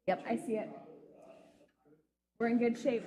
Yep, I see it. We're in good shape.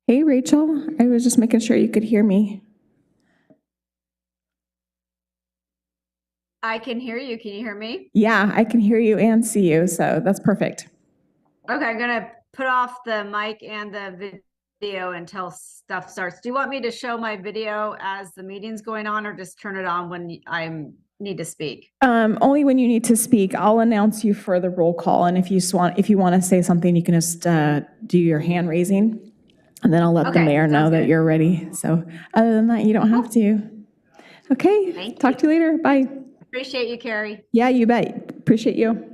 Hey, Rachel, I was just making sure you could hear me. I can hear you. Can you hear me? Yeah, I can hear you and see you, so that's perfect. Okay, I'm gonna put off the mic and the video until stuff starts. Do you want me to show my video as the meeting's going on, or just turn it on when I need to speak? Only when you need to speak. I'll announce you for the roll call, and if you want to say something, you can just do your hand raising, and then I'll let the Okay, mayor know sounds that good. you're ready. So other than that, you don't have to. Okay, Thank talk to you later. Bye. Appreciate you, Carrie. Yeah, you bet. Appreciate you.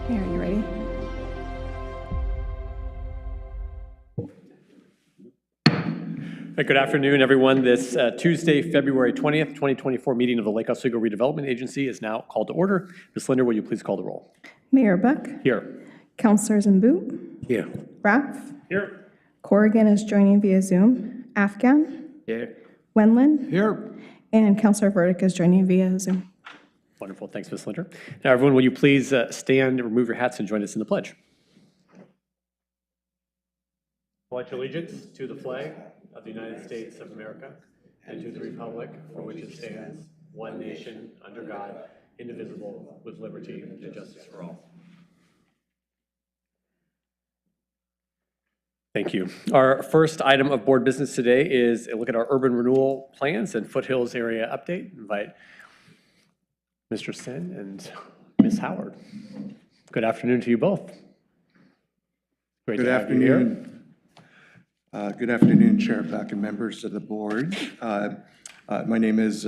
Mayor, you ready? Good afternoon, everyone. This Tuesday, February 20th, 2024 meeting of the Lake Oswego Redevelopment Agency is now called to order. Ms. Linder, will you please call the roll? Mayor Buck, Here. Councilors Mboot, Here. Raff, Here. Corrigan is joining via Zoom, Afghan, Here. Wendland, Here. and Councilor Burdick is joining via Zoom. Wonderful. Thanks, Ms. Linder. Now, everyone, will you please stand, remove your hats, and join us in the pledge? Pledge allegiance to the flag of the United States of America and to the republic for which it stands, one nation, under God, indivisible, with liberty and justice for all. Thank you. Our first item of board business today is a look at our urban renewal plans and Foothills area update. Invite Mr. Sin and Ms. Howard. Good afternoon to you both. Great to have you here. Good afternoon, Chair Buck and members of the board. My name is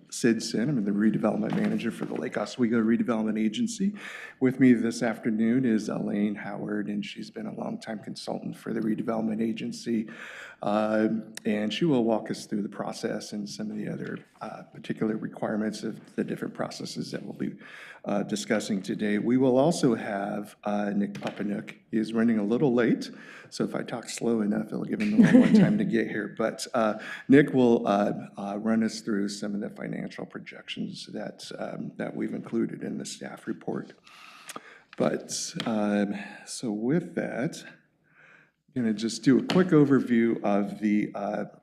Sid Sin. I'm the redevelopment manager for the Lake Oswego Redevelopment Agency. With me this afternoon is Elaine Howard, and she's been a longtime consultant for the redevelopment agency. And she will walk us through the process and some of the other particular requirements of the different processes that we'll be discussing today. We will also have Nick Papanuk. He is running a little late, so if I talk slow enough, it'll give him a little more time to get here. But Nick will run us through some of the financial projections that we've included in the staff report. But so with that, I'm going to just do a quick overview of the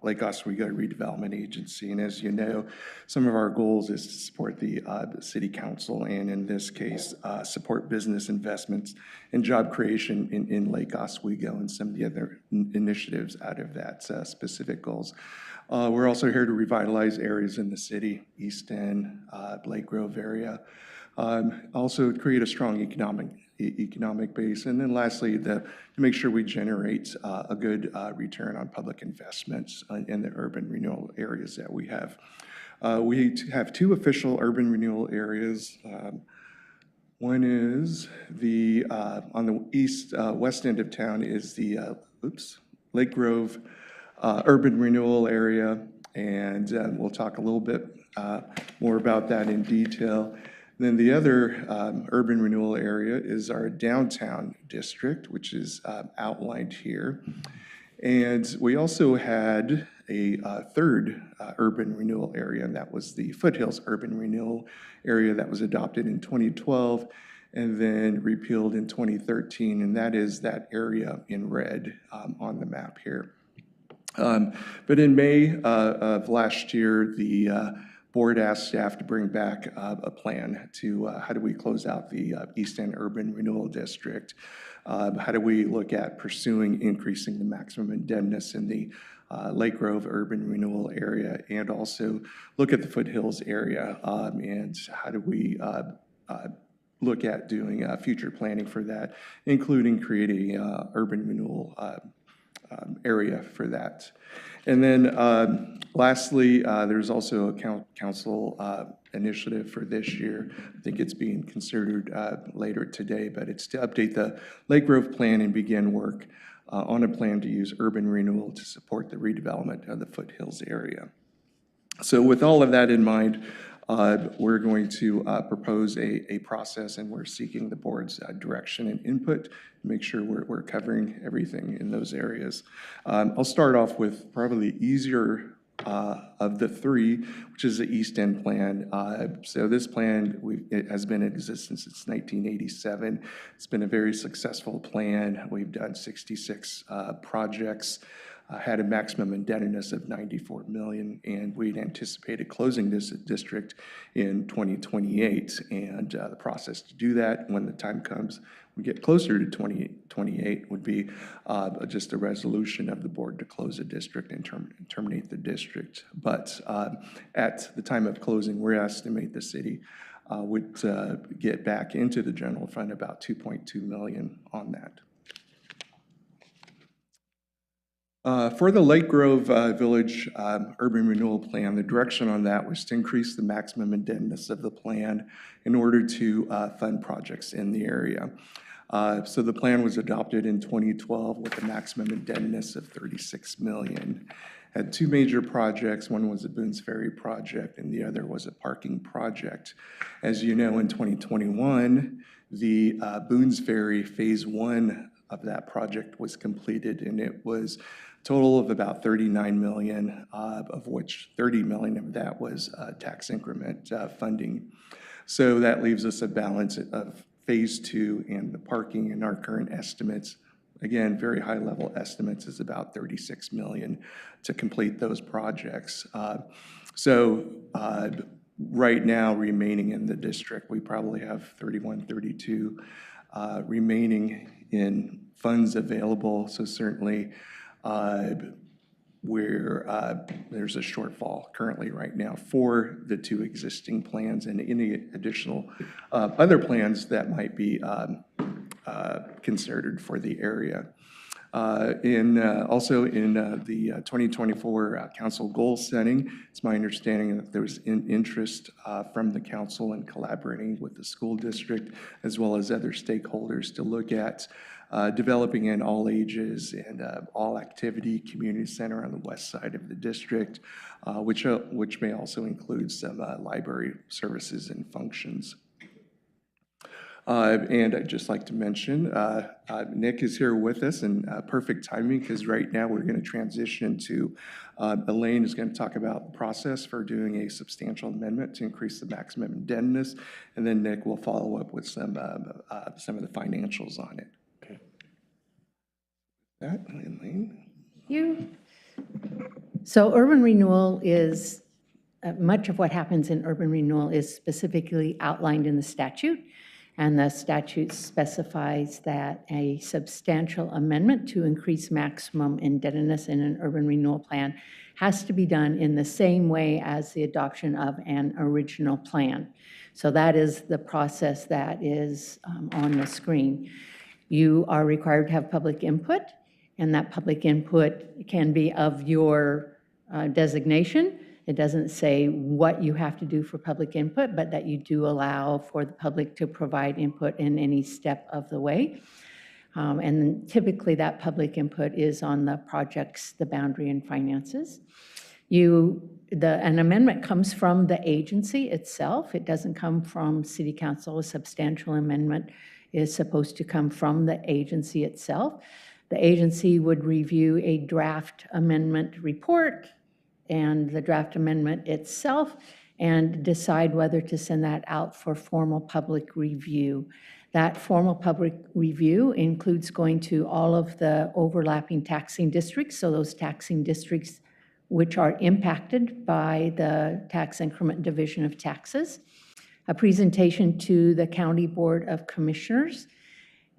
Lake Oswego Redevelopment Agency. And as you know, some of our goals is to support the City Council and, in this case, support business investments and job creation in Lake Oswego and some of the other initiatives out of that specific goals. We're also here to revitalize areas in the city, East End, Lake Grove area. Also create a strong economic base, and then lastly, to make sure we generate a good return on public investments in the urban renewal areas that we have. We have two official urban renewal areas. One is the on the west end of town is the Lake Grove urban renewal area, and we'll talk a little bit more about that in detail. Then the other urban renewal area is our downtown district, which is outlined here. And we also had a third urban renewal area, and that was the Foothills urban renewal area that was adopted in 2012 and then repealed in 2013, and that is that area in red on the map here. But in May of last year, the board asked staff to bring back a plan to how do we close out the East End Urban Renewal District? How do we look at pursuing increasing the maximum indebtedness in the Lake Grove Urban Renewal area, and also look at the Foothills area, and how do we look at doing future planning for that, including creating an urban renewal area for that. And then lastly, there's also a council initiative for this year. I think it's being considered later today, but it's to update the Lake Grove plan and begin work on a plan to use urban renewal to support the redevelopment of the Foothills area. So with all of that in mind, we're going to propose a process, and we're seeking the board's direction and input to make sure we're covering everything in those areas. I'll start off with probably the easier of the three, which is the East End plan. So this plan, it has been in existence since 1987. It's been a very successful plan. We've done 66 projects, had a maximum indebtedness of $94 million, and we'd anticipated closing this district in 2028. And the process to do that, when the time comes, we get closer to 2028, would be just a resolution of the board to close a district and terminate the district. But at the time of closing, we estimate the city would get back into the general fund about $2.2 million on that. For the Lake Grove Village Urban Renewal Plan, the direction on that was to increase the maximum indebtedness of the plan in order to fund projects in the area. So the plan was adopted in 2012 with a maximum indebtedness of $36 million. Had two major projects. One was a Boone's Ferry project and the other was a parking project. As you know, in 2021, the Boone's Ferry Phase 1 of that project was completed, and it was a total of about $39 million, of which $30 million of that was tax increment funding. So that leaves us a balance of Phase 2 and the parking, and our current estimates, again, very high level estimates, is about $36 million to complete those projects. Right now, remaining in the district, we probably have 31, 32 remaining in funds available. So certainly there's a shortfall currently right now for the two existing plans and any additional other plans that might be considered for the area. Also in the 2024 council goal setting, it's my understanding that there's interest from the council in collaborating with the school district as well as other stakeholders to look at developing an all ages and all activity community center on the west side of the district, which may also include some library services and functions. And I'd just like to mention, Nick is here with us, and perfect timing, because right now we're going to transition to, Elaine is going to talk about the process for doing a substantial amendment to increase the maximum indebtedness, and then Nick will follow up with some of the financials on it. Okay. That, Elaine. You. So urban renewal is, much of what happens in urban renewal is specifically outlined in the statute. And the statute specifies that a substantial amendment to increase maximum indebtedness in an urban renewal plan has to be done in the same way as the adoption of an original plan. So that is the process that is on the screen. You are required to have public input, and that public input can be of your designation. It doesn't say what you have to do for public input, but that you do allow for the public to provide input in any step of the way. And typically that public input is on the projects, the boundary and finances. An amendment comes from the agency itself. It doesn't come from City Council. A substantial amendment is supposed to come from the agency itself. The agency would review a draft amendment report and the draft amendment itself, and decide whether to send that out for formal public review. That formal public review includes going to all of the overlapping taxing districts, so those taxing districts which are impacted by the tax increment division of taxes, a presentation to the County Board of Commissioners,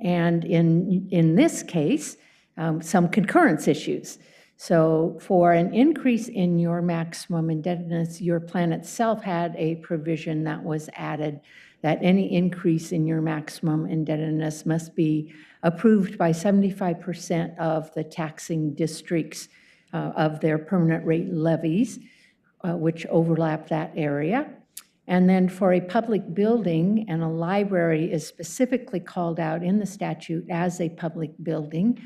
and in this case, some concurrence issues. So for an increase in your maximum indebtedness, your plan itself had a provision that was added that any increase in your maximum indebtedness must be approved by 75% of the taxing districts of their permanent rate levies, which overlap that area. And then for a public building, and a library is specifically called out in the statute as a public building,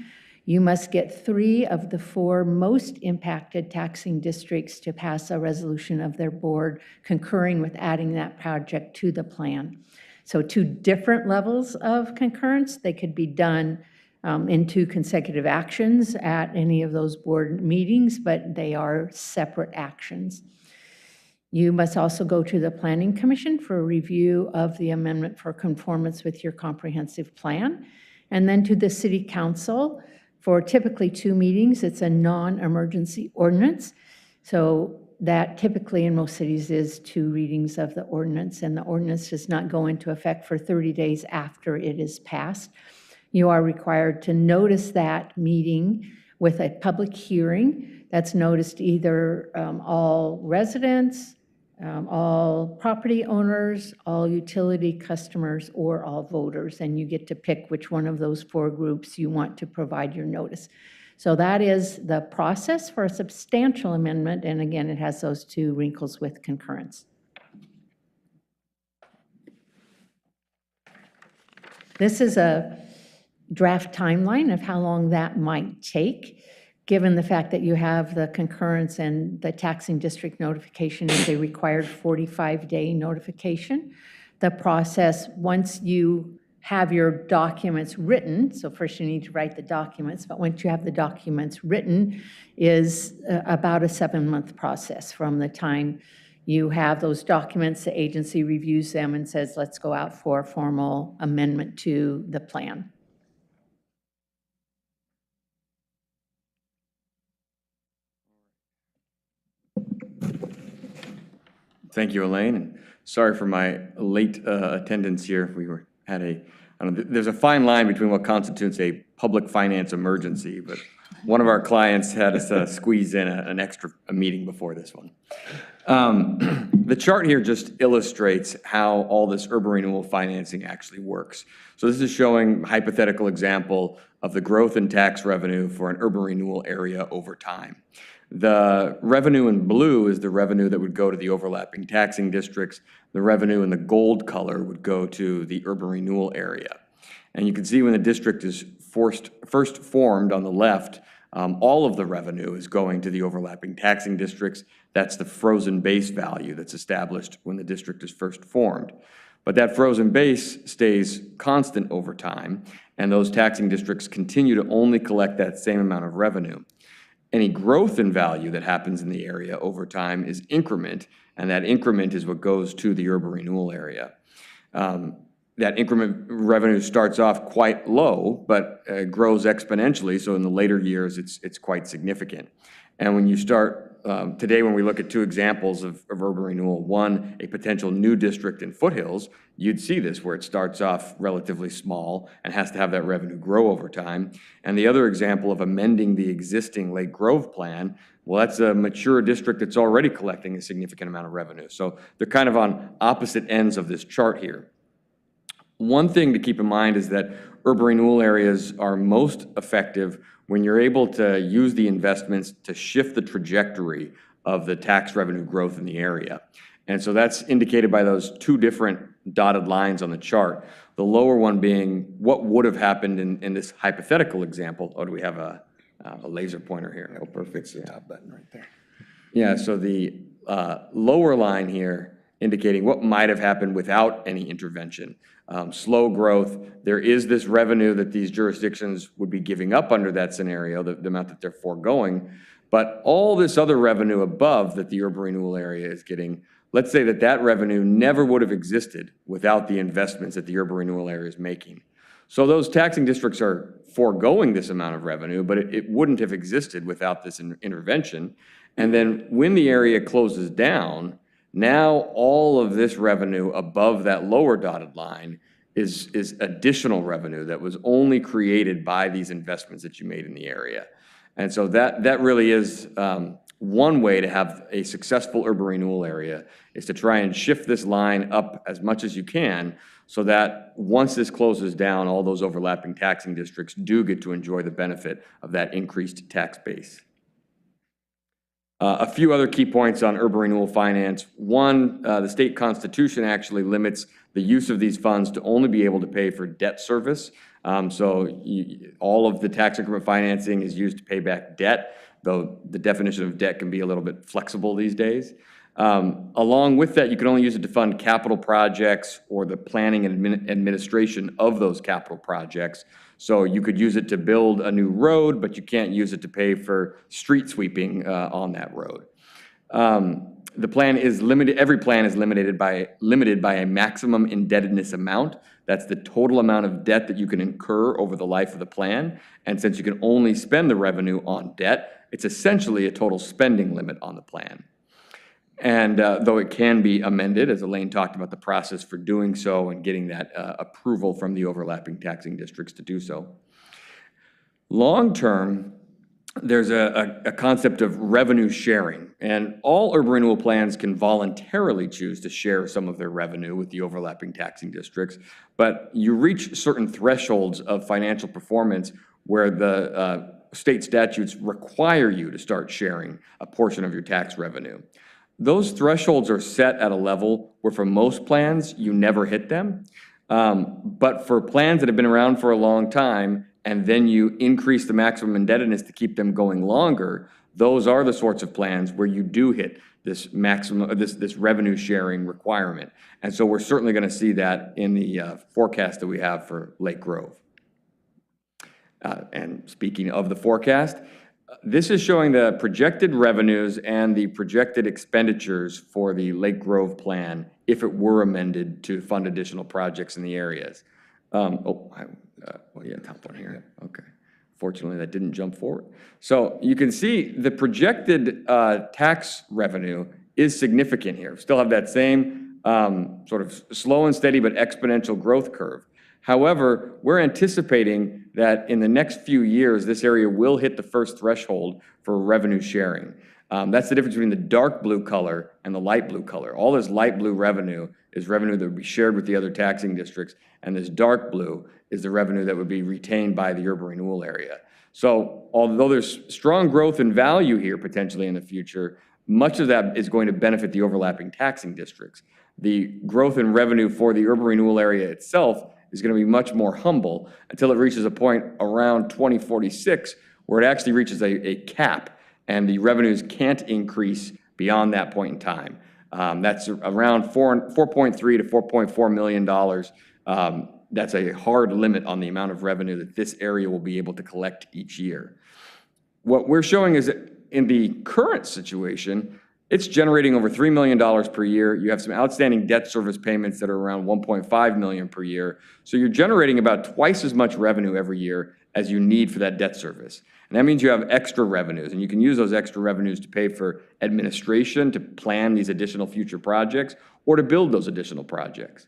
you must get 3 of the 4 most impacted taxing districts to pass a resolution of their board concurring with adding that project to the plan. So 2 different levels of concurrence. They could be done in 2 consecutive actions at any of those board meetings, but they are separate actions. You must also go to the Planning Commission for a review of the amendment for conformance with your comprehensive plan, and then to the City Council for typically 2 meetings. It's a non-emergency ordinance, so that typically in most cities is 2 readings of the ordinance, and the ordinance does not go into effect for 30 days after it is passed. You are required to notice that meeting with a public hearing that's noticed either all residents, all property owners, all utility customers, or all voters, and you get to pick which one of those 4 groups you want to provide your notice. So that is the process for a substantial amendment, and again, it has those 2 wrinkles with concurrence. This is a draft timeline of how long that might take, given the fact that you have the concurrence and the taxing district notification is a required 45-day notification. The process, once you have your documents written, so first you need to write the documents, but once you have the documents written, is about a 7-month process from the time you have those documents, the agency reviews them and says, let's go out for a formal amendment to the plan. Thank you, Elaine, and sorry for my late attendance here. There's a fine line between what constitutes a public finance emergency, but one of our clients had us squeeze in an extra meeting before this one. The chart here just illustrates how all this urban renewal financing actually works. So this is showing a hypothetical example of the growth in tax revenue for an urban renewal area over time. The revenue in blue is the revenue that would go to the overlapping taxing districts. The revenue in the gold color would go to the urban renewal area. And you can see when the district is first formed on the left, all of the revenue is going to the overlapping taxing districts. That's the frozen base value that's established when the district is first formed. But that frozen base stays constant over time, and those taxing districts continue to only collect that same amount of revenue. Any growth in value that happens in the area over time is increment, and that increment is what goes to the urban renewal area. That increment revenue starts off quite low, but grows exponentially, so in the later years, it's quite significant. And when you start, today when we look at 2 examples of urban renewal, one, a potential new district in Foothills, you'd see this where it starts off relatively small and has to have that revenue grow over time. And the other example of amending the existing Lake Grove plan, well, that's a mature district that's already collecting a significant amount of revenue. So they're kind of on opposite ends of this chart here. One thing to keep in mind is that urban renewal areas are most effective when you're able to use the investments to shift the trajectory of the tax revenue growth in the area. And so that's indicated by those 2 different dotted lines on the chart. The lower one being what would have happened in this hypothetical example. Oh, do we have a laser pointer here? Oh, perfect. It's the top button right there. Yeah, so the lower line here indicating what might have happened without any intervention. Slow growth. There is this revenue that these jurisdictions would be giving up under that scenario, the amount that they're foregoing. But all this other revenue above that the urban renewal area is getting, let's say that revenue never would have existed without the investments that the urban renewal area is making. So those taxing districts are foregoing this amount of revenue, but it wouldn't have existed without this intervention. And then when the area closes down, now all of this revenue above that lower dotted line is additional revenue that was only created by these investments that you made in the area. And so that really is one way to have a successful urban renewal area, is to try and shift this line up as much as you can so that once this closes down, all those overlapping taxing districts do get to enjoy the benefit of that increased tax base. A few other key points on urban renewal finance. One, the state constitution actually limits the use of these funds to only be able to pay for debt service. All of the tax increment financing is used to pay back debt, though the definition of debt can be a little bit flexible these days. Along with that, you can only use it to fund capital projects or the planning and administration of those capital projects. So you could use it to build a new road, but you can't use it to pay for street sweeping on that road. The plan is limited, every plan is limited by a maximum indebtedness amount. That's the total amount of debt that you can incur over the life of the plan. And since you can only spend the revenue on debt, it's essentially a total spending limit on the plan. And though it can be amended, as Elaine talked about the process for doing so and getting that approval from the overlapping taxing districts to do so. Long-term, there's a concept of revenue sharing, and all urban renewal plans can voluntarily choose to share some of their revenue with the overlapping taxing districts, but you reach certain thresholds of financial performance where the state statutes require you to start sharing a portion of your tax revenue. Those thresholds are set at a level where for most plans, you never hit them, but for plans that have been around for a long time, and then you increase the maximum indebtedness to keep them going longer, those are the sorts of plans where you do hit this maximum, this revenue sharing requirement. And so we're certainly going to see that in the forecast that we have for Lake Grove. And speaking of the forecast, this is showing the projected revenues and the projected expenditures for the Lake Grove plan if it were amended to fund additional projects in the areas. Well, yeah, top one here. Okay. Fortunately, that didn't jump forward. So you can see the projected tax revenue is significant here. Still have that same sort of slow and steady but exponential growth curve. However, we're anticipating that in the next few years, this area will hit the first threshold for revenue sharing. That's the difference between the dark blue color and the light blue color. All this light blue revenue is revenue that would be shared with the other taxing districts, and this dark blue is the revenue that would be retained by the urban renewal area. So although there's strong growth in value here potentially in the future, much of that is going to benefit the overlapping taxing districts. The growth in revenue for the urban renewal area itself is going to be much more humble until it reaches a point around 2046 where it actually reaches a cap, and the revenues can't increase beyond that point in time. That's around $4.3 to $4.4 million. That's a hard limit on the amount of revenue that this area will be able to collect each year. What we're showing is that in the current situation, it's generating over $3 million per year. You have some outstanding debt service payments that are around $1.5 million per year. So you're generating about twice as much revenue every year as you need for that debt service. And that means you have extra revenues, and you can use those extra revenues to pay for administration, to plan these additional future projects, or to build those additional projects.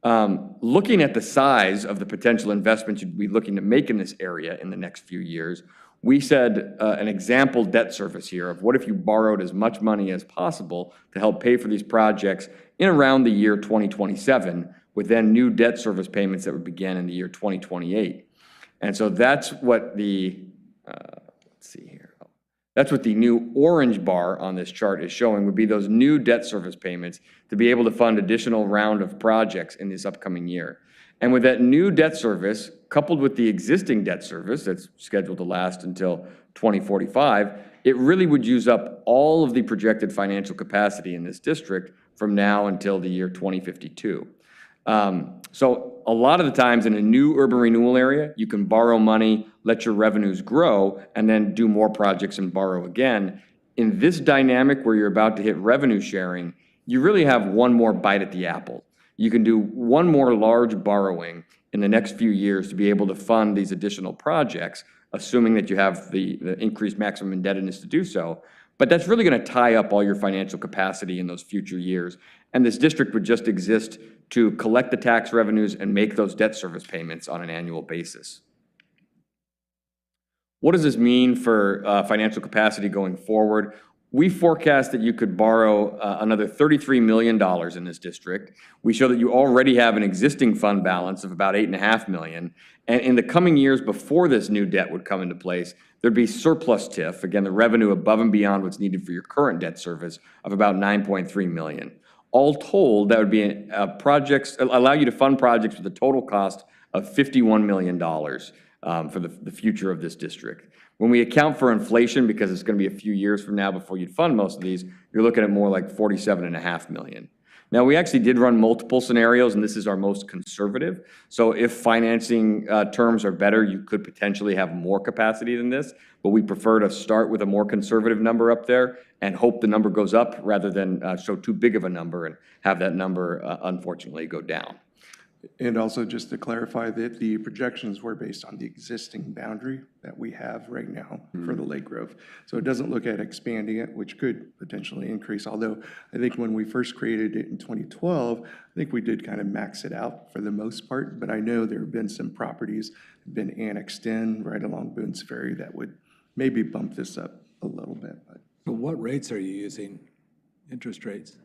Looking at the size of the potential investments you'd be looking to make in this area in the next few years, we said an example debt service here of what if you borrowed as much money as possible to help pay for these projects in around the year 2027, with then new debt service payments that would begin in the year 2028. And so that's what the, let's see here. That's what the new orange bar on this chart is showing, would be those new debt service payments to be able to fund additional round of projects in this upcoming year. And with that new debt service, coupled with the existing debt service that's scheduled to last until 2045, it really would use up all of the projected financial capacity in this district from now until the year 2052. So a lot of the times in a new urban renewal area, you can borrow money, let your revenues grow, and then do more projects and borrow again. In this dynamic where you're about to hit revenue sharing, you really have one more bite at the apple. You can do one more large borrowing in the next few years to be able to fund these additional projects, assuming that you have the increased maximum indebtedness to do so. But that's really going to tie up all your financial capacity in those future years. And this district would just exist to collect the tax revenues and make those debt service payments on an annual basis. What does this mean for financial capacity going forward? We forecast that you could borrow another $33 million in this district. We show that you already have an existing fund balance of about $8.5 million. And in the coming years before this new debt would come into place, there'd be surplus TIF, again, the revenue above and beyond what's needed for your current debt service, of about $9.3 million. All told, that would be projects, allow you to fund projects with a total cost of $51 million for the future of this district. When we account for inflation, because it's going to be a few years from now before you'd fund most of these, you're looking at more like $47.5 million. Now, we actually did run multiple scenarios, and this is our most conservative. So if financing terms are better, you could potentially have more capacity than this, but we prefer to start with a more conservative number up there and hope the number goes up rather than show too big of a number and have that number unfortunately go down. And also just to clarify that the projections were based on the existing boundary that we have right now for the lake growth. So it doesn't look at expanding it, which could potentially increase. Although I think when we first created it in 2012, I think we did kind of max it out for the most part. But I know there have been some properties that have been annexed in right along Boone's Ferry that would maybe bump this up a little bit. But So what rates are you using, interest rates?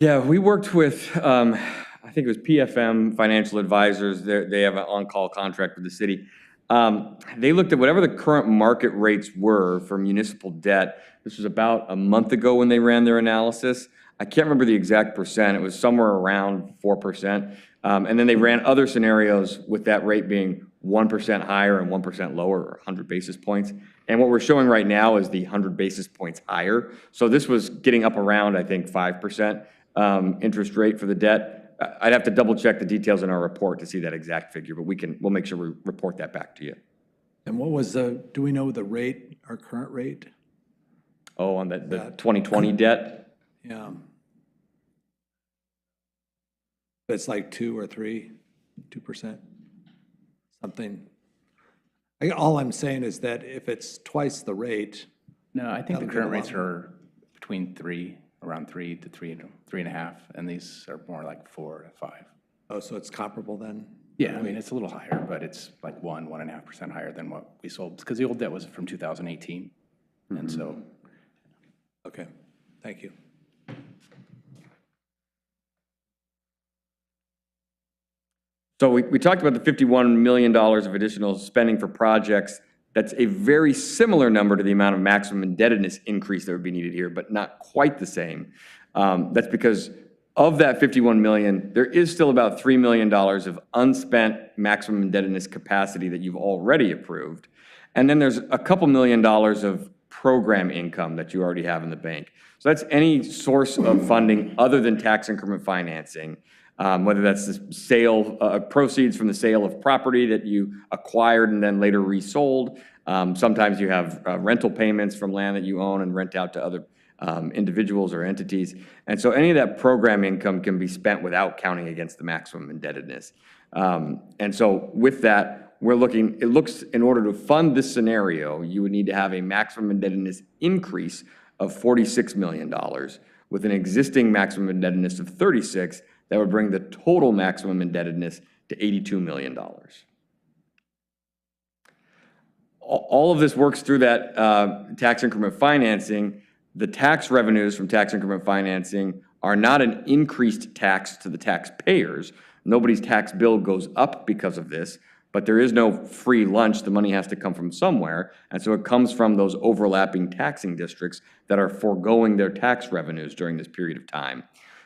Yeah, we worked with, I think it was PFM Financial Advisors. They have an on-call contract with the city. They looked at whatever the current market rates were for municipal debt. This was about a month ago when they ran their analysis. I can't remember the exact percent. It was somewhere around 4%. And then they ran other scenarios with that rate being 1% higher and 1% lower, or 100 basis points. And what we're showing right now is the 100 basis points higher. So this was getting up around, I think, 5% interest rate for the debt. I'd have to double check the details in our report to see that exact figure, but we'll make sure we report that back to you. And what was do we know the rate, our current rate? Oh, on the 2020 debt? Yeah. It's like 2 or 3, 2%, something. All I'm saying is that if it's twice the rate. No, I think the That'll current go rates up. are between 3, around 3 to 3.5, and these are more like 4 to 5. Oh, so it's comparable then? Yeah, I mean, it's a little higher, but it's like 1.5% higher than what we sold, because the old debt was from 2018, and so. Okay, thank you. So we talked about the $51 million of additional spending for projects. That's a very similar number to the amount of maximum indebtedness increase that would be needed here, but not quite the same. That's because of that $51 million, there is still about $3 million of unspent maximum indebtedness capacity that you've already approved. And then there's a couple $1 million of program income that you already have in the bank. So that's any source of funding other than tax increment financing, whether that's the sale, proceeds from the sale of property that you acquired and then later resold. Sometimes you have rental payments from land that you own and rent out to other individuals or entities. And so any of that program income can be spent without counting against the maximum indebtedness. And so with that, we're looking, it looks, in order to fund this scenario, you would need to have a maximum indebtedness increase of $46 million with an existing maximum indebtedness of 36. That would bring the total maximum indebtedness to $82 million. All of this works through that tax increment financing. The tax revenues from tax increment financing are not an increased tax to the taxpayers. Nobody's tax bill goes up because of this, but there is no free lunch. The money has to come from somewhere. And so it comes from those overlapping taxing districts that are foregoing their tax revenues during this period of time.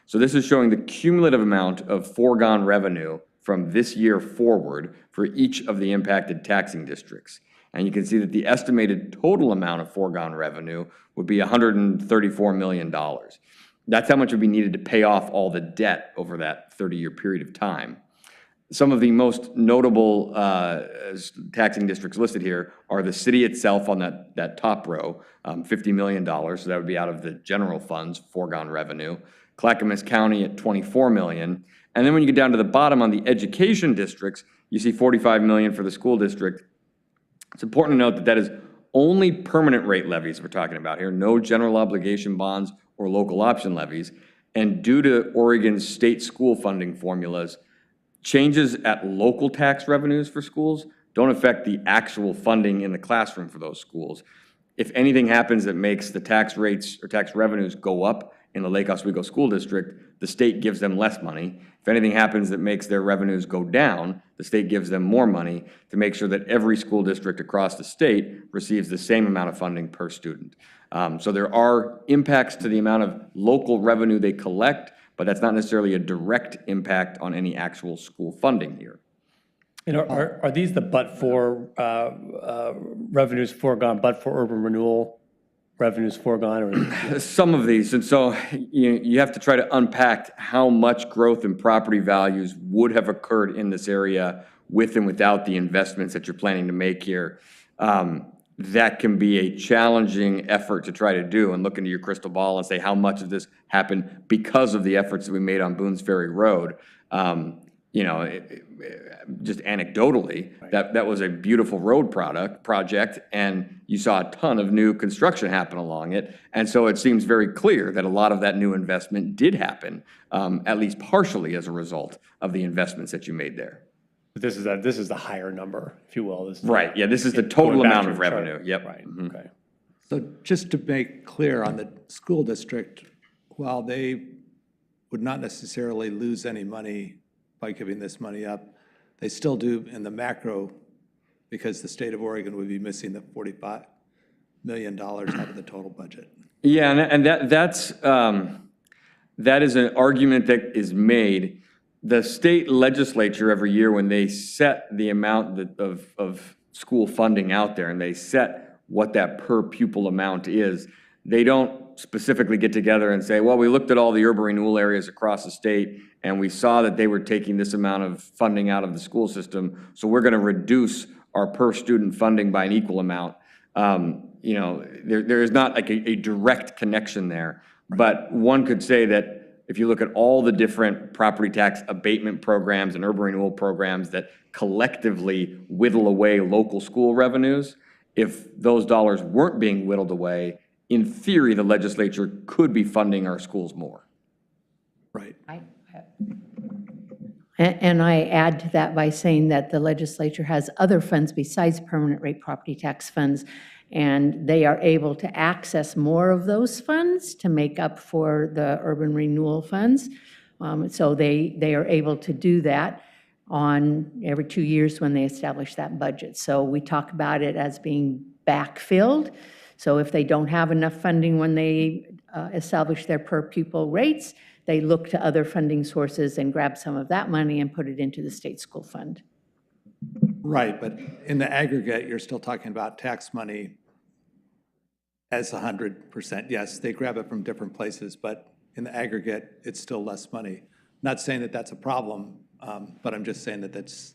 So this is showing the cumulative amount of foregone revenue from this year forward for each of the impacted taxing districts. And you can see that the estimated total amount of foregone revenue would be $134 million. That's how much would be needed to pay off all the debt over that 30-year period of time. Some of the most notable taxing districts listed here are the city itself on that top row, $50 million, so that would be out of the general funds, foregone revenue. Clackamas County at $24 million. And then when you get down to the bottom on the education districts, you see $45 million for the school district. It's important to note that that is only permanent rate levies we're talking about here, no general obligation bonds or local option levies. And due to Oregon's state school funding formulas, changes at local tax revenues for schools don't affect the actual funding in the classroom for those schools. If anything happens that makes the tax rates or tax revenues go up in the Lake Oswego School District, the state gives them less money. If anything happens that makes their revenues go down, the state gives them more money to make sure that every school district across the state receives the same amount of funding per student. So there are impacts to the amount of local revenue they collect, but that's not necessarily a direct impact on any actual school funding here. And are these the but-for revenues foregone, but for urban renewal revenues foregone or? Some of these, and so you have to try to unpack how much growth in property values would have occurred in this area with and without the investments that you're planning to make here. That can be a challenging effort to try to do and look into your crystal ball and say how much of this happened because of the efforts that we made on Boone's Ferry Road. Just anecdotally, that was a beautiful road project, and you saw a ton of new construction happen along it. And so it seems very clear that a lot of that new investment did happen, at least partially as a result of the investments that you made there. This is the higher number, if you will. This is Right, yeah, this is the total going back amount to of your chart. revenue, yep. Right, okay. So just to make clear on the school district, while they would not necessarily lose any money by giving this money up, they still do in the macro, because the state of Oregon would be missing the $45 million out of the total budget. Yeah, and that is an argument that is made. The state legislature every year, when they set the amount of school funding out there and they set what that per pupil amount is, they don't specifically get together and say, well, we looked at all the urban renewal areas across the state and we saw that they were taking this amount of funding out of the school system, so we're going to reduce our per student funding by an equal amount. There is not like a direct connection there, but one could say that if you look at all the different property tax abatement programs and urban renewal programs that collectively whittle away local school revenues, if those dollars weren't being whittled away, in theory, the legislature could be funding our schools more. Right. And I add to that by saying that the legislature has other funds besides permanent rate property tax funds, and they are able to access more of those funds to make up for the urban renewal funds. So they are able to do that on every 2 years when they establish that budget. So we talk about it as being backfilled. So if they don't have enough funding when they establish their per pupil rates, they look to other funding sources and grab some of that money and put it into the state school fund. Right, but in the aggregate, you're still talking about tax money as 100%. Yes, they grab it from different places, but in the aggregate, it's still less money. Not saying that that's a problem, but I'm just saying that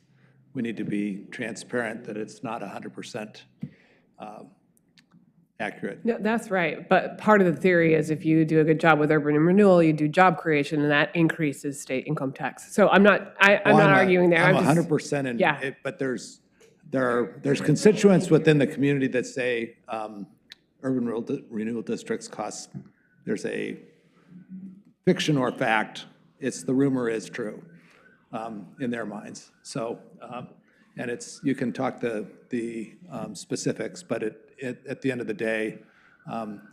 we need to be transparent that it's not 100% accurate. No, that's right. But part of the theory is if you do a good job with urban renewal, you do job creation, and that increases state income tax. So I'm not arguing there. I'm just 100% in yeah. it, but there's constituents within the community that say urban renewal districts cost, there's a fiction or fact, the rumor is true in their minds. So, and you can talk the specifics, but at the end of the day,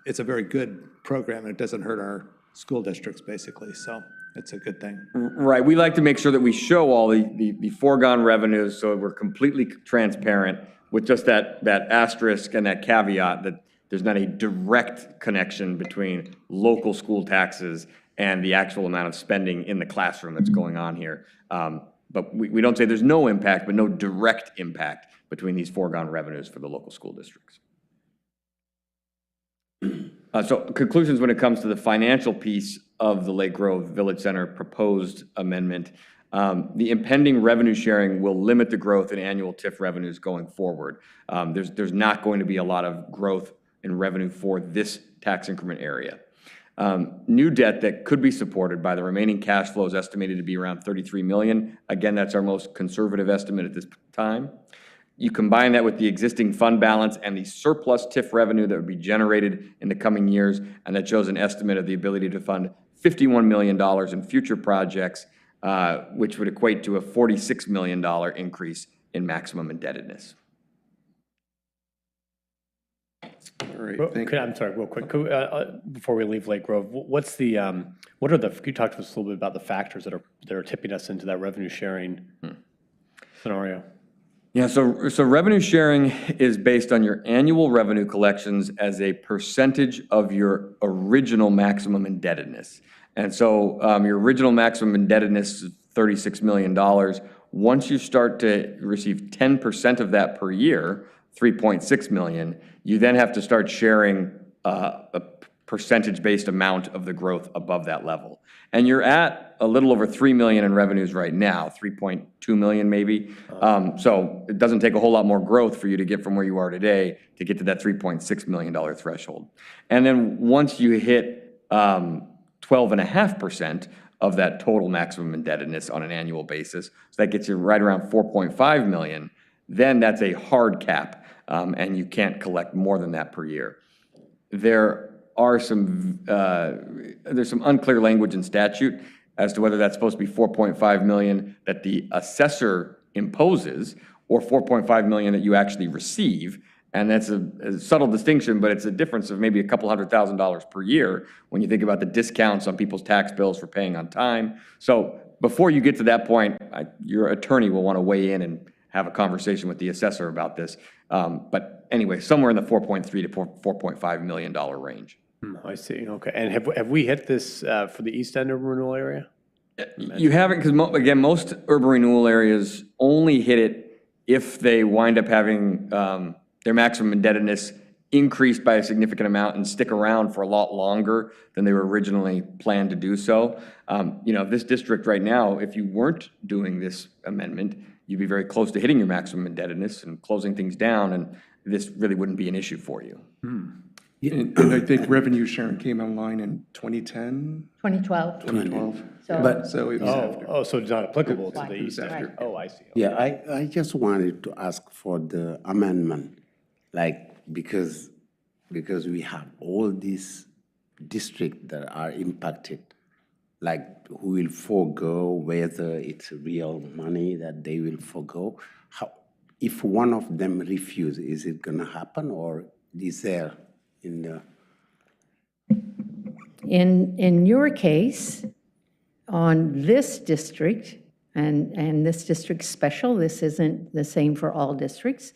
it's a very good program, and it doesn't hurt our school districts, basically, so it's a good thing. Right, we like to make sure that we show all the foregone revenues, so we're completely transparent with just that asterisk and that caveat that there's not a direct connection between local school taxes and the actual amount of spending in the classroom that's going on here. But we don't say there's no impact, but no direct impact between these foregone revenues for the local school districts. So conclusions when it comes to the financial piece of the Lake Grove Village Center proposed amendment. The impending revenue sharing will limit the growth in annual TIF revenues going forward. There's not going to be a lot of growth in revenue for this tax increment area. New debt that could be supported by the remaining cash flow is estimated to be around $33 million. Again, that's our most conservative estimate at this time. You combine that with the existing fund balance and the surplus TIF revenue that would be generated in the coming years, and that shows an estimate of the ability to fund $51 million in future projects, which would equate to a $46 million increase in maximum indebtedness. All right, I'm sorry, real quick, before we leave Lake Grove, what are you talked to us a little bit about the factors that are tipping us into that revenue sharing scenario? Yeah, so revenue sharing is based on your annual revenue collections as a percentage of your original maximum indebtedness. And so your original maximum indebtedness is $36 million. Once you start to receive 10% of that per year, $3.6 million, you then have to start sharing a percentage-based amount of the growth above that level. And you're at a little over 3 million in revenues right now, 3.2 million maybe. So it doesn't take a whole lot more growth for you to get from where you are today to get to that $3.6 million threshold. And then once you hit 12.5% of that total maximum indebtedness on an annual basis, so that gets you right around 4.5 million, then that's a hard cap, and you can't collect more than that per year. There's some unclear language in statute as to whether that's supposed to be 4.5 million that the assessor imposes or 4.5 million that you actually receive. And that's a subtle distinction, but it's a difference of maybe a couple $100,000 per year when you think about the discounts on people's tax bills for paying on time. So before you get to that point, your attorney will want to weigh in and have a conversation with the assessor about this. But anyway, somewhere in the 4.3 to $4.5 million range. I see, okay. And have we hit this for the East End urban renewal area? You haven't, because again, most urban renewal areas only hit it if they wind up having their maximum indebtedness increased by a significant amount and stick around for a lot longer than they were originally planned to do so. This district right now, if you weren't doing this amendment, you'd be very close to hitting your maximum indebtedness and closing things down, and this really wouldn't be an issue for you. And I think revenue sharing came online in 2010, 2012. 2012. So- So it was after. So it's not applicable to the It was East End? after. Oh, I see. Yeah, I just wanted to ask for the amendment, because we have all these districts that are impacted, who will forego, whether it's real money that they will forego. If one of them refuses, is it gonna happen, or is there in the? In your case, on this district, and this district's special, this isn't the same for all districts,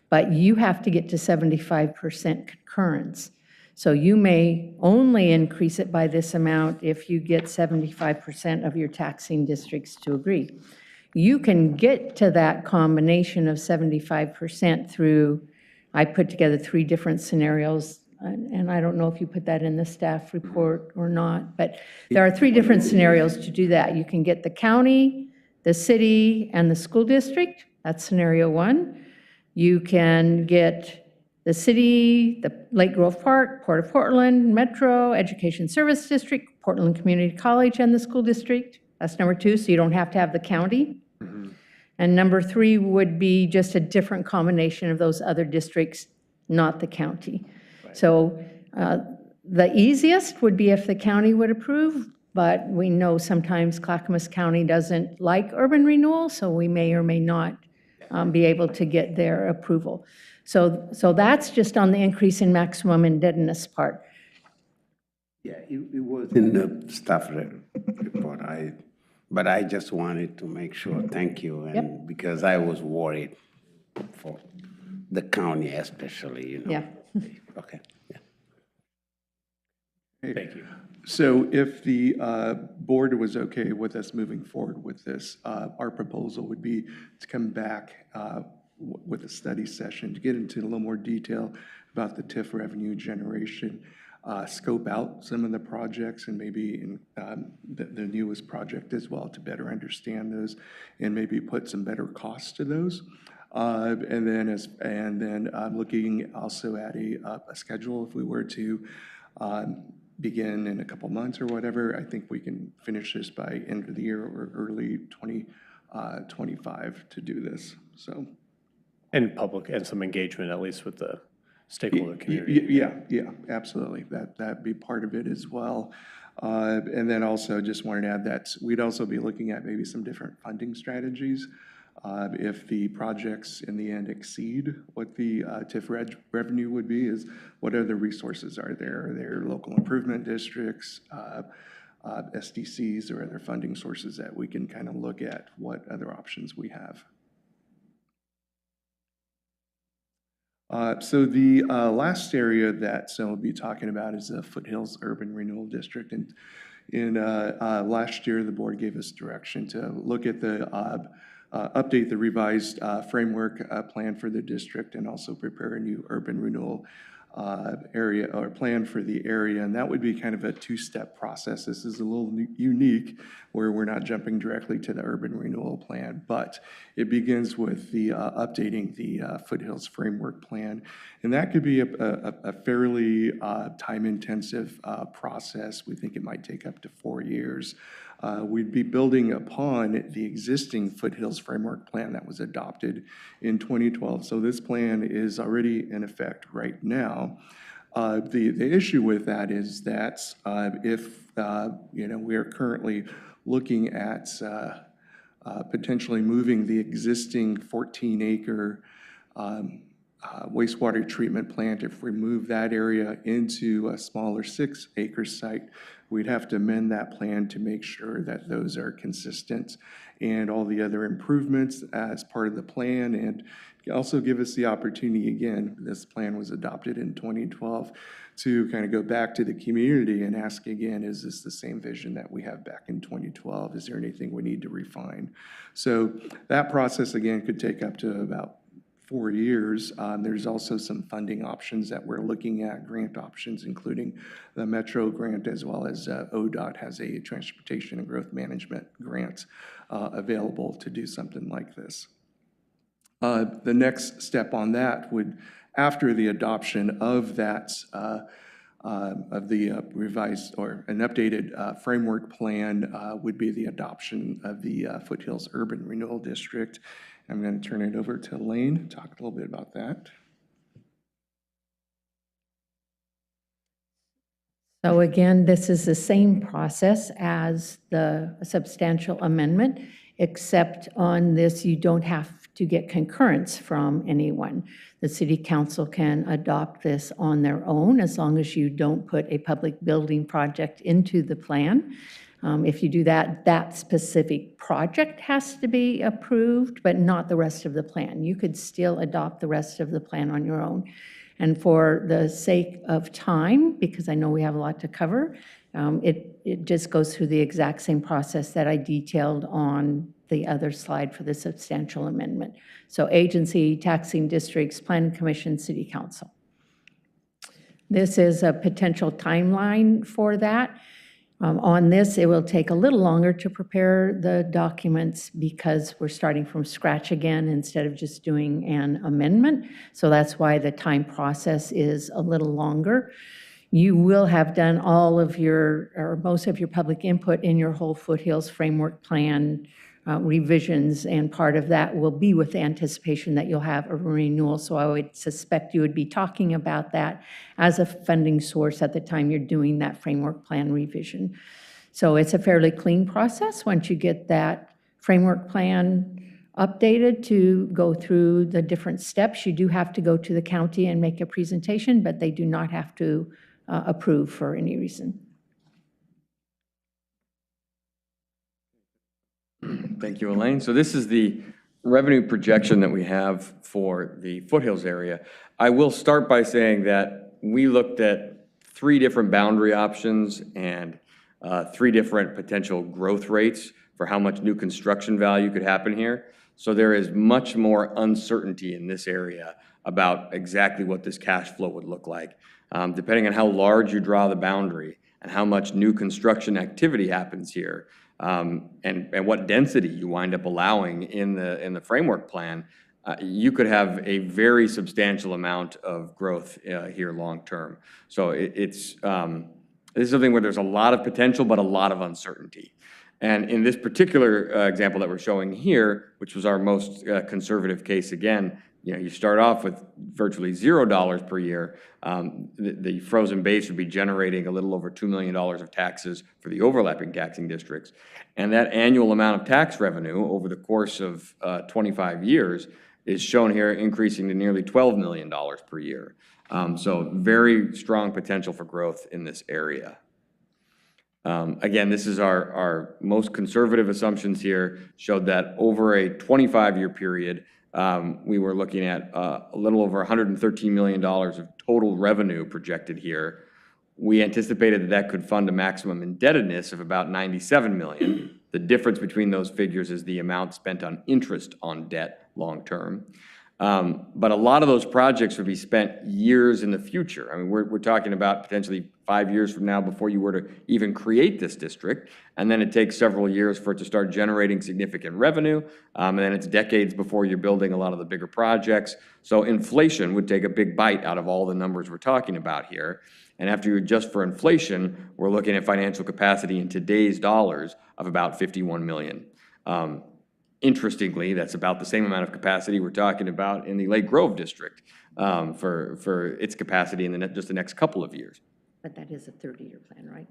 but you have to get to 75% concurrence. So you may only increase it by this amount if you get 75% of your taxing districts to agree. You can get to that combination of 75% through, I put together 3 different scenarios, and I don't know if you put that in the staff report or not, but there are 3 different scenarios to do that. You can get the county, the city, and the school district. That's scenario 1. You can get the city, the Lake Grove Park, Port of Portland, Metro, Education Service District, Portland Community College, and the school district. That's number 2, so you don't have to have the county. And number 3 would be just a different combination of those other districts, not the county. So the easiest would be if the county would approve, but we know sometimes Clackamas County doesn't like urban renewal, so we may or may not be able to get their approval. So that's just on the increase in maximum indebtedness part. Yeah, it was in the staff report, but I just wanted to make sure, thank you, and because I was worried for the county especially, Yeah. Okay, yeah. Thank you. So if the board was okay with us moving forward with this, our proposal would be to come back with a study session to get into a little more detail about the TIF revenue generation, scope out some of the projects and maybe in the newest project as well to better understand those and maybe put some better costs to those. And then looking also at a schedule if we were to begin in a couple months or whatever. I think we can finish this by end of the year or early 2025 to do this. So. And public, and some engagement, at least with the stakeholder community. Yeah, absolutely. That'd be part of it as well. And then also just wanted to add that we'd also be looking at maybe some different funding strategies. If the projects in the end exceed what the TIF revenue would be, is what other resources are there? Are there local improvement districts, SDCs, or other funding sources that we can kind of look at what other options we have? So the last area that we'll be talking about is the Foothills Urban Renewal District. And in last year, the board gave us direction to look at the update the revised framework plan for the district and also prepare a new urban renewal area or plan for the area, and that would be kind of a two-step process. This is a little unique where we're not jumping directly to the urban renewal plan, but it begins with the updating the Foothills Framework Plan, and that could be a fairly time-intensive process. We think it might take up to 4 years. We'd be building upon the existing Foothills Framework Plan that was adopted in 2012. So this plan is already in effect right now. The issue with that is that if we are currently looking at potentially moving the existing 14-acre wastewater treatment plant, if we move that area into a smaller 6-acre site, we'd have to amend that plan to make sure that those are consistent and all the other improvements as part of the plan, and also give us the opportunity, again, this plan was adopted in 2012, to kind of go back to the community and ask again, is this the same vision that we have back in 2012? Is there anything we need to refine? So that process, again, could take up to about 4 years. There's also some funding options that we're looking at, grant options, including the Metro grant, as well as ODOT has a Transportation and Growth Management grant available to do something like this. The next step on that would, after the adoption of that, of the revised or an updated framework plan, would be the adoption of the Foothills Urban Renewal District. I'm going to turn it over to Elaine to talk a little bit about that. So again, this is the same process as the substantial amendment, except on this, you don't have to get concurrence from anyone. The city council can adopt this on their own as long as you don't put a public building project into the plan. If you do that, that specific project has to be approved, but not the rest of the plan. You could still adopt the rest of the plan on your own. And for the sake of time, because I know we have a lot to cover, it just goes through the exact same process that I detailed on the other slide for the substantial amendment. So agency, taxing districts, planning commission, city council. This is a potential timeline for that. On this, it will take a little longer to prepare the documents because we're starting from scratch again instead of just doing an amendment. So that's why the time process is a little longer. You will have done all of your, or most of your public input in your whole Foothills Framework Plan revisions, and part of that will be with the anticipation that you'll have a renewal. So I would suspect you would be talking about that as a funding source at the time you're doing that framework plan revision. So it's a fairly clean process once you get that framework plan updated to go through the different steps. You do have to go to the county and make a presentation, but they do not have to approve for any reason. Thank you, Elaine. So this is the revenue projection that we have for the Foothills area. I will start by saying that we looked at 3 different boundary options and 3 different potential growth rates for how much new construction value could happen here. So there is much more uncertainty in this area about exactly what this cash flow would look like. Depending on how large you draw the boundary and how much new construction activity happens here, and what density you wind up allowing in the framework plan, you could have a very substantial amount of growth here long term. So this is something where there's a lot of potential, but a lot of uncertainty. And in this particular example that we're showing here, which was our most conservative case, again, you start off with virtually $0 per year. The frozen base would be generating a little over $2 million of taxes for the overlapping taxing districts. And that annual amount of tax revenue over the course of 25 years is shown here increasing to nearly $12 million per year. So very strong potential for growth in this area. Again, this is our most conservative assumptions here, showed that over a 25-year period, we were looking at a little over $113 million of total revenue projected here. We anticipated that that could fund a maximum indebtedness of about $97 million. The difference between those figures is the amount spent on interest on debt long term. But a lot of those projects would be spent years in the future. I mean, we're talking about potentially 5 years from now before you were to even create this district. And then it takes several years for it to start generating significant revenue. And then it's decades before you're building a lot of the bigger projects. So inflation would take a big bite out of all the numbers we're talking about here. And after you adjust for inflation, we're looking at financial capacity in today's dollars of about 51 million. Interestingly, that's about the same amount of capacity we're talking about in the Lake Grove district for its capacity in just the next couple of years. But that is a 30-year plan, right?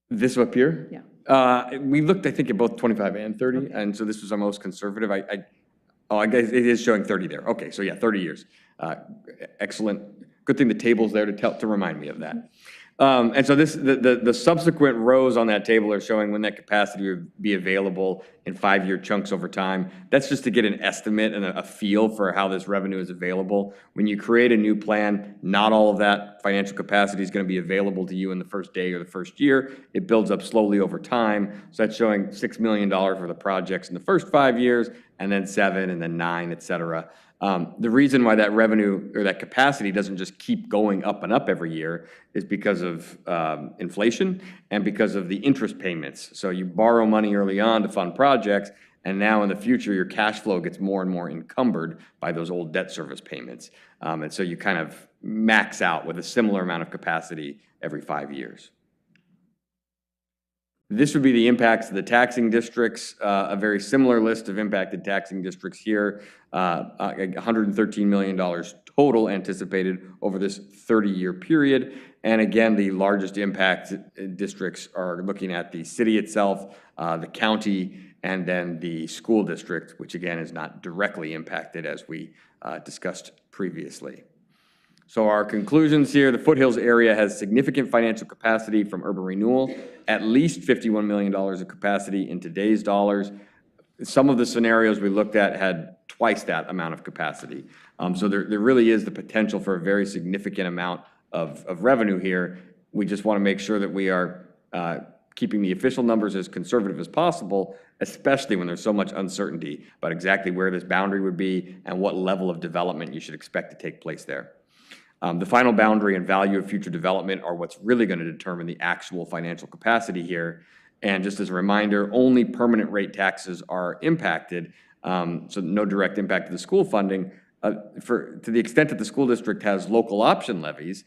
This up here? Yeah. We looked, I think, at both 25 and 30, Okay. and so this was our most conservative. I guess it is showing 30 there. Okay, so yeah, 30 years. Excellent. Good thing the table's there to remind me of that. And so the subsequent rows on that table are showing when that capacity would be available in 5-year chunks over time. That's just to get an estimate and a feel for how this revenue is available. When you create a new plan, not all of that financial capacity is going to be available to you in the first day or the first year. It builds up slowly over time. So that's showing $6 million for the projects in the first 5 years, and then 7, and then 9, et cetera. The reason why that revenue or that capacity doesn't just keep going up and up every year is because of inflation and because of the interest payments. So you borrow money early on to fund projects, and now in the future, your cash flow gets more and more encumbered by those old debt service payments. And so you kind of max out with a similar amount of capacity every 5 years. This would be the impacts of the taxing districts, a very similar list of impacted taxing districts here, $113 million total anticipated over this 30-year period. And again, the largest impact districts are looking at the city itself, the county, and then the school district, which again is not directly impacted as we discussed previously. So our conclusions here, the Foothills area has significant financial capacity from urban renewal, at least $51 million of capacity in today's dollars. Some of the scenarios we looked at had twice that amount of capacity. So there really is the potential for a very significant amount of revenue here. We just want to make sure that we are keeping the official numbers as conservative as possible, especially when there's so much uncertainty about exactly where this boundary would be and what level of development you should expect to take place there. The final boundary and value of future development are what's really going to determine the actual financial capacity here. And just as a reminder, only permanent rate taxes are impacted, so no direct impact to the school funding. To the extent that the school district has local option levies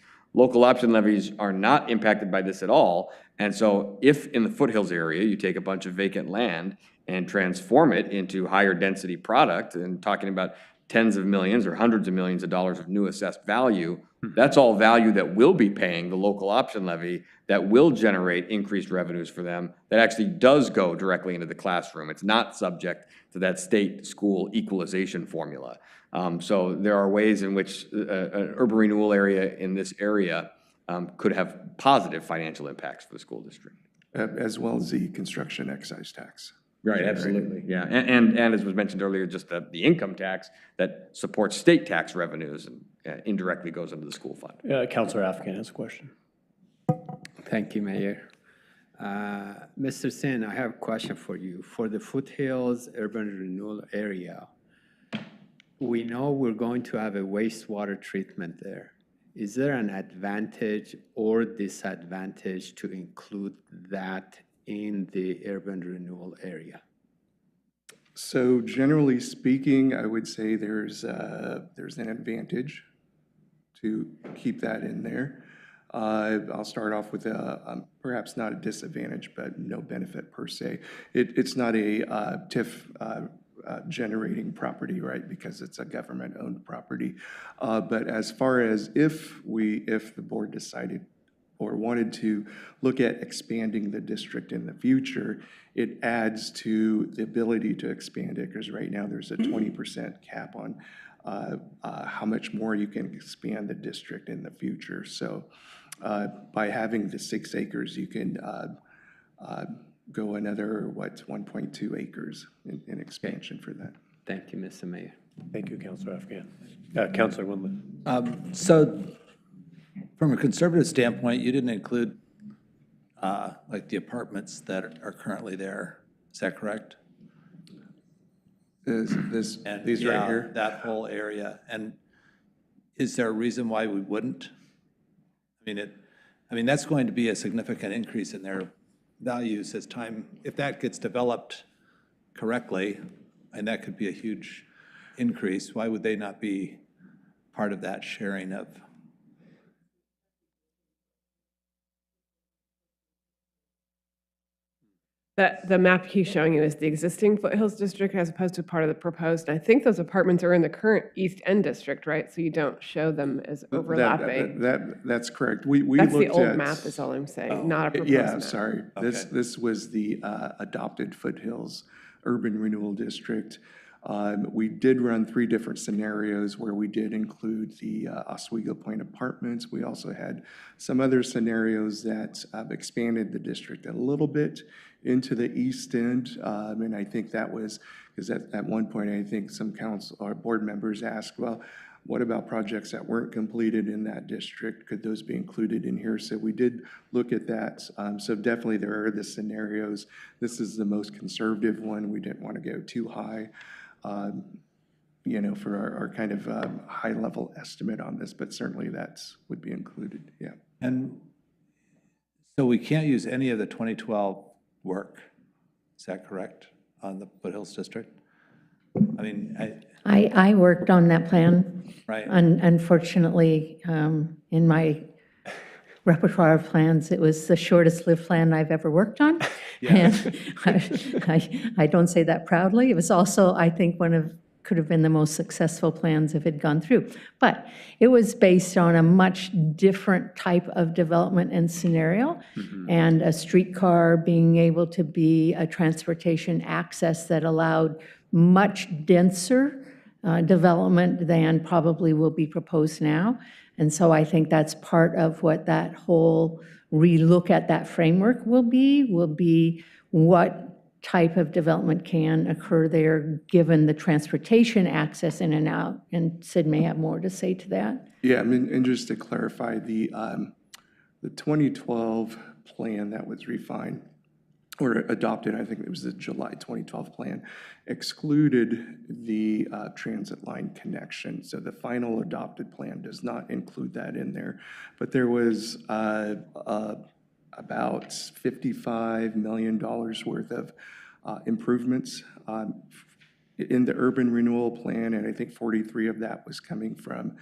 are not impacted by this at all. And so if in the Foothills area, you take a bunch of vacant land and transform it into higher density product, and talking about tens of millions or hundreds of millions of dollars of new assessed value, that's all value that will be paying the local option levy, that will generate increased revenues for them, that actually does go directly into the classroom. It's not subject to that state school equalization formula. So there are ways in which an urban renewal area in this area could have positive financial impacts for the school district. As well as the construction excise tax. Right, absolutely, yeah. And as was mentioned earlier, just the income tax that supports state tax revenues and indirectly goes into the school fund. Councilor Afghan has a question. Thank you, Mayor. Mr. Sin, I have a question for you. For the Foothills Urban Renewal Area, we know we're going to have a wastewater treatment there. Is there an advantage or disadvantage to include that in the urban renewal area? So generally speaking, I would say there's an advantage to keep that in there. I'll start off with perhaps not a disadvantage, but no benefit per se. It's not a TIF generating property, right? Because it's a government-owned property. But as far as if the board decided or wanted to look at expanding the district in the future, it adds to the ability to expand it, because right now there's a 20% cap on how much more you can expand the district in the future. So by having the 6 acres, you can go another, 1.2 acres in expansion for that. Thank you, Mr. Mayor. Thank you, Councilor Afghan. Councilor Windley. So from a conservative standpoint, you didn't include like the apartments that are currently there. Is that correct? These And right yeah, here? that whole area. And is there a reason why we wouldn't? I mean, that's going to be a significant increase in their values as time, if that gets developed correctly, and that could be a huge increase, why would they not be part of that sharing of? The map he's showing you is the existing Foothills district as opposed to part of the proposed. And I think those apartments are in the current East End district, right? So you don't show them as overlapping. That's correct. We That's the looked old at- map is all I'm saying, not a proposed Yeah, map. sorry. This, Okay. this was the adopted Foothills Urban Renewal District. We did run 3 different scenarios where we did include the Oswego Point Apartments. We also had some other scenarios that expanded the district a little bit into the East End. And I think that was, because at one point, I think some council or board members asked, well, what about projects that weren't completed in that district? Could those be included in here? So we did look at that. So definitely there are the scenarios. This is the most conservative one. We didn't want to go too high, you know, for our kind of high-level estimate on this, but certainly that would be included, yeah. And so we can't use any of the 2012 work, is that correct, on the Foothills District? I mean, I worked on that plan. Right. Unfortunately, in my repertoire of plans, it was the shortest lived plan I've ever worked on. And I don't say that proudly. It was also, I think, could have been the most successful plans if it had gone through. But it was based on a much different type of development and scenario, and a streetcar being able to be a transportation access that allowed much denser development than probably will be proposed now. And so I think that's part of what that whole relook at that framework will be what type of development can occur there, given the transportation access in and out. And Sid may have more to say to that. Yeah, I mean, and just to clarify, the 2012 plan that was refined or adopted, I think it was the July 2012 plan, excluded the transit line connection. So the final adopted plan does not include that in there. But there was about $55 million worth of improvements in the urban renewal plan, and I think 43 of that was coming from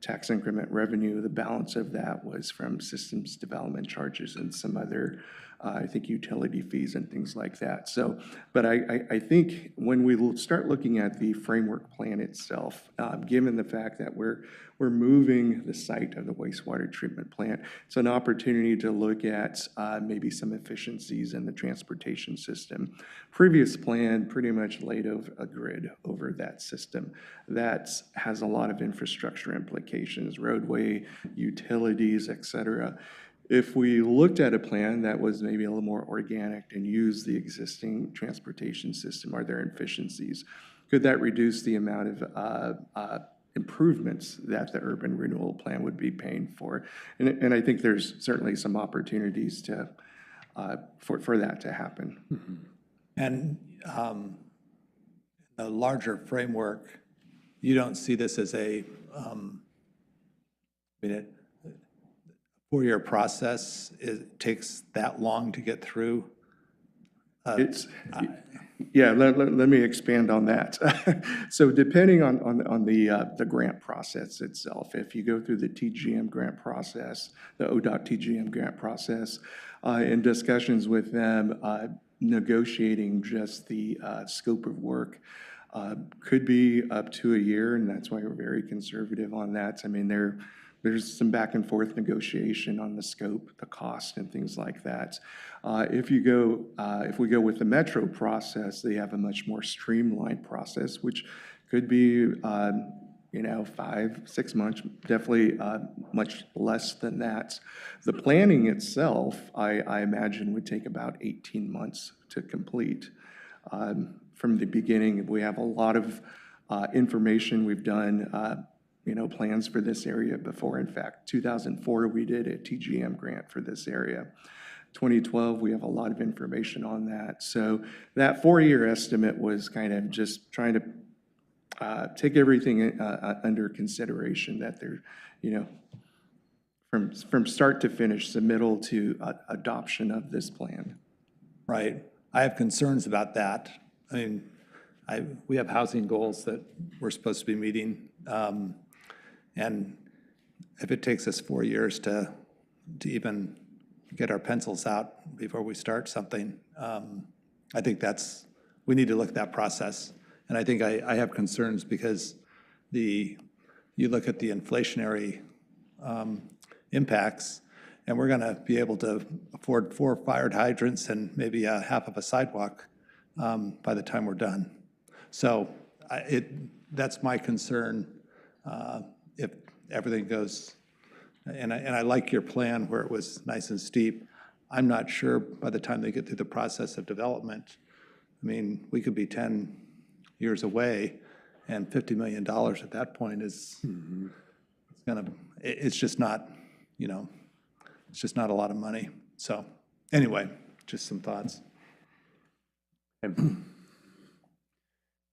tax increment revenue. The balance of that was from systems development charges and some other, I think, utility fees and things like that. So, but I think when we start looking at the framework plan itself, given the fact that we're moving the site of the wastewater treatment plant, it's an opportunity to look at maybe some efficiencies in the transportation system. Previous plan pretty much laid over a grid over that system that has a lot of infrastructure implications, roadway, utilities, et cetera. If we looked at a plan that was maybe a little more organic and used the existing transportation system, are there efficiencies? Could that reduce the amount of improvements that the urban renewal plan would be paying for? And I think there's certainly some opportunities to for that to happen. and the larger framework, you don't see this as a, I mean, a 4-year process, it takes that long to get through? It's, yeah, let me expand on that. So depending on the grant process itself, if you go through the TGM grant process, the ODOT TGM grant process, in discussions with them, negotiating just the scope of work could be up to a year, and that's why we're very conservative on that. I mean, there's some back and forth negotiation on the scope, the cost, and things like that. If we go with the Metro process, they have a much more streamlined process, which could be, 5-6 months, definitely much less than that. The planning itself, I imagine, would take about 18 months to complete. From the beginning, we have a lot of information. We've done plans for this area before. In fact, 2004, we did a TGM grant for this area. 2012. We have a lot of information on that. So that 4-year estimate was kind of just trying to take everything under consideration, that they're, you know, from start to finish, submittal to adoption of this plan. Right. I have concerns about that. I mean, we have housing goals that we're supposed to be meeting. And if it takes us 4 years to even get our pencils out before we start something, I think we need to look at that process. And I think I have concerns because you look at the inflationary impacts, and we're going to be able to afford 4 fire hydrants and maybe half of a sidewalk by the time we're done. So that's my concern if everything goes, and I like your plan where it was nice and steep. I'm not sure by the time they get through the process of development, I mean, we could be 10 years away, and $50 million at that point is it's just not, you know, it's just not a lot of money. So anyway, just some thoughts.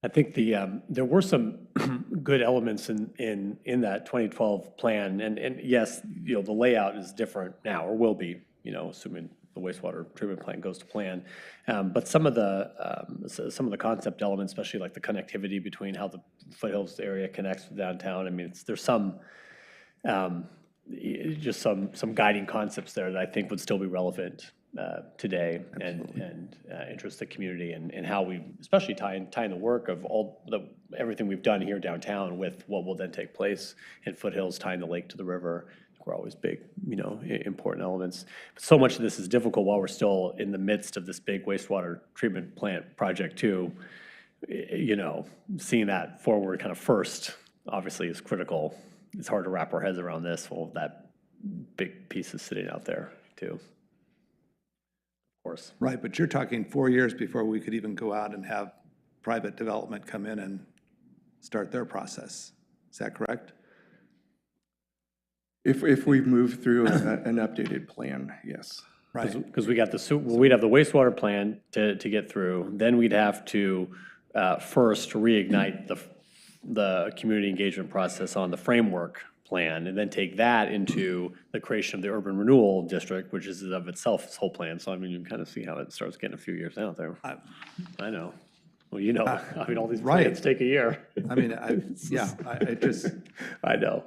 I think there were some good elements in that 2012 plan, and yes, you know, the layout is different now, or will be, you know, assuming the wastewater treatment plant goes to plan. But some of the concept elements, especially like the connectivity between how the Foothills area connects with downtown. I mean, there's some just some guiding concepts there that I think would still be relevant today and interest the community, and how we, especially tying the work of everything we've done here downtown with what will then take place in Foothills, tying the lake to the river. Were always big, you know, important elements. But so much of this is difficult while we're still in the midst of this big wastewater treatment plant project too. You know, seeing that forward kind of first obviously is critical. It's hard to wrap our heads around this while that big piece is sitting out there too. Of course. Right, but you're talking 4 years before we could even go out and have private development come in and start their process. Is that correct? If we move through an updated plan, yes. Right. Because we'd have the wastewater plan to get through, then we'd have to first reignite the community engagement process on the framework plan, and then take that into the creation of the urban renewal district, which is of itself its whole plan. So I mean, you can kind of see how it starts getting a few years out there. I know. Well, you know, I mean, all these plans take a year. I mean, I know.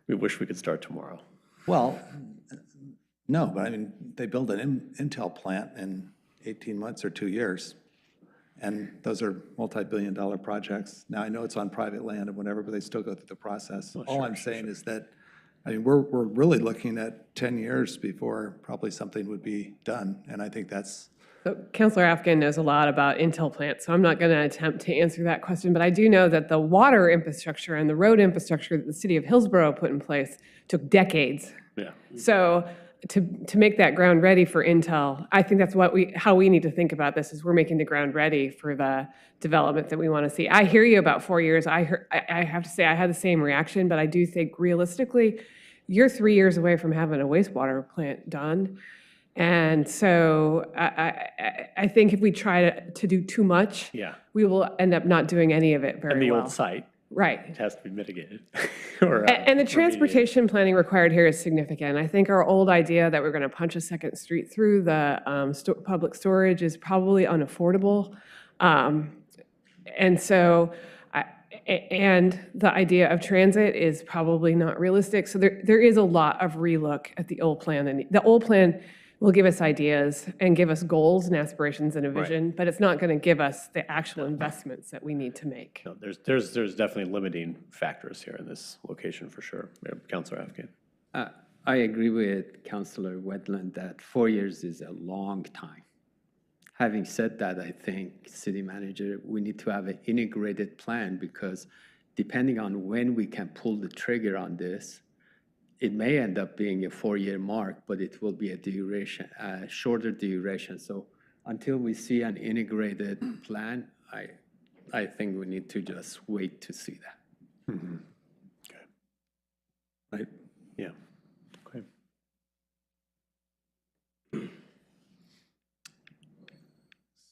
We wish we could start tomorrow. Well, no, but I mean, they build an Intel plant in 18 months or 2 years, and those are multi-billion-dollar projects. Now, I know it's on private land and whatever, but they still go through the process. All I'm saying is that, I mean, we're really looking at 10 years before probably something would be done, and I think that's. So Councilor Afghan knows a lot about Intel plants, so I'm not going to attempt to answer that question, but I do know that the water infrastructure and the road infrastructure that the city of Hillsborough put in place took decades. Yeah. So to make that ground ready for Intel, I think that's how we need to think about this, is we're making the ground ready for the development that we want to see. I hear you about 4 years. I have to say I had the same reaction, but I do think realistically, you're 3 years away from having a wastewater plant done. And so I think if we try to do too much, we will end up not doing any of it very well. And the old site. Right. It has to be mitigated. And the transportation planning required here is significant. I think our old idea that we're going to punch a second street through the public storage is probably unaffordable. And so, and the idea of transit is probably not realistic. So there is a lot of relook at the old plan. And the old plan will give us ideas and give us goals and aspirations and a vision, but it's not going to give us the actual investments that we need to make. No, there's definitely limiting factors here in this location for sure. Councilor Afghan. I agree with Councilor Wetland that 4 years is a long time. Having said that, I think, City Manager, we need to have an integrated plan, because depending on when we can pull the trigger on this, it may end up being a 4-year mark, but it will be a duration, shorter duration. So until we see an integrated plan, I think we need to just wait to see that. Mm-hmm. Okay. Right? Yeah. Okay.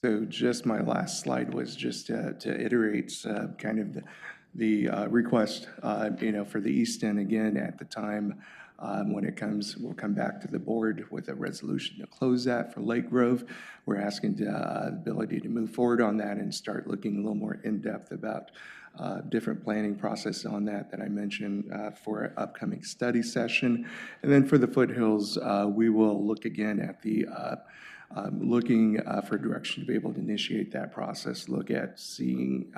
So just my last slide was just to iterate kind of the request, for the East End again at the time. When it comes, we'll come back to the board with a resolution to close that for Lake Grove. We're asking the ability to move forward on that and start looking a little more in-depth about different planning process on that I mentioned for an upcoming study session. And then for the Foothills, we will look again at the looking for direction to be able to initiate that process, look at seeing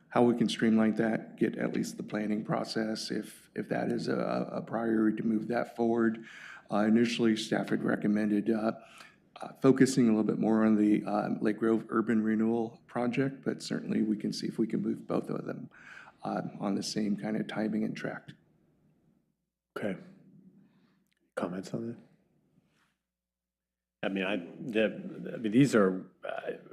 how we can streamline that, get at least the planning process, if that is a priority to move that forward. Initially, staff had recommended focusing a little bit more on the Lake Grove Urban Renewal project, but certainly we can see if we can move both of them on the same kind of timing and track. Okay. Comments on that? I mean, these are,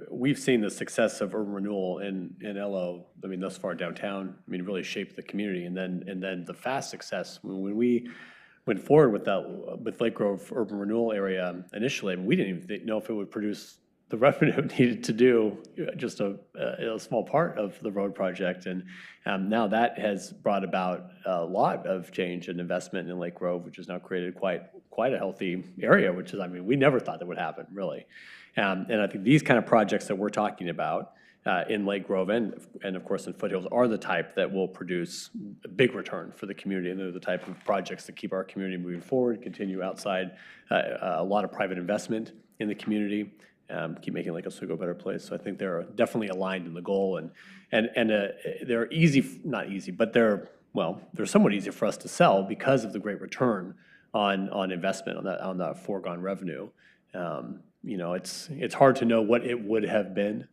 we've seen the success of urban renewal in LO, I mean, thus far downtown, I mean, really shaped the community. And then the fast success, when we went forward with that, with Lake Grove urban renewal area initially, I mean, we didn't even know if it would produce the revenue it needed to do just a small part of the road project. And now that has brought about a lot of change and investment in Lake Grove, which has now created quite a healthy area, which is, I mean, we never thought that would happen, really. And I think these kind of projects that we're talking about in Lake Grove and of course in Foothills are the type that will produce a big return for the community, and they're the type of projects that keep our community moving forward, continue outside a lot of private investment in the community, keep making Lake Oswego a better place. So I think they're definitely aligned in the goal, and they're easy, not easy, but they're somewhat easy for us to sell because of the great return on investment on that foregone revenue. It's hard to know what it would have been,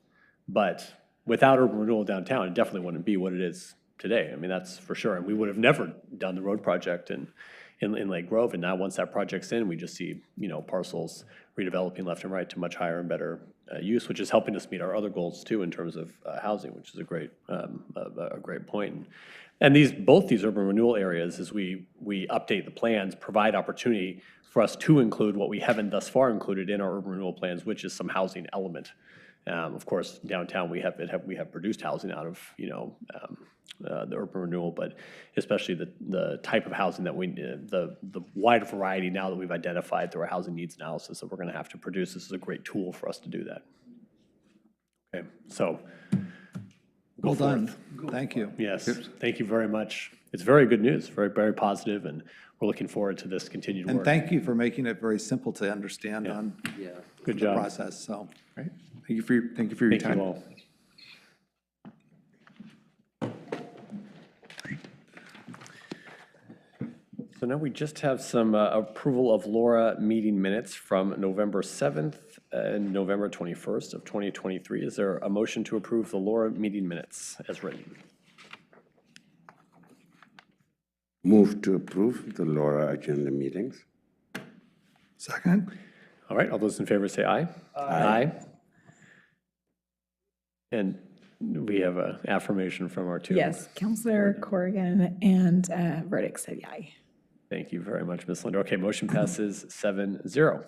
but without urban renewal downtown, it definitely wouldn't be what it is today. I mean, that's for sure. And we would have never done the road project in Lake Grove. And now once that project's in, we just see, parcels redeveloping left and right to much higher and better use, which is helping us meet our other goals too in terms of housing, which is a great point. And both these urban renewal areas, as we update the plans, provide opportunity for us to include what we haven't thus far included in our urban renewal plans, which is some housing element. Of course, downtown we have produced housing out of the urban renewal, but especially the type of housing that the wide variety now that we've identified through our housing needs analysis that we're going to have to produce. This is a great tool for us to do that. Okay, so well done. Thank you. Yes, thank you very much. It's very good news, very, very positive, and we're looking forward to this continued work. And thank you for making it very simple to understand on good the job. process. So, Right. Thank you for your time. Thank you all. So now we just have some approval of LORA meeting minutes from November 7th and November 21st of 2023. Is there a motion to approve the LORA meeting minutes as written? Move to approve the LORA agenda meetings. Second. All right, all those in favor say aye. Aye. And we have an affirmation from our two. Yes, Counselor Corrigan and Verdict said aye. Thank you very much, Ms. Linder. Okay, motion passes 7-0.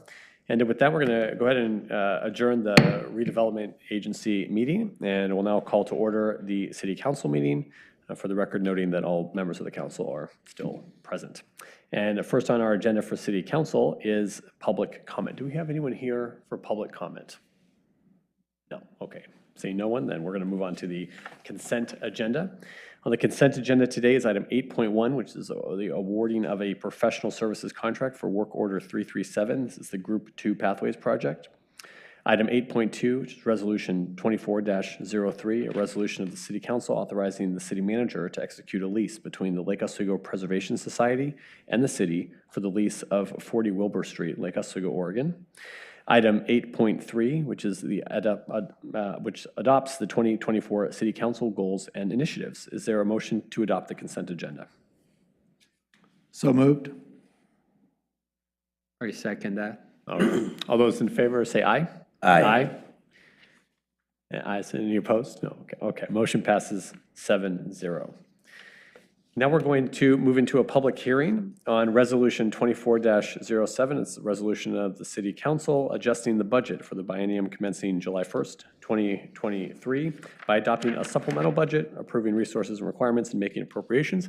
And with that, we're going to go ahead and adjourn the redevelopment agency meeting, and we'll now call to order the city council meeting. For the record, noting that all members of the council are still present. And first on our agenda for city council is public comment. Do we have anyone here for public comment? No, okay. Seeing no one, then we're going to move on to the consent agenda. On the consent agenda today is item 8.1, which is the awarding of a professional services contract for work order 337. This is the Group 2 Pathways project. Item 8.2, which is resolution 24-03, a resolution of the City Council authorizing the city manager to execute a lease between the Lake Oswego Preservation Society and the city for the lease of 40 Wilbur Street, Lake Oswego, Oregon. Item 8.3, which is which adopts the 2024 City Council goals and initiatives. Is there a motion to adopt the consent agenda? So moved. I second that. All right. All those in favor say aye. Aye. Ayes, any opposed? No, okay. Motion passes 7-0. Now we're going to move into a public hearing on Resolution 24-07. It's a resolution of the City Council adjusting the budget for the biennium commencing July 1st, 2023 by adopting a supplemental budget, approving resources and requirements, and making appropriations.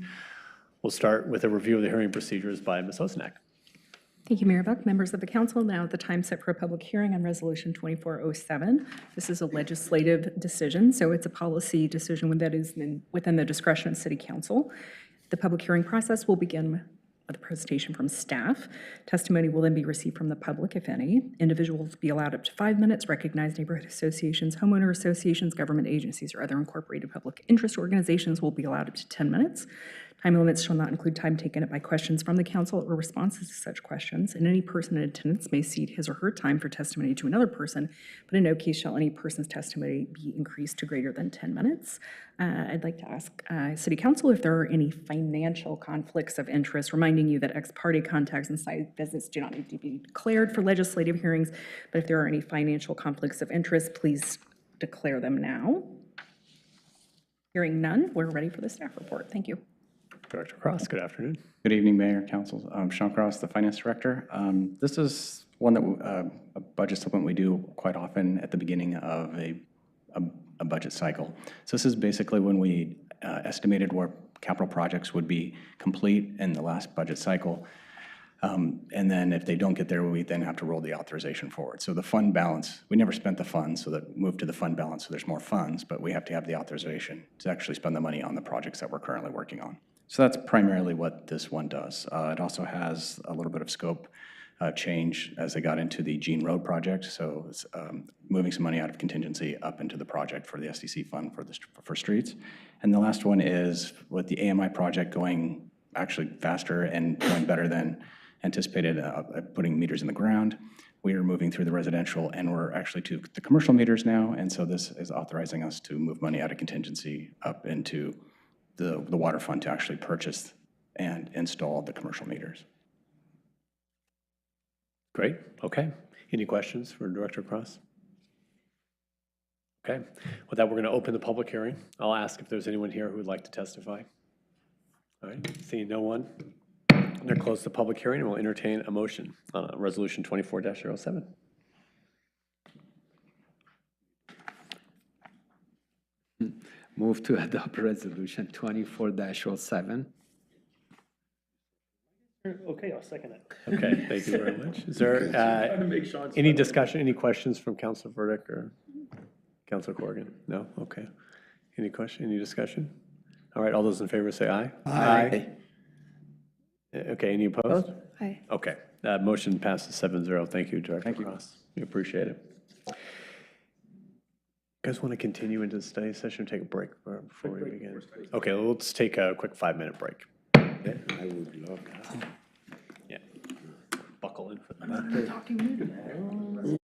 We'll start with a review of the hearing procedures by Ms. Osnak. Thank you, Mayor Buck. Members of the council, now the time set for a public hearing on Resolution 2407. This is a legislative decision, so it's a policy decision that is within the discretion of City Council. The public hearing process will begin with a presentation from staff. Testimony will then be received from the public, if any. Individuals will be allowed up to 5 minutes. Recognized neighborhood associations, homeowner associations, government agencies, or other incorporated public interest organizations will be allowed up to 10 minutes. Time limits shall not include time taken up by questions from the council or responses to such questions, and any person in attendance may cede his or her time for testimony to another person, but in no case shall any person's testimony be increased to greater than 10 minutes. I'd like to ask City Council if there are any financial conflicts of interest, reminding you that ex parte contacts and site visits do not need to be declared for legislative hearings, but if there are any financial conflicts of interest, please declare them now. Hearing none, we're ready for the staff report. Thank you. Director Cross, good afternoon. Good evening, Mayor, Council. I'm Sean Cross, the Finance Director. This is one that a budget supplement we do quite often at the beginning of a budget cycle. So this is basically when we estimated where capital projects would be complete in the last budget cycle. And then if they don't get there, we then have to roll the authorization forward. So the fund balance, we never spent the funds, so that moved to the fund balance, so there's more funds, but we have to have the authorization to actually spend the money on the projects that we're currently working on. So that's primarily what this one does. It also has a little bit of scope change as they got into the Gene Road project. So it's moving some money out of contingency up into the project for the SDC fund for streets. And the last one is with the AMI project going actually faster and going better than anticipated, putting meters in the ground. We are moving through the residential and we're actually to the commercial meters now. And so this is authorizing us to move money out of contingency up into the water fund to actually purchase and install the commercial meters. Great, okay. Any questions for Director Cross? Okay, with that, we're going to open the public hearing. I'll ask if there's anyone here who would like to testify. All right, seeing no one, I'm going to close the public hearing and we'll entertain a motion on Resolution 24-07. Move to adopt resolution 24-07. Okay, I'll second it. Okay, thank you very much. Is there any discussion, any questions from Councilor Burdick or Councilor Corrigan? No? Okay. Any question, any discussion? All right, all those in favor say aye. Aye. Okay, any opposed? Aye. Okay, motion passes 7-0. Thank you, Director Cross. We appreciate it. You guys want to continue into the study session or take a break before we begin? Okay, let's take a quick 5-minute break. I would love that. Yeah. Buckle in for that.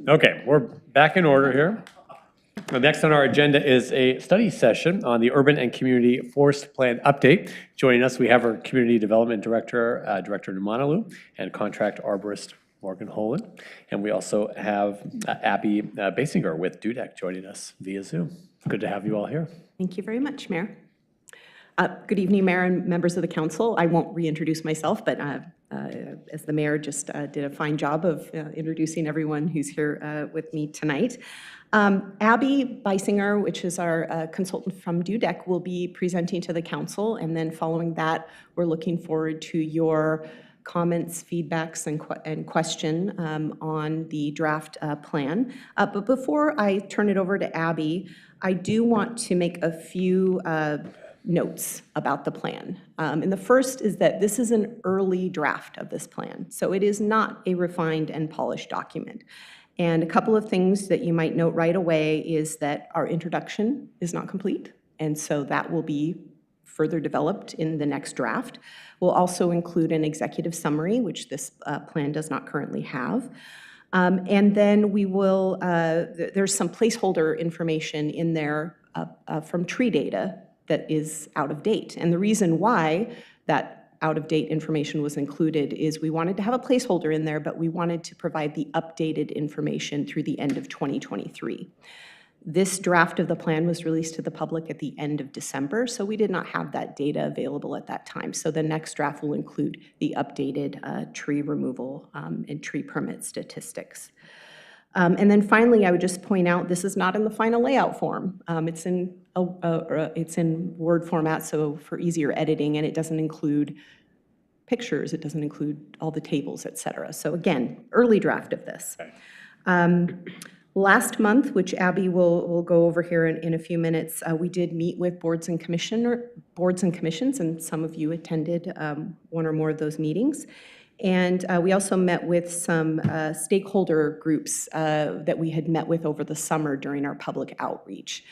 Okay, we're back in order here. Next on our agenda is a study session on the Urban and Community Forest Plan update. Joining us, we have our Community Development Director, Director Numanalu, and Contract Arborist Morgan Holen. And we also have Abby Basinger with DUDEC joining us via Zoom. Good to have you all here. Thank you very much, Mayor. Good evening, Mayor and members of the council. I won't reintroduce myself, but as the mayor just did a fine job of introducing everyone who's here with me tonight. Abby Beisinger, which is our consultant from DUDEC, will be presenting to the council, and then following that, we're looking forward to your comments, feedbacks, and question on the draft plan. But before I turn it over to Abby, I do want to make a few notes about the plan. And the first is that this is an early draft of this plan, so it is not a refined and polished document. And a couple of things that you might note right away is that our introduction is not complete, and so that will be further developed in the next draft. We'll also include an executive summary, which this plan does not currently have. And then we will, there's some placeholder information in there from tree data that is out of date. And the reason why that out-of-date information was included is we wanted to have a placeholder in there, but we wanted to provide the updated information through the end of 2023. This draft of the plan was released to the public at the end of December, so we did not have that data available at that time. So the next draft will include the updated tree removal and tree permit statistics. And then finally, I would just point out, this is not in the final layout form. It's in Word format, so for easier editing, and it doesn't include pictures, it doesn't include all the tables, et cetera. So again, early draft of this. Last month, which Abby will go over here in a few minutes, we did meet with boards and commissions, and some of you attended one or more of those meetings. And we also met with some stakeholder groups that we had met with over the summer during our public outreach.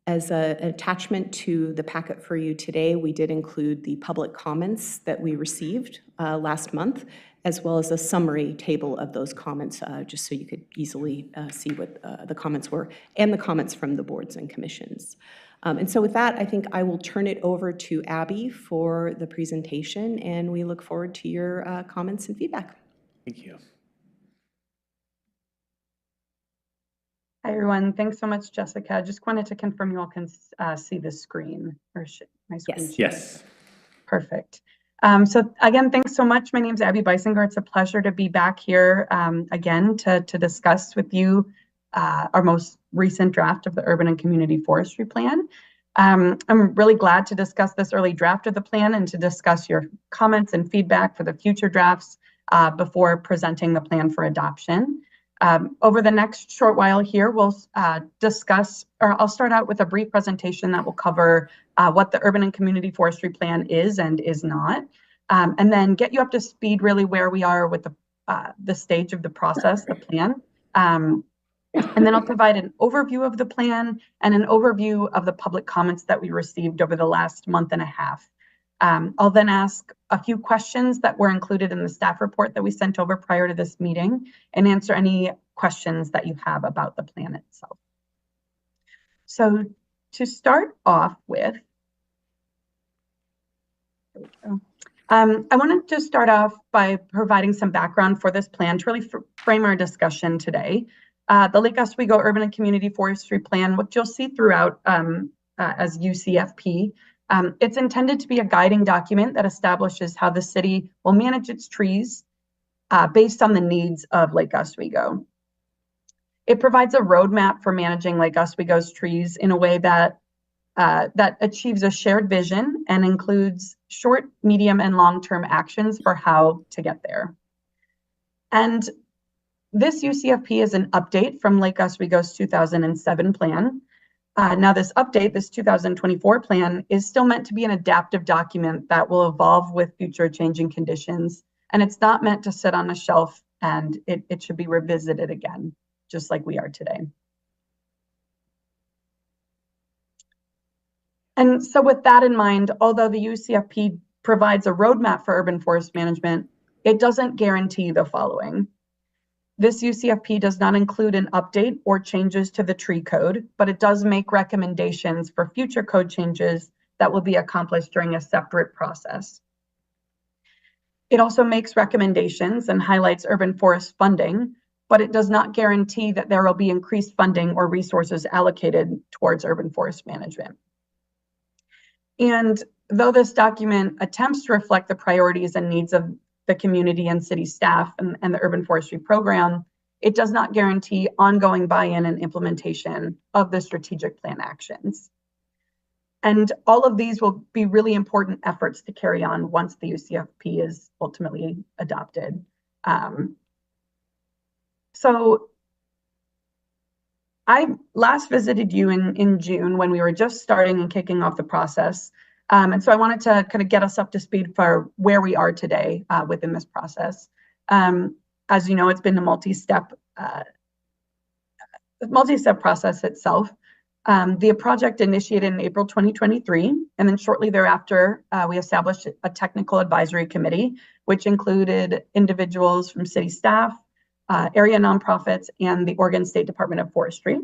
As an attachment to the packet for you today, we did include the public comments that we received last month, as well as a summary table of those comments, just so you could easily see what the comments were, and the comments from the boards and commissions. And so with that, I think I will turn it over to Abby for the presentation, and we look forward to your comments and feedback. Thank you. Hi, everyone. Thanks so much, Jessica. Just wanted to confirm you all can see the screen, or my screen? Yes. Yes. Perfect. So again, thanks so much. My name is Abby Beisinger. It's a pleasure to be back here again to discuss with you our most recent draft of the Urban and Community Forestry Plan. I'm really glad to discuss this early draft of the plan and to discuss your comments and feedback for the future drafts before presenting the plan for adoption. Over the next short while here, we'll discuss, or I'll start out with a brief presentation that will cover what the Urban and Community Forestry Plan is and is not, and then get you up to speed really where we are with the stage of the process, the plan. And then I'll provide an overview of the plan and an overview of the public comments that we received over the last month and a half. I'll then ask a few questions that were included in the staff report that we sent over prior to this meeting and answer any questions that you have about the plan itself. So to start off with, there we go. I wanted to start off by providing some background for this plan to really frame our discussion today. The Lake Oswego Urban and Community Forestry Plan, what you'll see throughout as UCFP, it's intended to be a guiding document that establishes how the city will manage its trees based on the needs of Lake Oswego. It provides a roadmap for managing Lake Oswego's trees in a way that achieves a shared vision and includes short, medium, and long-term actions for how to get there. And this UCFP is an update from Lake Oswego's 2007 plan. Now this update, this 2024 plan, is still meant to be an adaptive document that will evolve with future changing conditions. And it's not meant to sit on a shelf, and it should be revisited again, just like we are today. And so with that in mind, although the UCFP provides a roadmap for urban forest management, it doesn't guarantee the following. This UCFP does not include an update or changes to the tree code, but it does make recommendations for future code changes that will be accomplished during a separate process. It also makes recommendations and highlights urban forest funding, but it does not guarantee that there will be increased funding or resources allocated towards urban forest management. And though this document attempts to reflect the priorities and needs of the community and city staff and the urban forestry program, it does not guarantee ongoing buy-in and implementation of the strategic plan actions. And all of these will be really important efforts to carry on once the UCFP is ultimately adopted. So I last visited you in June when we were just starting and kicking off the process. And so I wanted to kind of get us up to speed for where we are today within this process. As you know, it's been a multi-step process itself. The project initiated in April 2023, and then shortly thereafter, we established a technical advisory committee, which included individuals from city staff, area nonprofits, and the Oregon State Department of Forestry.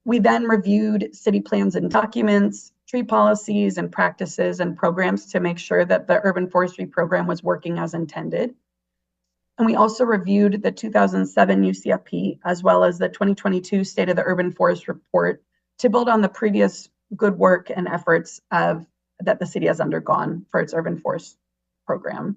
We then reviewed city plans and documents, tree policies and practices and programs to make sure that the urban forestry program was working as intended. And we also reviewed the 2007 UCFP as well as the 2022 State of the Urban Forest Report to build on the previous good work and efforts that the city has undergone for its urban forest program.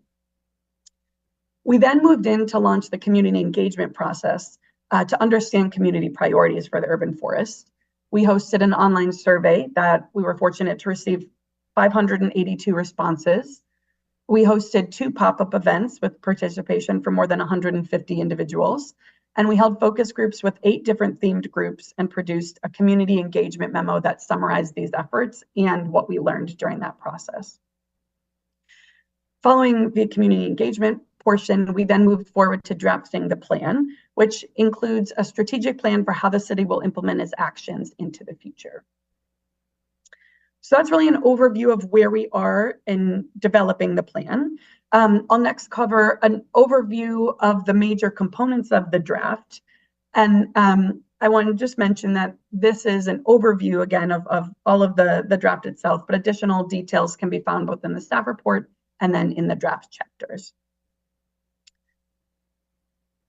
We then moved in to launch the community engagement process to understand community priorities for the urban forest. We hosted an online survey that we were fortunate to receive 582 responses. We hosted 2 pop-up events with participation from more than 150 individuals. And we held focus groups with 8 different themed groups and produced a community engagement memo that summarized these efforts and what we learned during that process. Following the community engagement portion, we then moved forward to drafting the plan, which includes a strategic plan for how the city will implement its actions into the future. So that's really an overview of where we are in developing the plan. I'll next cover an overview of the major components of the draft. And I want to just mention that this is an overview, again, of all of the draft itself, but additional details can be found both in the staff report and then in the draft chapters.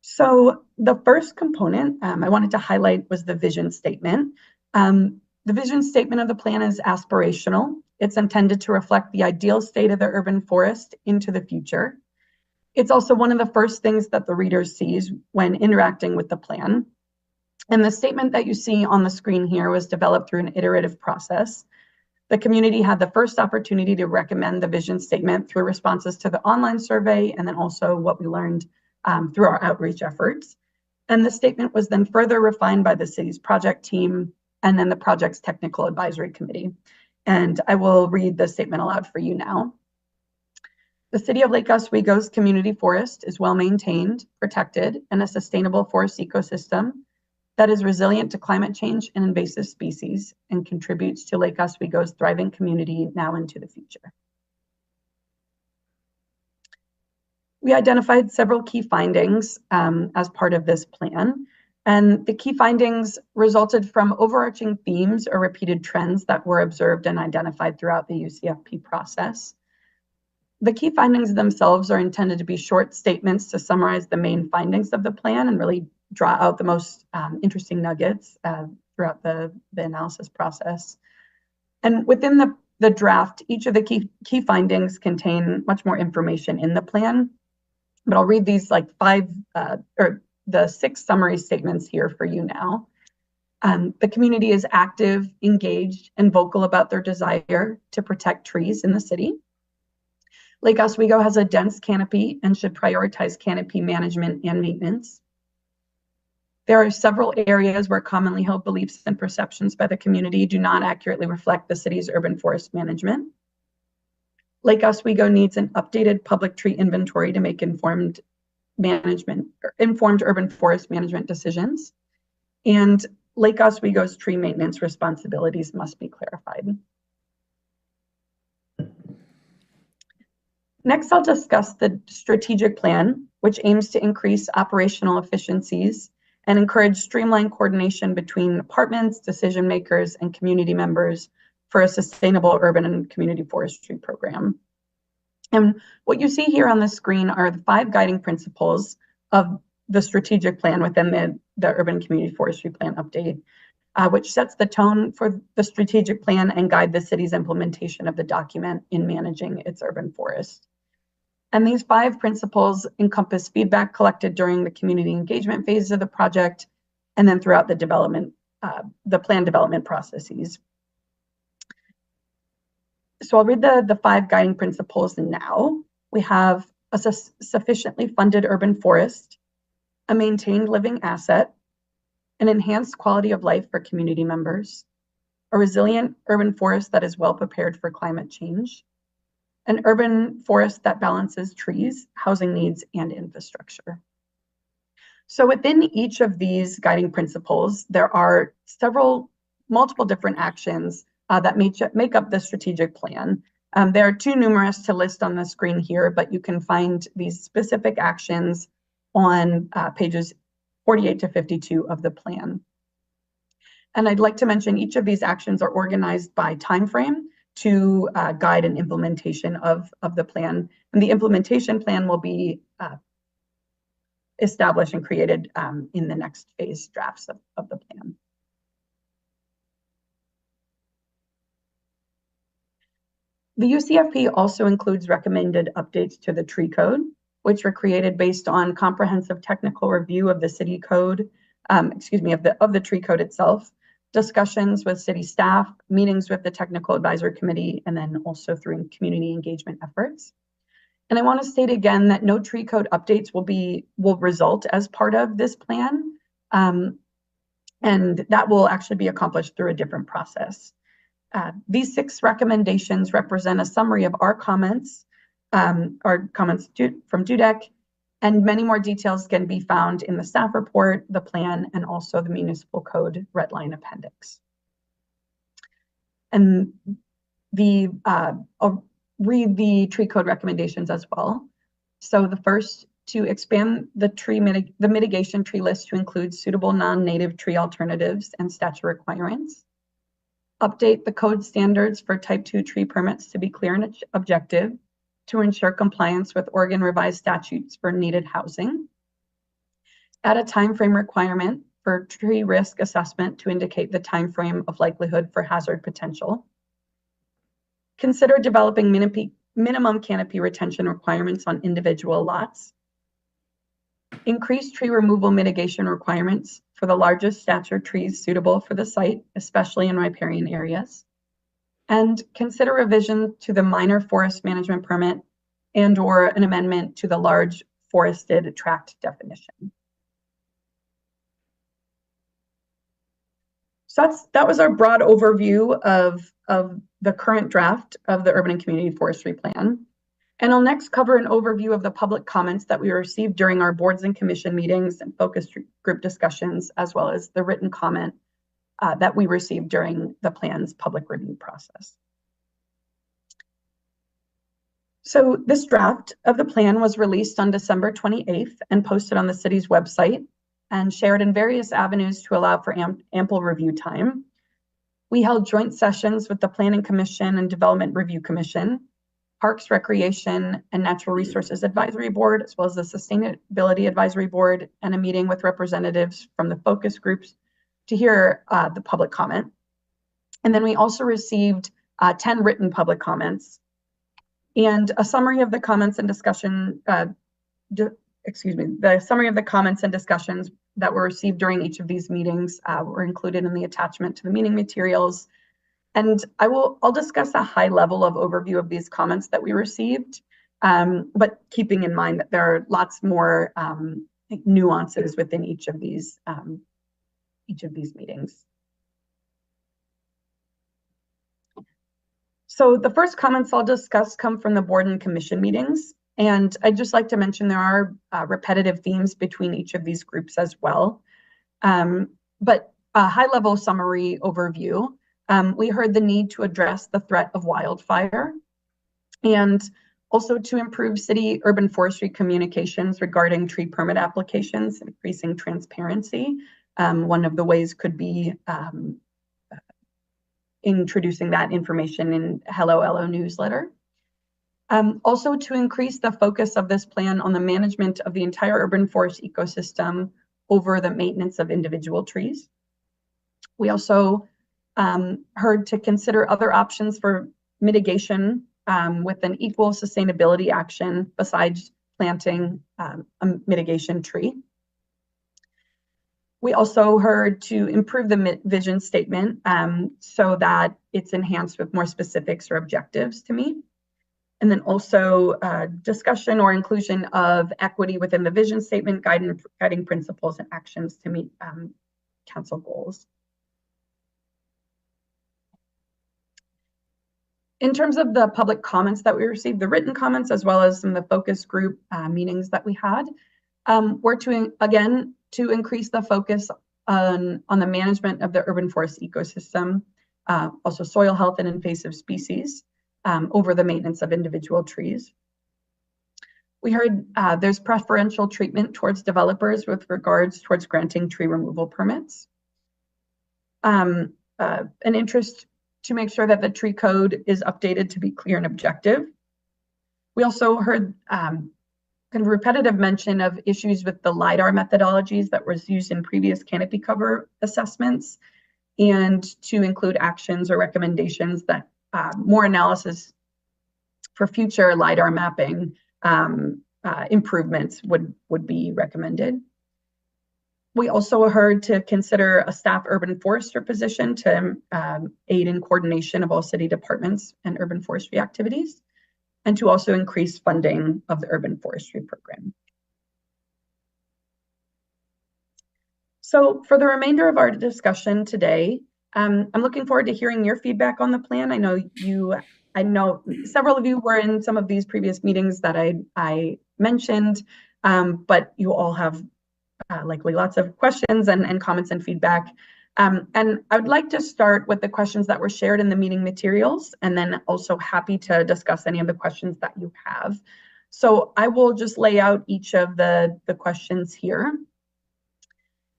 So the first component I wanted to highlight was the vision statement. The vision statement of the plan is aspirational. It's intended to reflect the ideal state of the urban forest into the future. It's also one of the first things that the reader sees when interacting with the plan. And the statement that you see on the screen here was developed through an iterative process. The community had the first opportunity to recommend the vision statement through responses to the online survey and then also what we learned through our outreach efforts. And the statement was then further refined by the city's project team and then the project's technical advisory committee. And I will read the statement aloud for you now. The City of Lake Oswego's community forest is well maintained, protected, and a sustainable forest ecosystem that is resilient to climate change and invasive species and contributes to Lake Oswego's thriving community now into the future. We identified several key findings as part of this plan. And the key findings resulted from overarching themes or repeated trends that were observed and identified throughout the UCFP process. The key findings themselves are intended to be short statements to summarize the main findings of the plan and really draw out the most interesting nuggets throughout the analysis process. And within the draft, each of the key findings contain much more information in the plan, but I'll read these like the 6 summary statements here for you now. The community is active, engaged, and vocal about their desire to protect trees in the city. Lake Oswego has a dense canopy and should prioritize canopy management and maintenance. There are several areas where commonly held beliefs and perceptions by the community do not accurately reflect the city's urban forest management. Lake Oswego needs an updated public tree inventory to make informed urban forest management decisions, and Lake Oswego's tree maintenance responsibilities must be clarified. Next, I'll discuss the strategic plan, which aims to increase operational efficiencies and encourage streamlined coordination between departments, decision makers, and community members for a sustainable urban and community forestry program. And what you see here on the screen are the 5 guiding principles of the strategic plan within the Urban Community Forestry Plan update, which sets the tone for the strategic plan and guide the city's implementation of the document in managing its urban forest. And these 5 principles encompass feedback collected during the community engagement phase of the project and then throughout the development, the plan development processes. So I'll read the 5 guiding principles now. We have a sufficiently funded urban forest, a maintained living asset, an enhanced quality of life for community members, a resilient urban forest that is well prepared for climate change, an urban forest that balances trees, housing needs, and infrastructure. So within each of these guiding principles, there are multiple different actions that make up the strategic plan. There are too numerous to list on the screen here, but you can find these specific actions on pages 48 to 52 of the plan. And I'd like to mention each of these actions are organized by timeframe to guide an implementation of the plan. And the implementation plan will be established and created in the next phase drafts of the plan. The UCFP also includes recommended updates to the tree code, which were created based on comprehensive technical review of the city code, of the tree code itself, discussions with city staff, meetings with the technical advisory committee, and then also through community engagement efforts. And I want to state again that no tree code updates will result as part of this plan, and that will actually be accomplished through a different process. These 6 recommendations represent a summary of our comments from DUDEC, and many more details can be found in the staff report, the plan, and also the municipal code redline appendix. And I'll read the tree code recommendations as well. So the first, to expand the mitigation tree list to include suitable non-native tree alternatives and statute requirements. Update the code standards for type 2 tree permits to be clear and objective to ensure compliance with Oregon revised statutes for needed housing. Add a time frame requirement for tree risk assessment to indicate the time frame of likelihood for hazard potential. Consider developing minimum canopy retention requirements on individual lots. Increase tree removal mitigation requirements for the largest stature trees suitable for the site, especially in riparian areas. And consider revision to the minor forest management permit and/or an amendment to the large forested tract definition. So that was our broad overview of the current draft of the Urban and Community Forestry Plan. And I'll next cover an overview of the public comments that we received during our boards and commission meetings and focus group discussions, as well as the written comment that we received during the plan's public review process. So this draft of the plan was released on December 28th and posted on the city's website and shared in various avenues to allow for ample review time. We held joint sessions with the Planning Commission and Development Review Commission, Parks, Recreation, and Natural Resources Advisory Board, as well as the Sustainability Advisory Board, and a meeting with representatives from the focus groups to hear the public comment. And then we also received 10 written public comments. And a summary of the comments and discussion, the summary of the comments and discussions that were received during each of these meetings were included in the attachment to the meeting materials. And I'll discuss a high level of overview of these comments that we received, but keeping in mind that there are lots more nuances within each of these meetings. So the first comments I'll discuss come from the board and commission meetings. And I'd just like to mention there are repetitive themes between each of these groups as well. But a high-level summary overview, we heard the need to address the threat of wildfire. And Also to improve city urban forestry communications regarding tree permit applications, increasing transparency. One of the ways could be introducing that information in Hello LO newsletter. Also to increase the focus of this plan on the management of the entire urban forest ecosystem over the maintenance of individual trees. We also heard to consider other options for mitigation with an equal sustainability action besides planting a mitigation tree. We also heard to improve the vision statement so that it's enhanced with more specifics or objectives to meet. And then also discussion or inclusion of equity within the vision statement, guiding principles and actions to meet council goals. In terms of the public comments that we received, the written comments, as well as some of the focus group meetings that we had, were to increase the focus on the management of the urban forest ecosystem, also soil health and invasive species, over the maintenance of individual trees. We heard there's preferential treatment towards developers with regards towards granting tree removal permits. An interest to make sure that the tree code is updated to be clear and objective. We also heard kind of repetitive mention of issues with the LiDAR methodologies that was used in previous canopy cover assessments, and to include actions or recommendations that more analysis for future LiDAR mapping improvements would be recommended. We also heard to consider a staff urban forester position to aid in coordination of all city departments and urban forestry activities, and to also increase funding of the urban forestry program. So for the remainder of our discussion today, I'm looking forward to hearing your feedback on the plan. I know several of you were in some of these previous meetings that I mentioned, but you all have likely lots of questions and comments and feedback. And I would like to start with the questions that were shared in the meeting materials, and then also happy to discuss any of the questions that you have. So I will just lay out each of the questions here.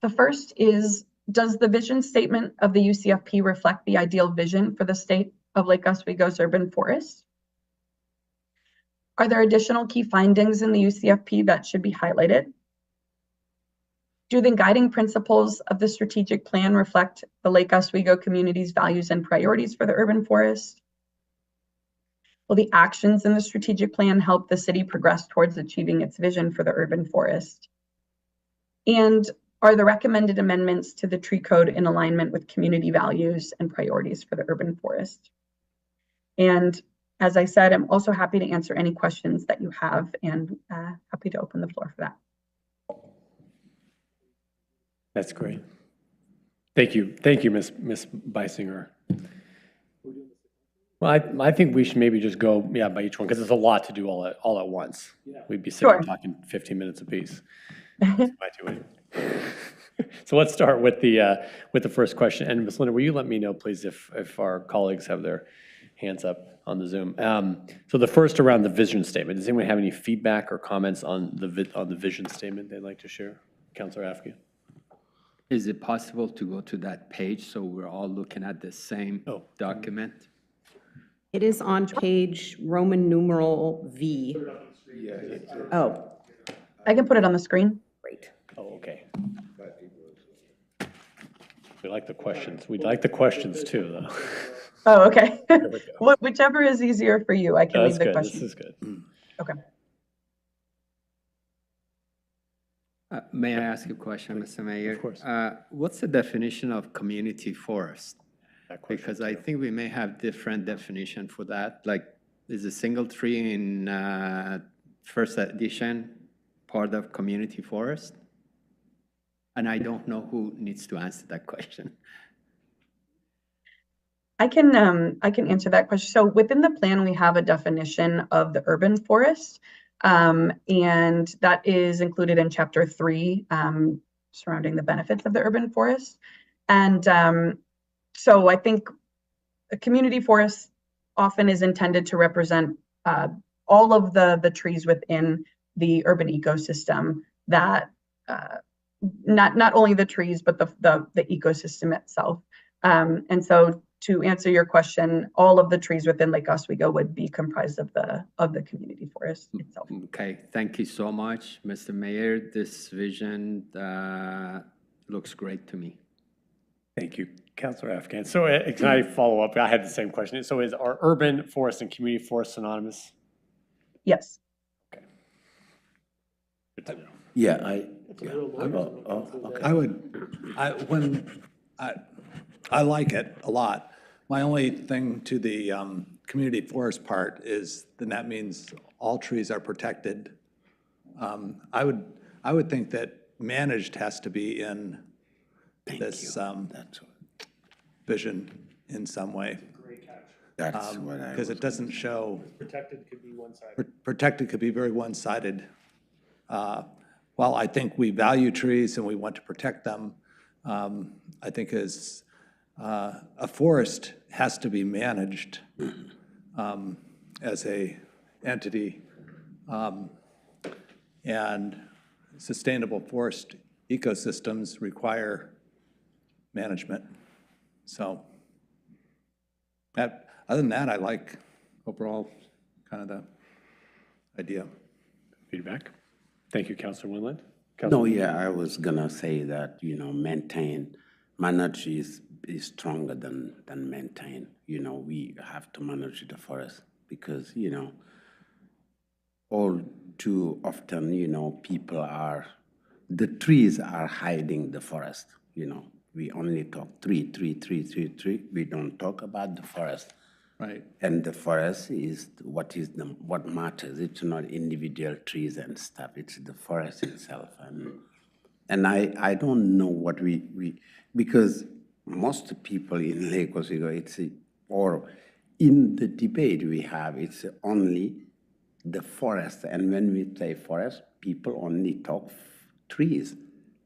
The first is, does the vision statement of the UCFP reflect the ideal vision for the state of Lake Oswego's urban forest? Are there additional key findings in the UCFP that should be highlighted? Do the guiding principles of the strategic plan reflect the Lake Oswego community's values and priorities for the urban forest? Will the actions in the strategic plan help the city progress towards achieving its vision for the urban forest? And are the recommended amendments to the tree code in alignment with community values and priorities for the urban forest? And as I said, I'm also happy to answer any questions that you have, and happy to open the floor for that. That's great. Thank you. Thank you, Ms. Beisinger. Well, I think we should maybe just go, by each one, because there's a lot to do all at once. We'd be sitting talking 15 minutes apiece. So let's start with the first question. And Ms. Linda, will you let me know, please, if our colleagues have their hands up on the Zoom? So the first around the vision statement. Does anyone have any feedback or comments on the vision statement they'd like to share? Councilor Afke. Is it possible to go to that page so we're all looking at the same document? It is on page Roman numeral V. Oh. I can put it on the screen. Great. Oh, okay. We like the questions. We'd like the questions too, though. Oh, okay. Whichever is easier for you, I can leave the question. This is good. Okay. May I ask a question, Mr. Mayor? Of course. What's the definition of community forest? Because I think we may have different definition for that. Like, is a single tree in first edition part of community forest? And I don't know who needs to answer that question. I can answer that question. So within the plan, we have a definition of the urban forest, and that is included in Chapter 3, surrounding the benefits of the urban forest. And so I think a community forest often is intended to represent all of the trees within the urban ecosystem that, not only the trees, but the ecosystem itself. And so to answer your question, all of the trees within Lake Oswego would be comprised of the community forest itself. Okay, thank you so much, Mr. Mayor. This vision looks great to me. Thank you, Councilor Afghan. So can I follow up? I had the same question. So are urban forest and community forest synonymous? Yes. Okay. Good to know. Yeah, I like it a lot. My only thing to the community forest part is then that means all trees are protected. I would think that managed has to be in this vision in some way. that's what I Because was. it doesn't show, Protected could be one-sided. protected could be very one-sided. While I think we value trees and we want to protect them, I think as a forest has to be managed as a entity, and sustainable forest ecosystems require management. So other than that, I like overall kind of the idea. Feedback? Thank you, Councilor Winland. No, yeah, I was gonna say that, manage is stronger than maintain. We have to manage the forest because, all too often, the trees are hiding the forest, We only talk tree. We don't talk about the forest. Right. And the forest is what matters. It's not individual trees and stuff. It's the forest itself. And I don't know what because most people in Lake Oswego, or in the debate we have, it's only the forest. And when we say forest, people only talk trees.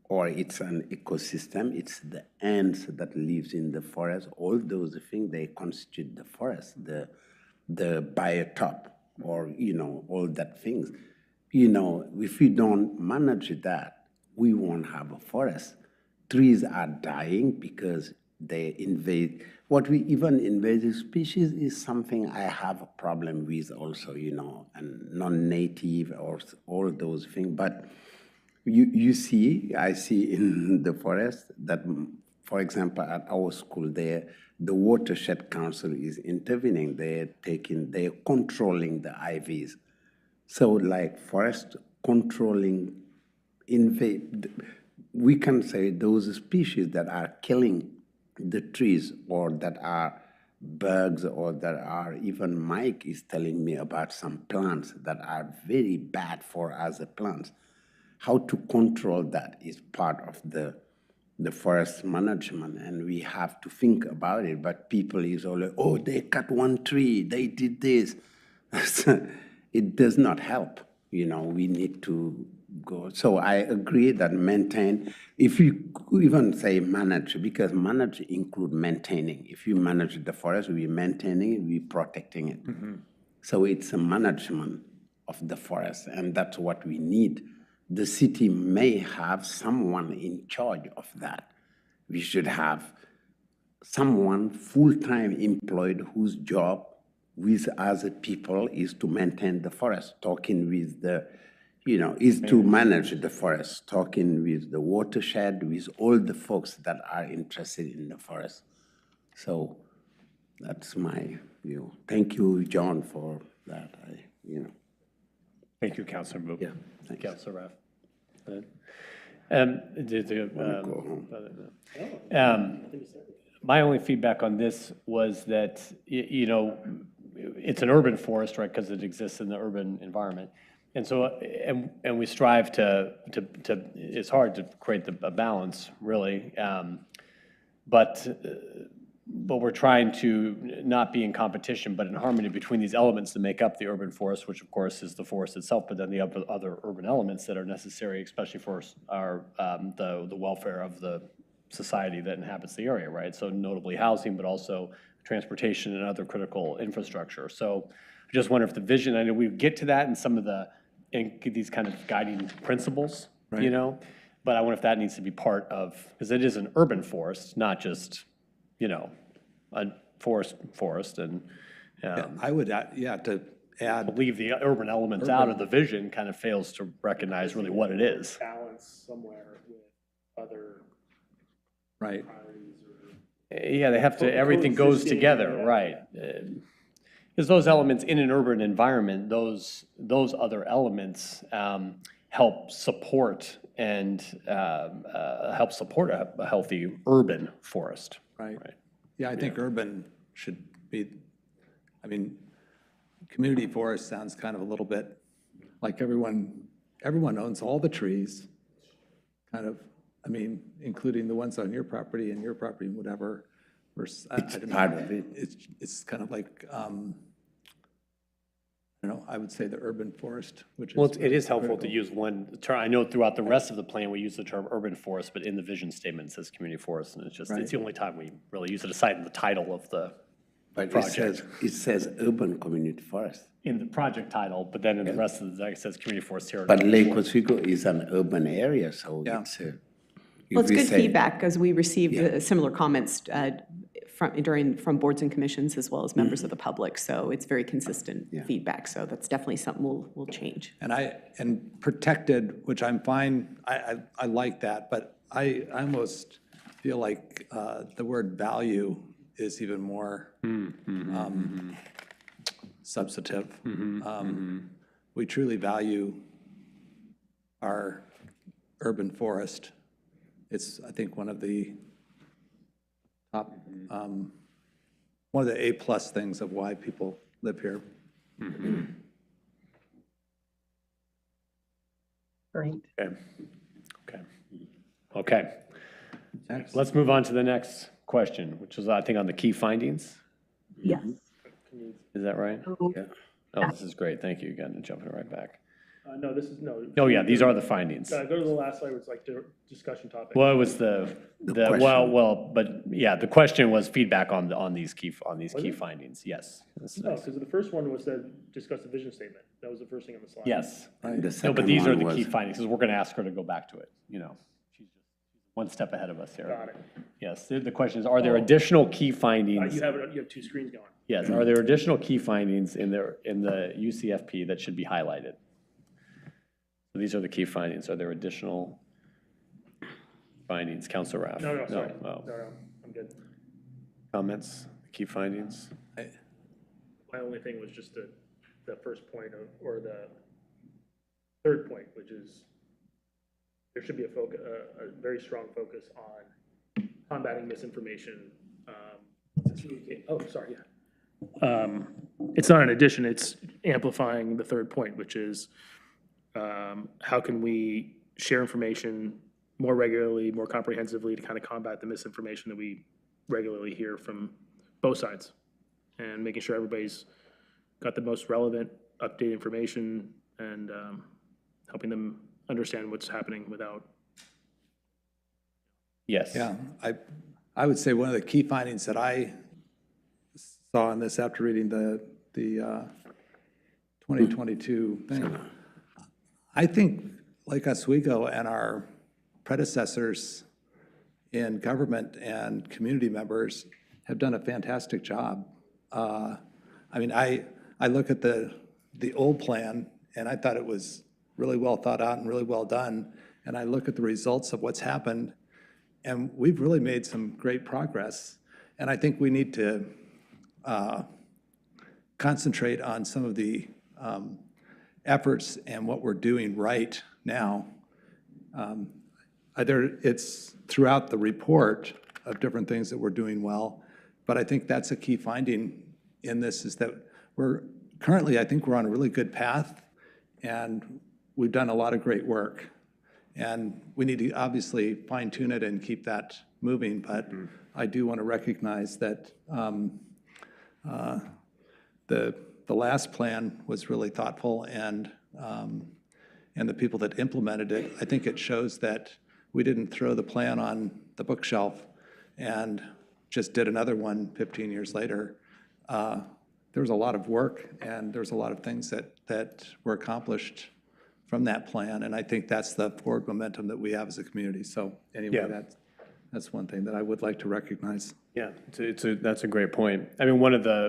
Or it's an ecosystem, it's the ants that lives in the forest. All those things, they constitute the forest, the biotop, or, all that things. If we don't manage that, we won't have a forest. Trees are dying because they invade. What we even invasive species is something I have a problem with also, and non-native or all those things. But I see in the forest that, for example, at our school there, the watershed council is intervening. They're controlling the IVs. So like forest controlling, we can say those species that are killing the trees or that are bugs or that are, even Mike is telling me about some plants that are very bad for us as plants. How to control that is part of the forest management, and we have to think about it. But people is always, oh, they cut one tree, they did this. It does not help. We need to go. So I agree that maintain, if you even say manage, because manage include maintaining. If you manage the forest, we're maintaining it, we're protecting it. Mm-hmm. So it's a management of the forest, and that's what we need. The city may have someone in charge of that. We should have someone full-time employed whose job with other people is to maintain the forest, talking with is to manage the forest, talking with the watershed, with all the folks that are interested in the forest. So that's my view. Thank you, John, for that. Thank you, Councilor Mook. Yeah, thanks. Councilor Raff. My only feedback on this was that, it's an urban forest, right, because it exists in the urban environment. And so, and we strive to it's hard to create a balance, really. But we're trying to not be in competition, but in harmony between these elements that make up the urban forest, which of course is the forest itself, but then the other urban elements that are necessary, especially for the welfare of the society that inhabits the area, right? So notably housing, but also transportation and other critical infrastructure. So I just wonder if the vision, I know we get to that in some of these kind of guiding principles, you know? But I wonder if that needs to be part of, because it is an urban forest, not just, you know, a forest and. I would, to add. Leave the urban elements out of the vision kind of fails to recognize really what it is. Balance somewhere with other. Right. Yeah, they have to, everything goes together, right. Because those elements in an urban environment, those other elements help support and help support a healthy urban forest. Right. Yeah, I think urban should be, I mean, community forest sounds kind of a little bit like everyone owns all the trees, kind of, I mean, including the ones on your property and whatever. I don't know. Part of it. It's kind of like, I don't know, I would say the urban forest, which is. Well, it is helpful to use one term. I know throughout the rest of the plan, we use the term urban forest, but in the vision statement, it says community forest, and it's just, it's the only time we really use it aside in the title of the But project. it says urban community forest. In the project title, but then in the rest of the, it says community forest here. But Lake Oswego is an urban area, so Yeah. it's. Well, it's good feedback, because we received similar comments from boards and commissions as well as members of the public, so it's very consistent feedback, so that's definitely something we'll change. And protected, which I'm fine, I like that, but I almost feel like the word value is even more substantive. We truly value our urban forest. It's, I think, one of the top, one of the A+ things of why people live here. Great. Okay. Let's move on to the next question, which is, I think, on the key findings. Yes. Is that right? So, Oh, this is great. Thank you. Again, jumping right back. No, this is, no. Oh, yeah, these are the findings. Go to the last slide, where it's like the discussion topic. Well, it was but yeah, the question was feedback on these key findings. Yes. That's No, nice. because the first one was to discuss the vision statement. That was the first thing on the slide. Yes. The No, second but these are one the was- key findings, because we're going to ask her to go back to it, you know. She's just one step ahead of us here. Got it. Yes, the question is, are there additional key findings? You have two screens going. Yes, are there additional key findings in the UCFP that should be highlighted? So these are the key findings. Are there additional findings? Councilor Raff? No, sorry. Oh. No, I'm good. Comments, key findings? My only thing was just the first point or the third point, which is there should be a very strong focus on combating misinformation. It's not an addition, it's amplifying the third point, which is how can we share information more regularly, more comprehensively to kind of combat the misinformation that we regularly hear from both sides, and making sure everybody's got the most relevant, updated information, and helping them understand what's happening without. Yes. Yeah, I would say one of the key findings that I saw in this after reading the 2022 thing, I think Lake Oswego and our predecessors in government and community members have done a fantastic job. I mean, I look at the old plan, and I thought it was really well thought out and really well done, and I look at the results of what's happened, and we've really made some great progress. And I think we need to concentrate on some of the efforts and what we're doing right now. It's throughout the report of different things that we're doing well, but I think that's a key finding in this, is that we're currently, I think we're on a really good path, and we've done a lot of great work. And we need to obviously fine tune it and keep that moving, but I do want to recognize that the last plan was really thoughtful, and the people that implemented it, I think it shows that we didn't throw the plan on the bookshelf and just did another one 15 years later. there was a lot of work, and there's a lot of things that were accomplished from that plan, and I think that's the forward momentum that we have as a community. So anyway, Yeah. that's one thing that I would like to recognize. Yeah, that's a great point. I mean, one of the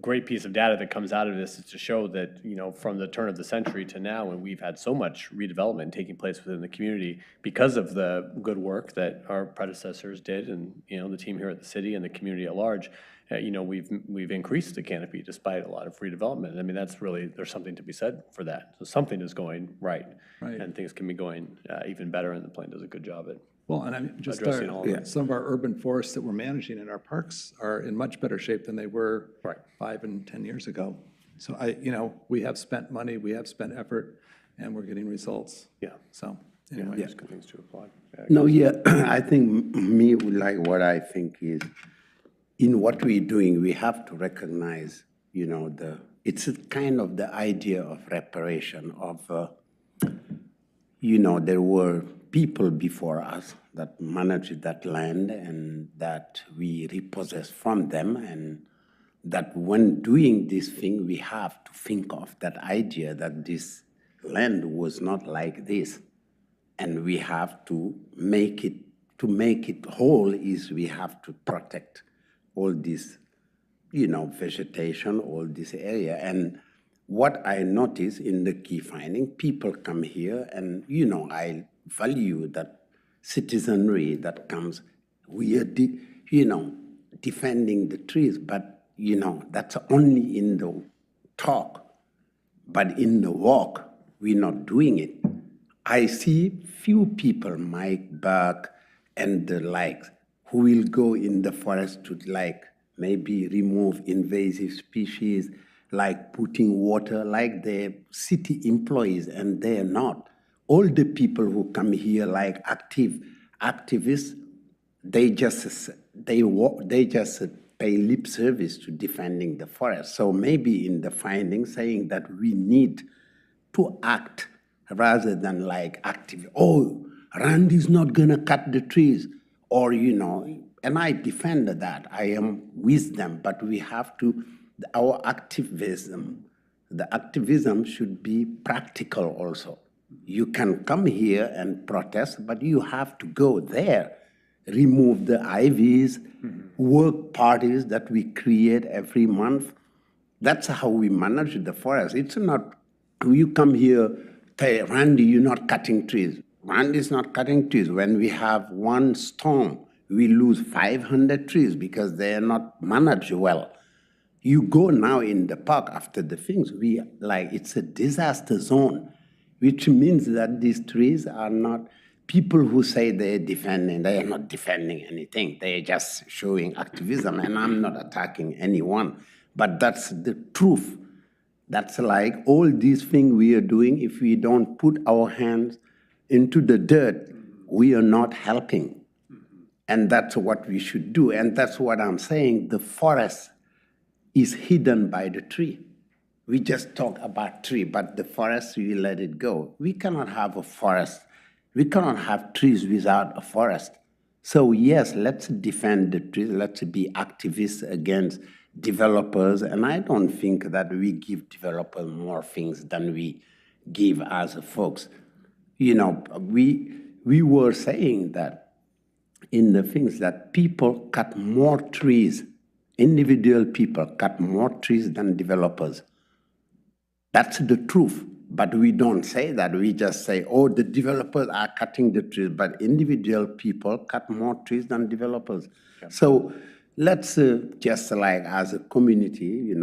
great piece of data that comes out of this is to show that, from the turn of the century to now, when we've had so much redevelopment taking place within the community because of the good work that our predecessors did and, the team here at the city and the community at large, we've increased the canopy despite a lot of redevelopment. I mean, there's something to be said for that. So something is going right. And things can be going even better, and the plan does a good job at Well, and I mean, just addressing all of it. some of our urban forests that we're managing in our parks are in much better shape than they were Right. 5 and 10 years ago. So we have spent money, we have spent effort, and we're getting results. Yeah. So Yeah, anyway. there's good things to applaud. No, yeah, I think me, like what I think is, in what we're doing, we have to recognize, it's a kind of the idea of reparation of, there were people before us that managed that land and that we repossessed from them, and that when doing this thing, we have to think of that idea that this land was not like this. And we have to make it whole is we have to protect all this, vegetation, all this area. And what I notice in the key finding, people come here and, I value that citizenry that comes, we are, defending the trees, but, that's only in the talk. But in the walk, we're not doing it. I see few people, Mike, Buck, and the likes, who will go in the forest to maybe remove invasive species, like putting water, like the city employees, and they're not. All the people who come here like activists, they just pay lip service to defending the forest. So maybe in the findings saying that we need to act rather than active, Randy's not gonna cut the trees, or, and I defend that. I am with them, but we have to, the activism should be practical also. You can come here and protest, but you have to go there, remove the ivies, work parties that we create every month. That's how we manage the forest. It's not, you come here, say, Randy, you're not cutting trees. Randy's not cutting trees. When we have one storm, we lose 500 trees because they are not managed well. You go now in the park after the things, it's a disaster zone, which means that these trees are not, people who say they're defending, they are not defending anything. They are just showing activism, and I'm not attacking anyone, but that's the truth. That's all these things we are doing, if we don't put our hands into the dirt, we are not helping. And that's what we should do. And that's what I'm saying. The forest is hidden by the tree. We just talk about tree, but the forest, we let it go. We cannot have a forest. We cannot have trees without a forest. So yes, let's defend the trees. Let's be activists against developers. And I don't think that we give developers more things than we give as folks. We were saying that in the things that people cut more trees, individual people cut more trees than developers. That's the truth. But we don't say that. We just say, the developers are cutting the trees, but individual people cut more trees than developers. Yeah. So let's just as a community,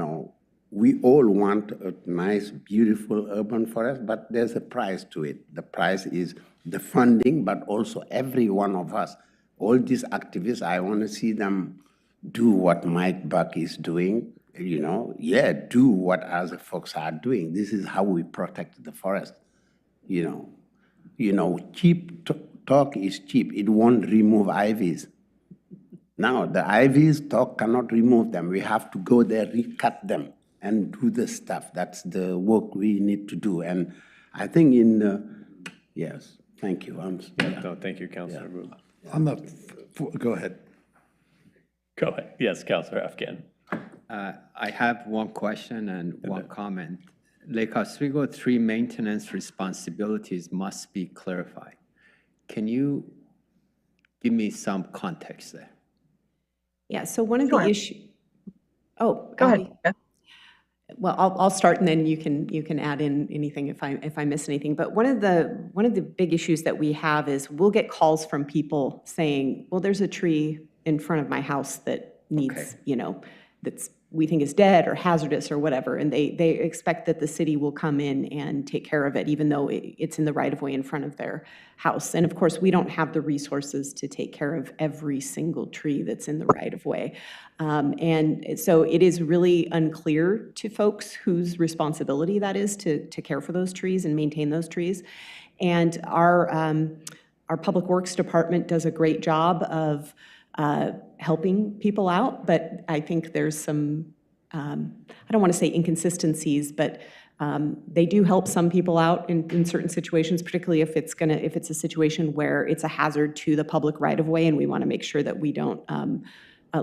we all want a nice, beautiful urban forest, but there's a price to it. The price is the funding, but also every one of us. All these activists, I want to see them do what Mike Buck is doing, do what other folks are doing. This is how we protect the forest. Cheap talk is cheap. It won't remove ivies. Now, the ivies, talk cannot remove them. We have to go there, recut them, and do the stuff. That's the work we need to do. And I think yes, thank you. No, thank you, Councilor Wu. Go ahead. Go ahead. Yes, Councilor Afghan. I have one question and one comment. Lake Oswego 3 maintenance responsibilities must be clarified. Can you give me some context there? Yeah, so one of the issues, oh, Go Abby. ahead. Well, I'll start and then you can add in anything if I miss anything. But one of the big issues that we have is we'll get calls from people saying, well, there's a tree in front of my house that needs, that's we think is dead or hazardous or whatever, and they expect that the city will come in and take care of it, even though it's in the right-of-way in front of their house. And of course, we don't have the resources to take care of every single tree that's in the right-of-way. And so it is really unclear to folks whose responsibility that is to care for those trees and maintain those trees. And our Public Works Department does a great job of helping people out, but I think there's some, I don't want to say inconsistencies, but they do help some people out in certain situations, particularly if it's a situation where it's a hazard to the public right-of-way, and we want to make sure that we don't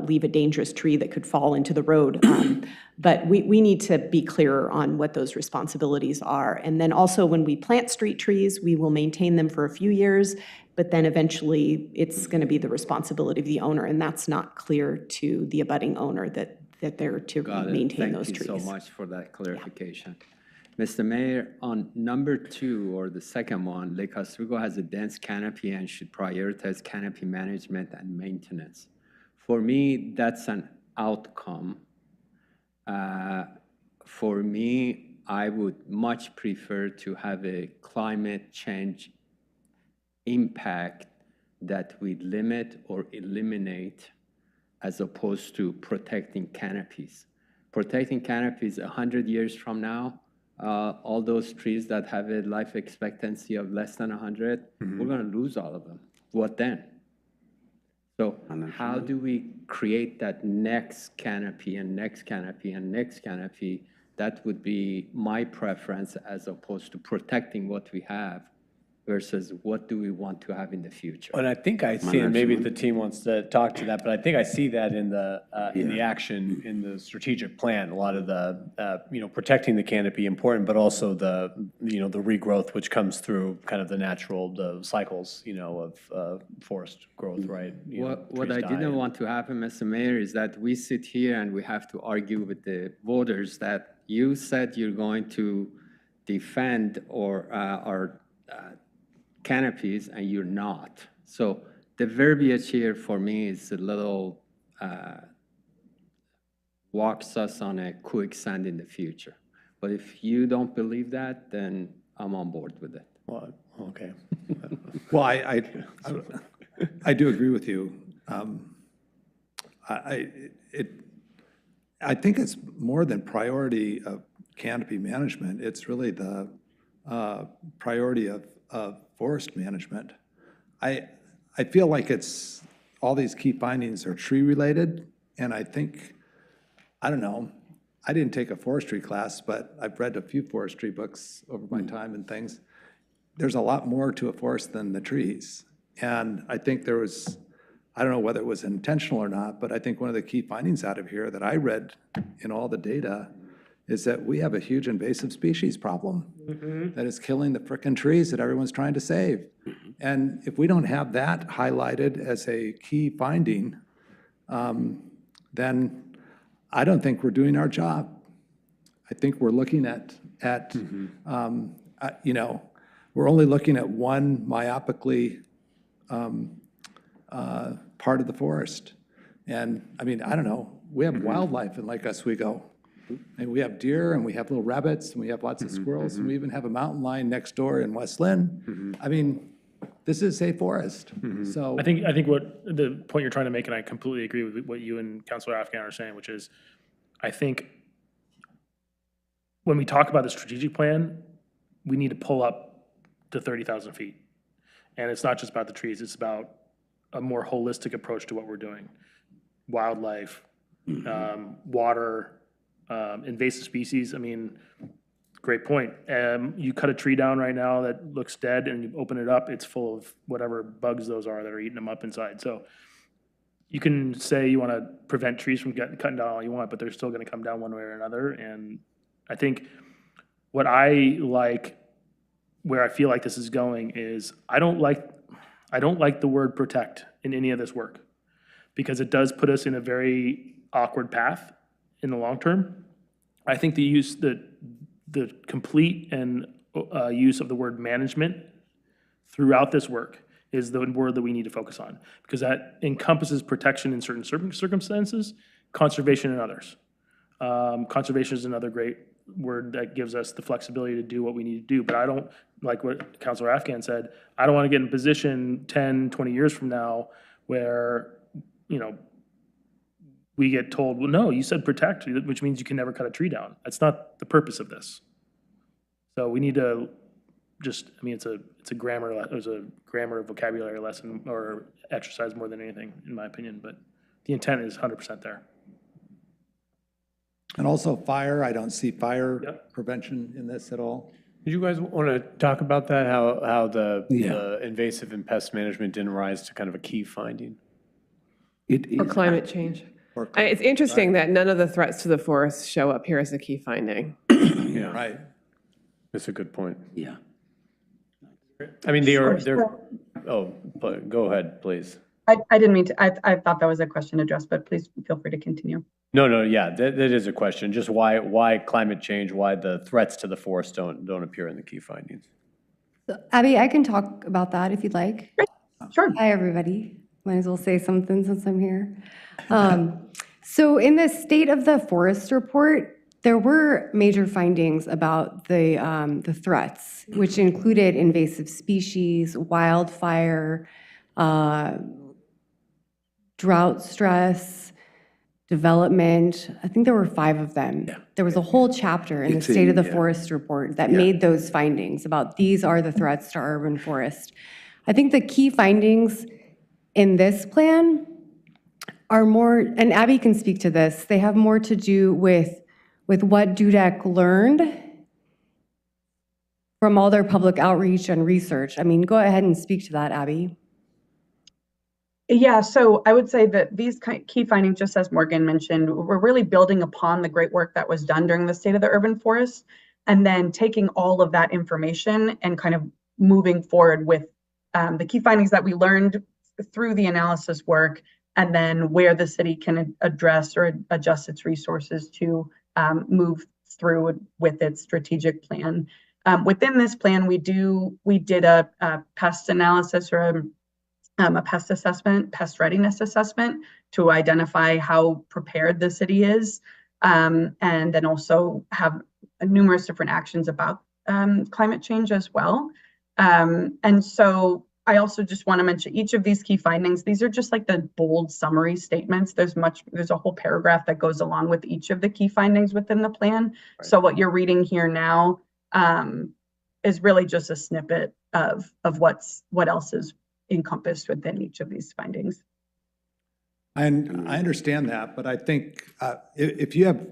leave a dangerous tree that could fall into the road. But we need to be clearer on what those responsibilities are. And then also when we plant street trees, we will maintain them for a few years, but then eventually it's going to be the responsibility of the owner, and that's not clear to the abutting owner that they're to maintain those trees. Thank you so much for that clarification. Yeah. Mr. Mayor, on number 2 or the second one, Lake Oswego has a dense canopy and should prioritize canopy management and maintenance. For me, that's an outcome. For me, I would much prefer to have a climate change impact that we limit or eliminate as opposed to protecting canopies. Protecting canopies 100 years from now, all those trees that have a life expectancy of less than 100, we're going to lose all of them. What then? So how do we create that next canopy and next canopy and next canopy? That would be my preference as opposed to protecting what we have versus what do we want to have in the future. And I think I see, and maybe the team wants to talk to that, but I think I see that in the action, in the strategic plan, a lot of the, protecting the canopy important, but also the regrowth, which comes through kind of the natural, the cycles, of forest growth, right? What I didn't want to happen, Mr. Mayor, is that we sit here and we have to argue with the voters that you said you're going to defend our canopies and you're not. So the verbiage here for me is a little walks us on a quicksand in the future. But if you don't believe that, then I'm on board with it. Well, okay. Well, I do agree with you. I think it's more than priority of canopy management. It's really the priority of forest management. I feel like it's all these key findings are tree related, and I think, I don't know, I didn't take a forestry class, but I've read a few forestry books over my time and things. There's a lot more to a forest than the trees. And I think there was, I don't know whether it was intentional or not, but I think one of the key findings out of here that I read in all the data is that we have a huge invasive species problem that is killing the frickin' trees that everyone's trying to save. And if we don't have that highlighted as a key finding, then I don't think we're doing our job. I think we're looking at we're only looking at one myopically part of the forest. And I mean, I don't know, we have wildlife in Lake Oswego. And we have deer, and we have little rabbits, and we have lots of squirrels, and we even have a mountain lion next door in West Lynn. I mean, this is a forest. So I think what the point you're trying to make, and I completely agree with what you and Councilor Afghan are saying, which is, I think when we talk about the strategic plan, we need to pull up to 30,000 feet. And it's not just about the trees, it's about a more holistic approach to what we're doing. Wildlife, water, invasive species. I mean, great point. You cut a tree down right now that looks dead and you open it up, it's full of whatever bugs those are that are eating them up inside. So you can say you want to prevent trees from cutting down all you want, but they're still going to come down one way or another. And I think what I like, where I feel like this is going is I don't like the word protect in any of this work, because it does put us in a very awkward path in the long term. I think the complete and use of the word management throughout this work is the word that we need to focus on, because that encompasses protection in certain circumstances, conservation in others. Conservation is another great word that gives us the flexibility to do what we need to do. But I don't, like what Councilor Afghan said, I don't want to get in position 10, 20 years from now where, you know, we get told, well, no, you said protect, which means you can never cut a tree down. That's not the purpose of this. So we need to just, I mean, it's a grammar vocabulary lesson or exercise more than anything, in my opinion, but the intent is 100% there. And also fire, I don't see fire prevention in this at all. Did you guys want to talk about that, how the invasive and pest management didn't rise to kind of a key finding? Or climate change. It's interesting that none of the threats to the forest show up here as a key finding. Yeah. Right. That's a good point. Yeah. I mean, go ahead, please. I didn't mean to, I thought that was a question addressed, but please feel free to continue. No, yeah, that is a question. Just why climate change, why the threats to the forest don't appear in the key findings? So, Abby, I can talk about that if you'd like. Sure. Hi, everybody. Might as well say something since I'm here. So in the State of the Forest report, there were major findings about the threats, which included invasive species, wildfire, drought stress, development. I think there were 5 of them. Yeah. There was a whole chapter in the State of the Forest report that made those findings about these are the threats to our urban forest. I think the key findings in this plan are more, and Abby can speak to this, they have more to do with what DUDEC learned from all their public outreach and research. I mean, go ahead and speak to that, Abby. Yeah, so I would say that these key findings, just as Morgan mentioned, we're really building upon the great work that was done during the State of the Urban Forest, and then taking all of that information and kind of moving forward with the key findings that we learned through the analysis work, and then where the city can address or adjust its resources to move through with its strategic plan. Within this plan, we did a pest analysis or a pest assessment, pest readiness assessment to identify how prepared the city is, and then also have numerous different actions about climate change as well. And so I also just want to mention each of these key findings. These are just like the bold summary statements. There's a whole paragraph that goes along with each of the key findings within the plan. Right. So what you're reading here now is really just a snippet of what else is encompassed within each of these findings. And I understand that, but I think if you have,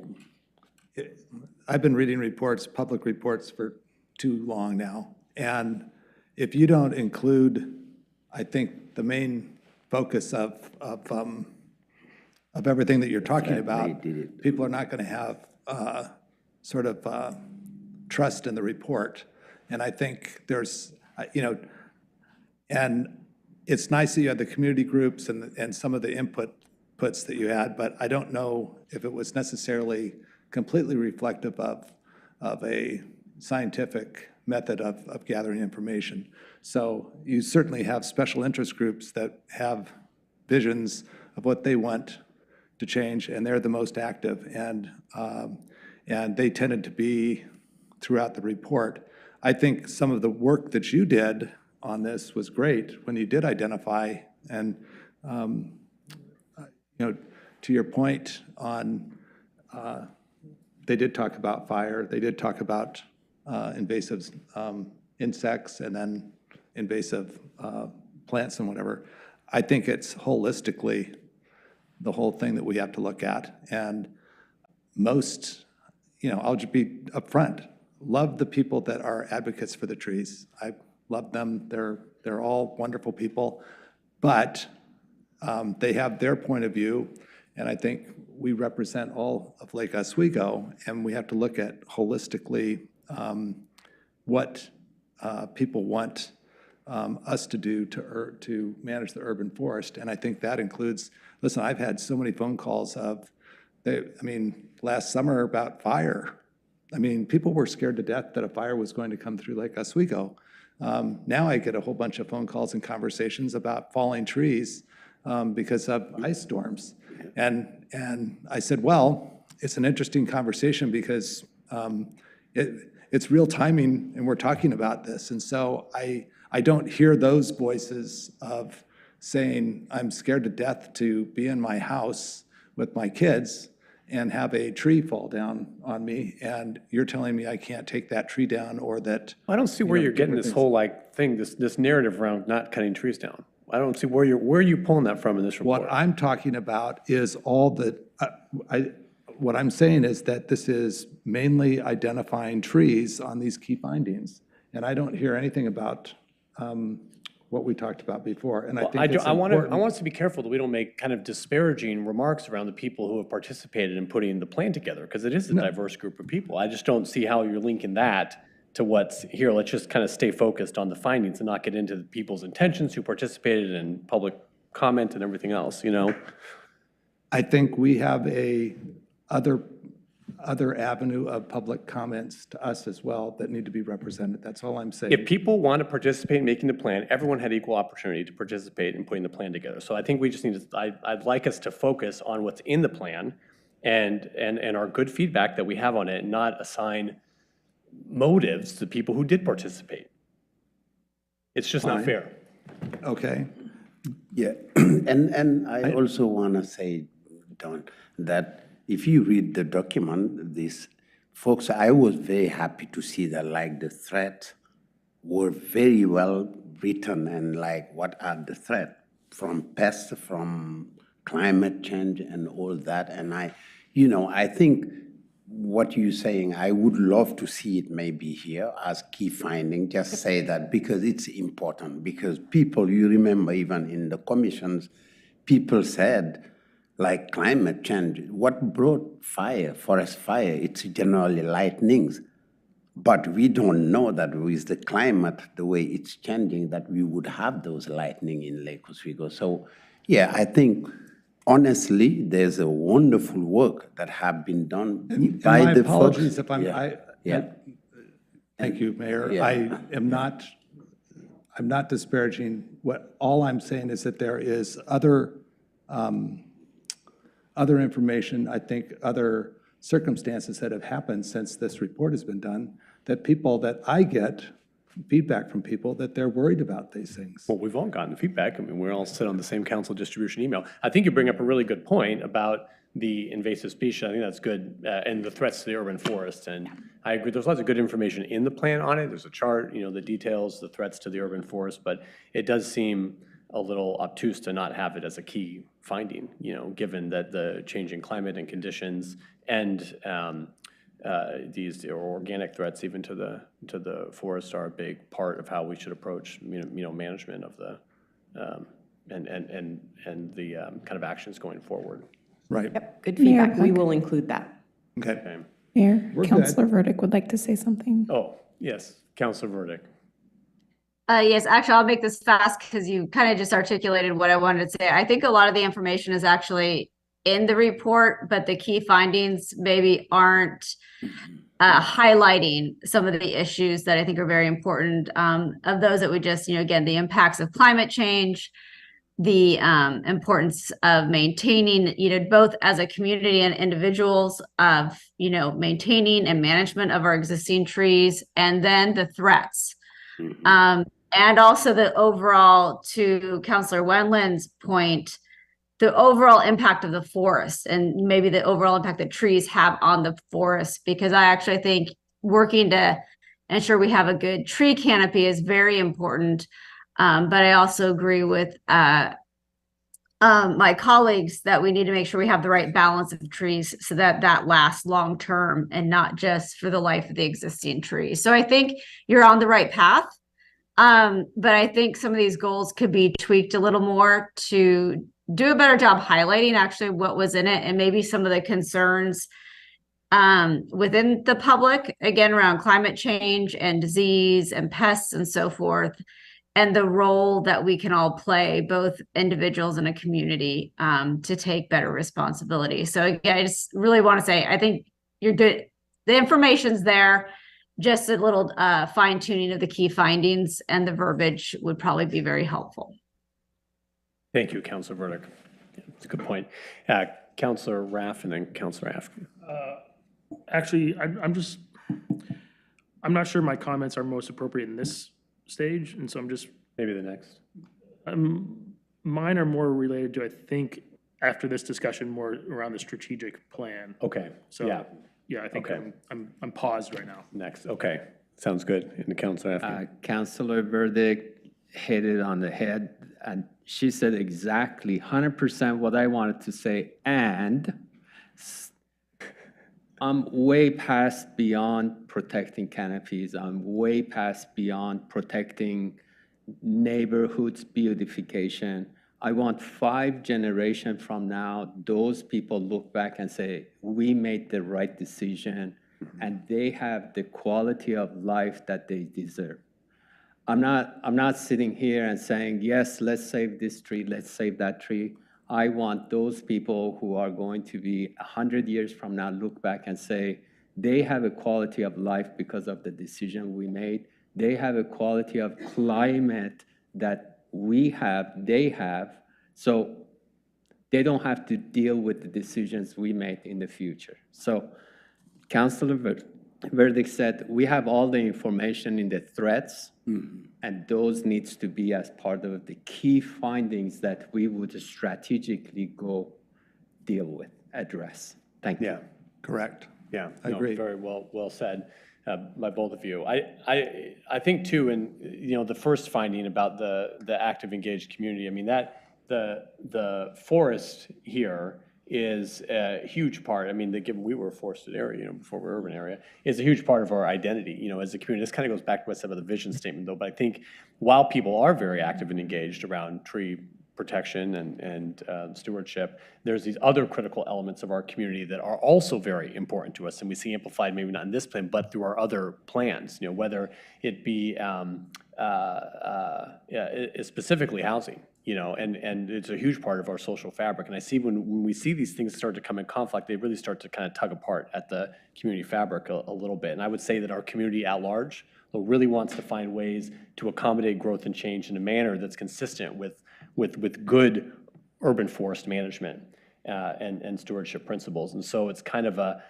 I've been reading reports, public reports for too long now, and if you don't include, I think, the main focus of everything that you're talking about, people are not going to have sort of trust in the report. And I think there's, and it's nice that you had the community groups and some of the inputs that you had, but I don't know if it was necessarily completely reflective of a scientific method of gathering information. So you certainly have special interest groups that have visions of what they want to change, and they're the most active, and they tended to be throughout the report. I think some of the work that you did on this was great when you did identify, and to your point on, they did talk about fire, they did talk about invasive insects, and then invasive plants and whatever. I think it's holistically the whole thing that we have to look at. And most, I'll just be upfront, love the people that are advocates for the trees. I love them. They're all wonderful people. But They have their point of view, and I think we represent all of Lake Oswego, and we have to look at holistically what people want us to do to manage the urban forest. And I think that includes, listen, I've had so many phone calls last summer about fire. People were scared to death that a fire was going to come through Lake Oswego. Now I get a whole bunch of phone calls and conversations about falling trees because of ice storms. And I said, well, it's an interesting conversation because it's real timing and we're talking about this. And so I don't hear those voices of saying, I'm scared to death to be in my house with my kids and have a tree fall down on me, and you're telling me I can't take that tree down, or that... I don't see where you're getting this whole this narrative around not cutting trees down. I don't see where are you pulling that from in this report? What I'm talking about is all the, what I'm saying is that this is mainly identifying trees on these key findings, and I don't hear anything about what we talked about before, and I think it's important. I want us to be careful that we don't make kind of disparaging remarks around the people who have participated in putting the plan together, because it is a diverse group of people. I just don't see how you're linking that to what's here. Let's just kind of stay focused on the findings and not get into the people's intentions who participated in public comment and everything else, I think we have a other avenue of public comments to us as well that need to be represented. That's all I'm saying. If people want to participate in making the plan, everyone had equal opportunity to participate in putting the plan together. So I think we just need to, I'd like us to focus on what's in the plan and our good feedback that we have on it, and not assign motives to people who did participate. It's just not fair. Okay. Yeah, and I also want to say, Don, that if you read the document, these folks, I was very happy to see that the threats were very well written, and what are the threats from pests, from climate change and all that. And I think what you're saying, I would love to see it maybe here as key finding, just say that because it's important, because people, you remember even in the commissions, people said, climate change, what brought fire, forest fire, it's generally lightnings. But we don't know that with the climate, the way it's changing, that we would have those lightning in Lake Oswego. So, yeah, I think, honestly, there's a wonderful work that have been done by the folks. Apologies if thank you, Mayor. Yeah. I'm not disparaging. All I'm saying is that there is other information, I think other circumstances that have happened since this report has been done, that I get feedback from people that they're worried about these things. Well, we've all gotten feedback. We all sit on the same council distribution email. I think you bring up a really good point about the invasive species. I think that's good, and the threats to the urban forest. And I agree, there's lots of good information in the plan on it. There's a chart, the details, the threats to the urban forest, but it does seem a little obtuse to not have it as a key finding, given that the changing climate and conditions and these organic threats even to the forest are a big part of how we should approach management of the and the kind of actions going forward. Right. Yep, good feedback. We will include that. Okay. Mayor, Councilor Verdick would like to say something. Oh, yes, Councilor Verdick. Yes, actually, I'll make this fast because you kind of just articulated what I wanted to say. I think a lot of the information is actually in the report, but the key findings maybe aren't highlighting some of the issues that I think are very important. Of those that we just, again, the impacts of climate change, the importance of maintaining, both as a community and individuals of, maintaining and management of our existing trees, and then the threats. And also the overall, to Councilor Wendland's point, the overall impact of the forest and maybe the overall impact that trees have on the forest, because I actually think working to ensure we have a good tree canopy is very important. But I also agree with my colleagues that we need to make sure we have the right balance of trees so that that lasts long term and not just for the life of the existing trees. So I think you're on the right path. But I think some of these goals could be tweaked a little more to do a better job highlighting actually what was in it and maybe some of the concerns within the public, again, around climate change and disease and pests and so forth, and the role that we can all play, both individuals and a community, to take better responsibility. So again, I just really want to say, I think you're good. The information's there. Just a little fine tuning of the key findings and the verbiage would probably be very helpful. Thank you, Councilor Burdick. It's a good point. Councilor Raff and then Councilor Afkin. Actually, I'm not sure my comments are most appropriate in this stage, and so I'm just. Maybe the next. Mine are more related to, I think, after this discussion, more around the strategic plan. Okay, So, yeah, I think Okay. I'm paused right now. Next, okay. Sounds good. And the Councilor Afkin. Councilor Burdick hit it on the head, and she said exactly 100% what I wanted to say, and I'm way past beyond protecting canopies. I'm way past beyond protecting neighborhoods beautification. I want 5 generations from now, those people look back and say, we made the right decision, and they have the quality of life that they deserve. I'm not sitting here and saying, yes, let's save this tree, let's save that tree. I want those people who are going to be 100 years from now look back and say, they have a quality of life because of the decision we made. They have a quality of climate that we have, they have, so they don't have to deal with the decisions we made in the future. So Councilor Burdick said, we have all the information in the threats, and those needs to be as part of the key findings that we would strategically go deal with, address. Thank you. Yeah. Correct. Yeah. I no, agree. Very well said by both of you. I think too, and the first finding about the active engaged community, I mean, that the forest here is a huge part. I mean, given we were a forested area, before we were urban area, is a huge part of our identity, as a community. This kind of goes back to what I said about the vision statement, though. But I think while people are very active and engaged around tree protection and stewardship, there's these other critical elements of our community that are also very important to us, and we see amplified maybe not in this plan, but through our other plans. Whether it be specifically housing. And it's a huge part of our social fabric. And I see when we see these things start to come in conflict, they really start to kind of tug apart at the community fabric a little bit. And I would say that our community at large really wants to find ways to accommodate growth and change in a manner that's consistent with good urban forest management and stewardship principles. And so it's kind of a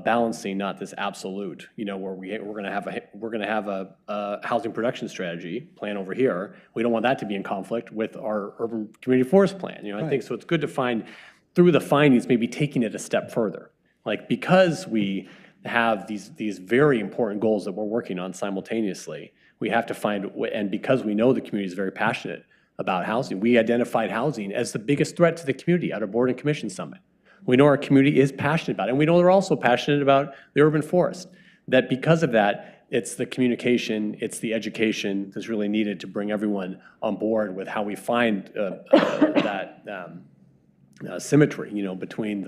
balancing, not this absolute, where we're going to have a housing production strategy plan over here. We don't want that to be in conflict with our urban community forest plan. I think so. It's good to find through the findings, maybe taking it a step further, like because we have these very important goals that we're working on simultaneously. We have to find, and because we know the community is very passionate about housing, we identified housing as the biggest threat to the community at our board and commission summit. We know our community is passionate about it, and we know they're also passionate about the urban forest. That because of that, it's the communication, it's the education that's really needed to bring everyone on board with how we find that symmetry, between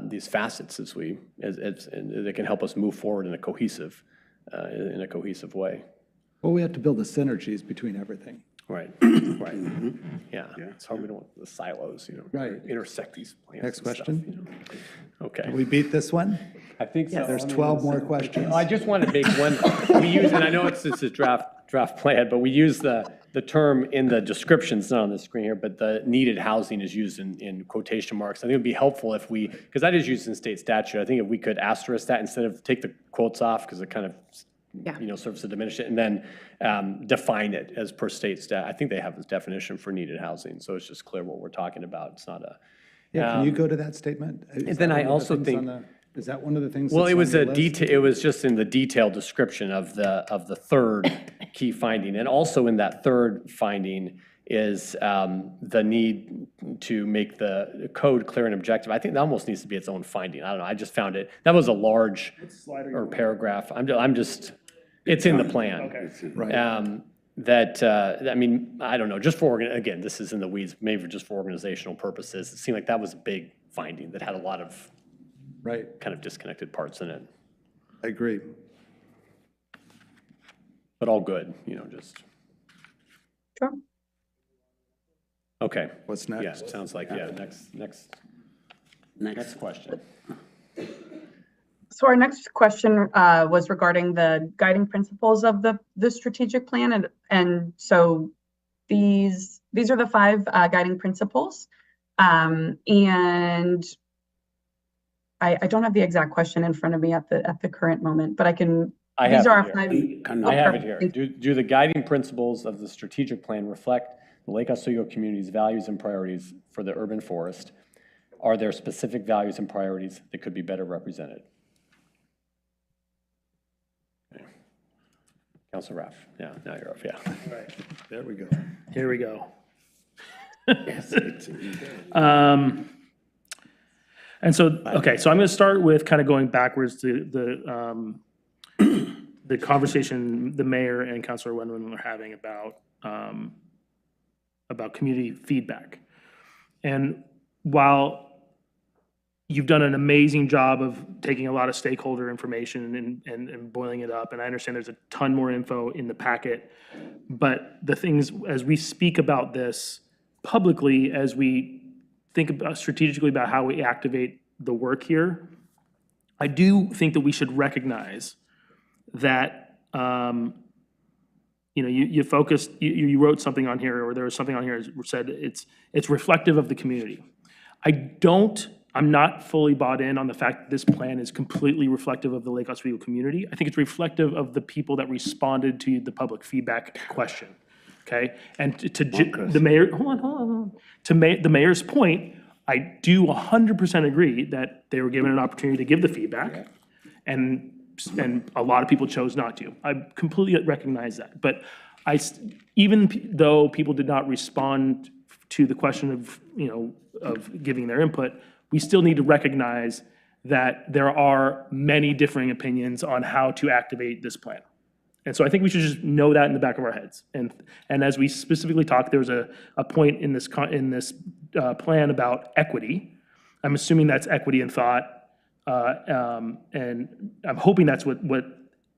these facets and that can help us move forward in a cohesive way. Well, we have to build the synergies between everything. Right, right. Yeah, it's hard, we don't want the silos, Right. intersect these plans. Next and stuff, question. Okay. Did we beat this one? I think so. There's 12 more questions. I just want to make one, we use, and I know it's a draft plan, but we use the term in the description, it's not on the screen here, but the needed housing is used in quotation marks. I think it would be helpful if we, because that is used in state statute, I think if we could asterisk that instead of take the quotes off, because it kind of serves to diminish it, and then define it as per state stat. I think they have this definition for needed housing, so it's just clear what we're talking about. It's not a. Yeah, can you go to that statement? And then I also think. Is that one of the things? Well, that's it was on a your list? detail. It was just in the detailed description of the third key finding, and also in that third finding is the need to make the code clear and objective. I think that almost needs to be its own finding. I don't know. I just found it. That was a large or paragraph. I'm just. It's in the plan. Okay. Right. that, I mean, I don't know, just for, again, this is in the weeds, maybe just for organizational purposes, it seemed like that was a big finding that had a lot of Right, kind of disconnected parts in it, I agree. but all good, just. Sure. Okay. What's Yeah, next? sounds like, next question. So our next question was regarding the guiding principles of the strategic plan. And so these are the 5 guiding principles. And I don't have the exact question in front of me at the current moment, but these are our 5. I have it here. Do the guiding principles of the strategic plan reflect the Lake Oswego community's values and priorities for the urban forest? Are there specific values and priorities that could be better represented? Okay. Councilor Raff, yeah, now you're off, yeah. All right, There we go. here we go. And so, okay, so I'm going to start with kind of going backwards to the conversation the mayor and Councilor Wendland were having about community feedback. And while you've done an amazing job of taking a lot of stakeholder information and boiling it up, and I understand there's a ton more info in the packet, but the things, as we speak about this publicly, as we think about strategically about how we activate the work here, I do think that we should recognize that, you focused, you wrote something on here, or there was something on here that said it's reflective of the community. I'm not fully bought in on the fact that this plan is completely reflective of the Lake Oswego community. I think it's reflective of the people that responded to the public feedback question, okay? And to the mayor, hold on. To the mayor's point, I do 100% agree that they were given an opportunity to give the feedback, and a lot of people chose not to. I completely recognize that. But even though people did not respond to the question of giving their input, we still need to recognize that there are many differing opinions on how to activate this plan. And so I think we should just know that in the back of our heads. And as we specifically talked, there was a point in this plan about equity. I'm assuming that's equity in thought, and I'm hoping that's what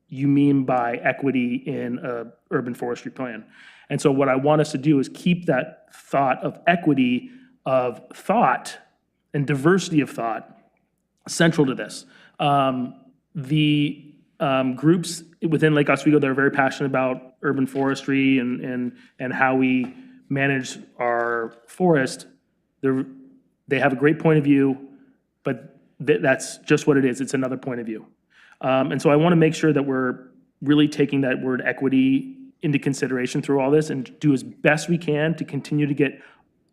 you mean by equity in a urban forestry plan. And so what I want us to do is keep that thought of equity of thought and diversity of thought central to this. The groups within Lake Oswego that are very passionate about urban forestry and how we manage our forest, they have a great point of view, but that's just what it is. It's another point of view. And so I want to make sure that we're really taking that word equity into consideration through all this and do as best we can to continue to get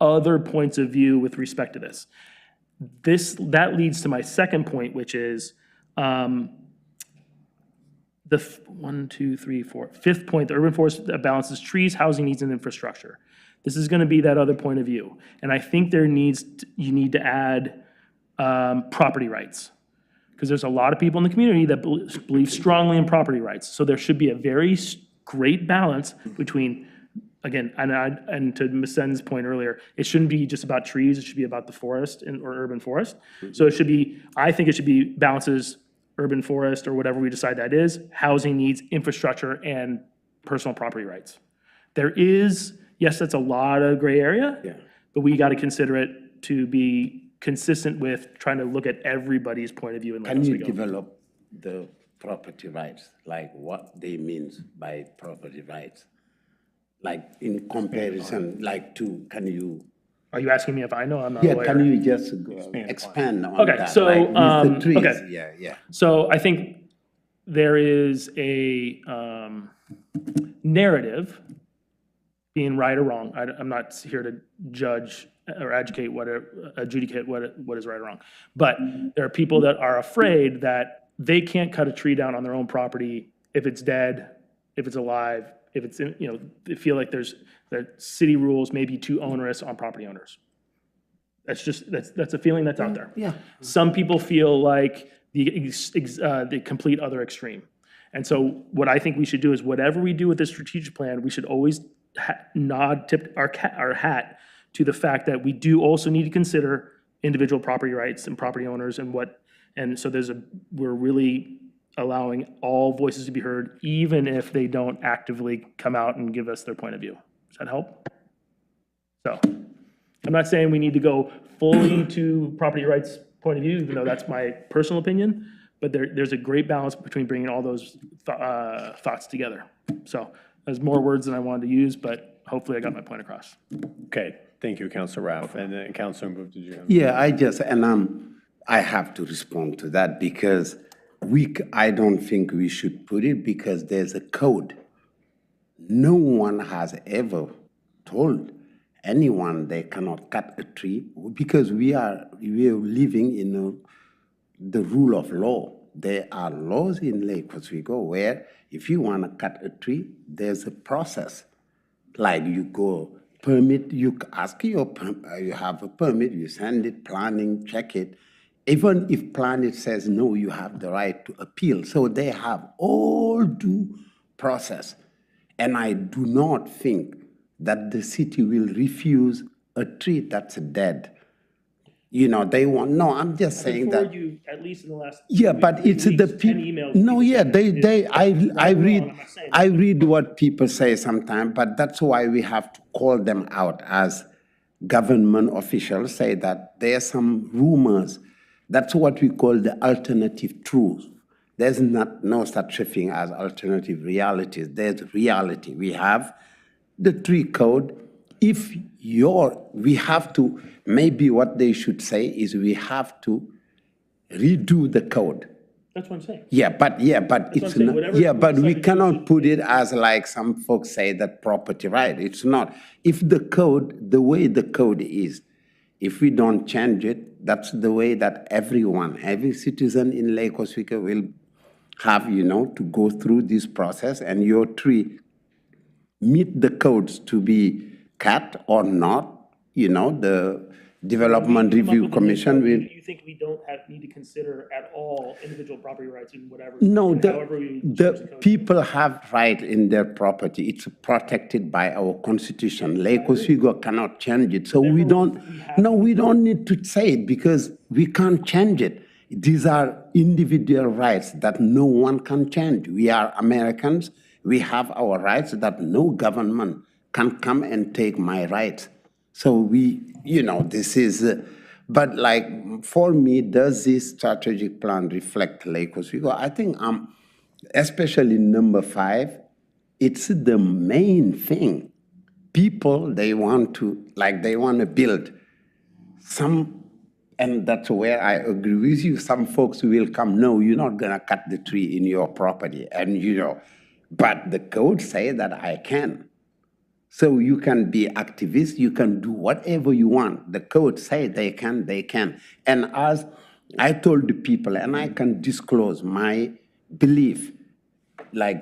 other points of view with respect to this. That leads to my second point, which is the fifth point, the urban forest that balances trees, housing needs, and infrastructure. This is going to be that other point of view. And I think you need to add property rights, because there's a lot of people in the community that believe strongly in property rights. So there should be a very great balance between, again, and to Ms. Sen's point earlier, it shouldn't be just about trees, it should be about the forest or urban forest. So I think it should be balances urban forest or whatever we decide that is, housing needs, infrastructure, and personal property rights. There is, yes, that's a lot of gray area, but we got to consider it to be consistent with trying to look at everybody's point of view in Lake Oswego. Can you develop the property rights, like what they mean by property rights? Like in comparison, can you? Are you asking me if I know? I'm not a lawyer. Can you just expand on that? Okay, so, like with the trees? okay. Yeah. So I think there is a narrative, being right or wrong. I'm not here to judge or adjudicate what is right or wrong. But there are people that are afraid that they can't cut a tree down on their own property if it's dead, if it's alive, if it's, they feel like that city rules may be too onerous on property owners. That's a feeling that's out there. Yeah. Some people feel like the complete other extreme. And so what I think we should do is whatever we do with this strategic plan, we should always tip our hat to the fact that we do also need to consider individual property rights and property owners and so we're really allowing all voices to be heard, even if they don't actively come out and give us their point of view. Does that help? So I'm not saying we need to go fully to property rights point of view, even though that's my personal opinion, but there's a great balance between bringing all those thoughts together. So there's more words than I wanted to use, but hopefully I got my point across. Okay, thank you, Councilor Raff. And then Councilor Move, did you have? Yeah, I have to respond to that because I don't think we should put it because there's a code. No one has ever told anyone they cannot cut a tree because we are living in the rule of law. There are laws in Lake Oswego where if you want to cut a tree, there's a process. Like you go permit, you ask you have a permit, you send it, planning, check it. Even if planning says no, you have the right to appeal. So they have all due process. And I do not think that the city will refuse a tree that's dead. You know, they want, no, I'm just saying that. You, at least in the last. Yeah, but it's the people. No, yeah, I read what people say sometimes, but that's why we have to call them out as government officials, say that there are some rumors. That's what we call the alternative truth. There's no such a thing as alternative realities. There's reality. We have the tree code. We have to, maybe what they should say is we have to redo the code. That's what I'm saying. Yeah, but it's not. Yeah, but we cannot put it as like some folks say that property right. It's not. If the code, the way the code is, if we don't change it, that's the way that every citizen in Lake Oswego will have, to go through this process, and your tree meet the codes to be cut or not, the Development Review Commission will. You think we don't need to consider at all individual property rights and whatever? No, the people have right in their property. It's protected by our constitution. Lake Oswego cannot change it. So we don't need to say it because we can't change it. These are individual rights that no one can change. We are Americans. We have our rights that no government can come and take my rights. So this is, but like for me, does this strategic plan reflect Lake Oswego? I think, especially number 5, it's the main thing. People, they want to build some, and that's where I agree with you. Some folks will come, no, you're not gonna cut the tree in your property, and but the code say that I can. So you can be activist, you can do whatever you want. The code say they can. And as I told the people, and I can disclose my belief, I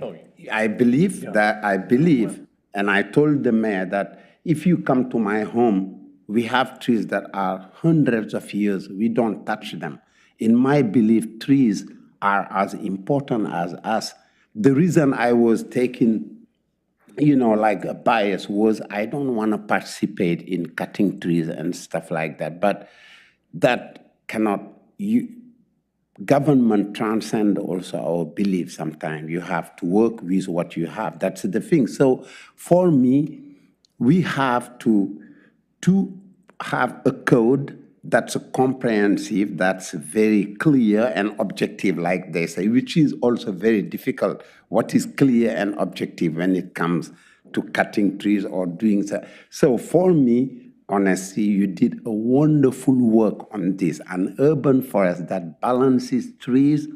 believe, and I told the mayor that if you come to my home, we have trees that are hundreds of years, we don't touch them. In my belief, trees are as important as us. The reason I was taking like a bias was I don't want to participate in cutting trees and stuff like that. But that cannot, government transcend also our belief sometimes. You have to work with what you have. That's the thing. So for me, we have to have a code that's comprehensive, that's very clear and objective, like they say, which is also very difficult. What is clear and objective when it comes to cutting trees or doing so? So for me, honestly, you did a wonderful work on this, an urban forest that balances trees,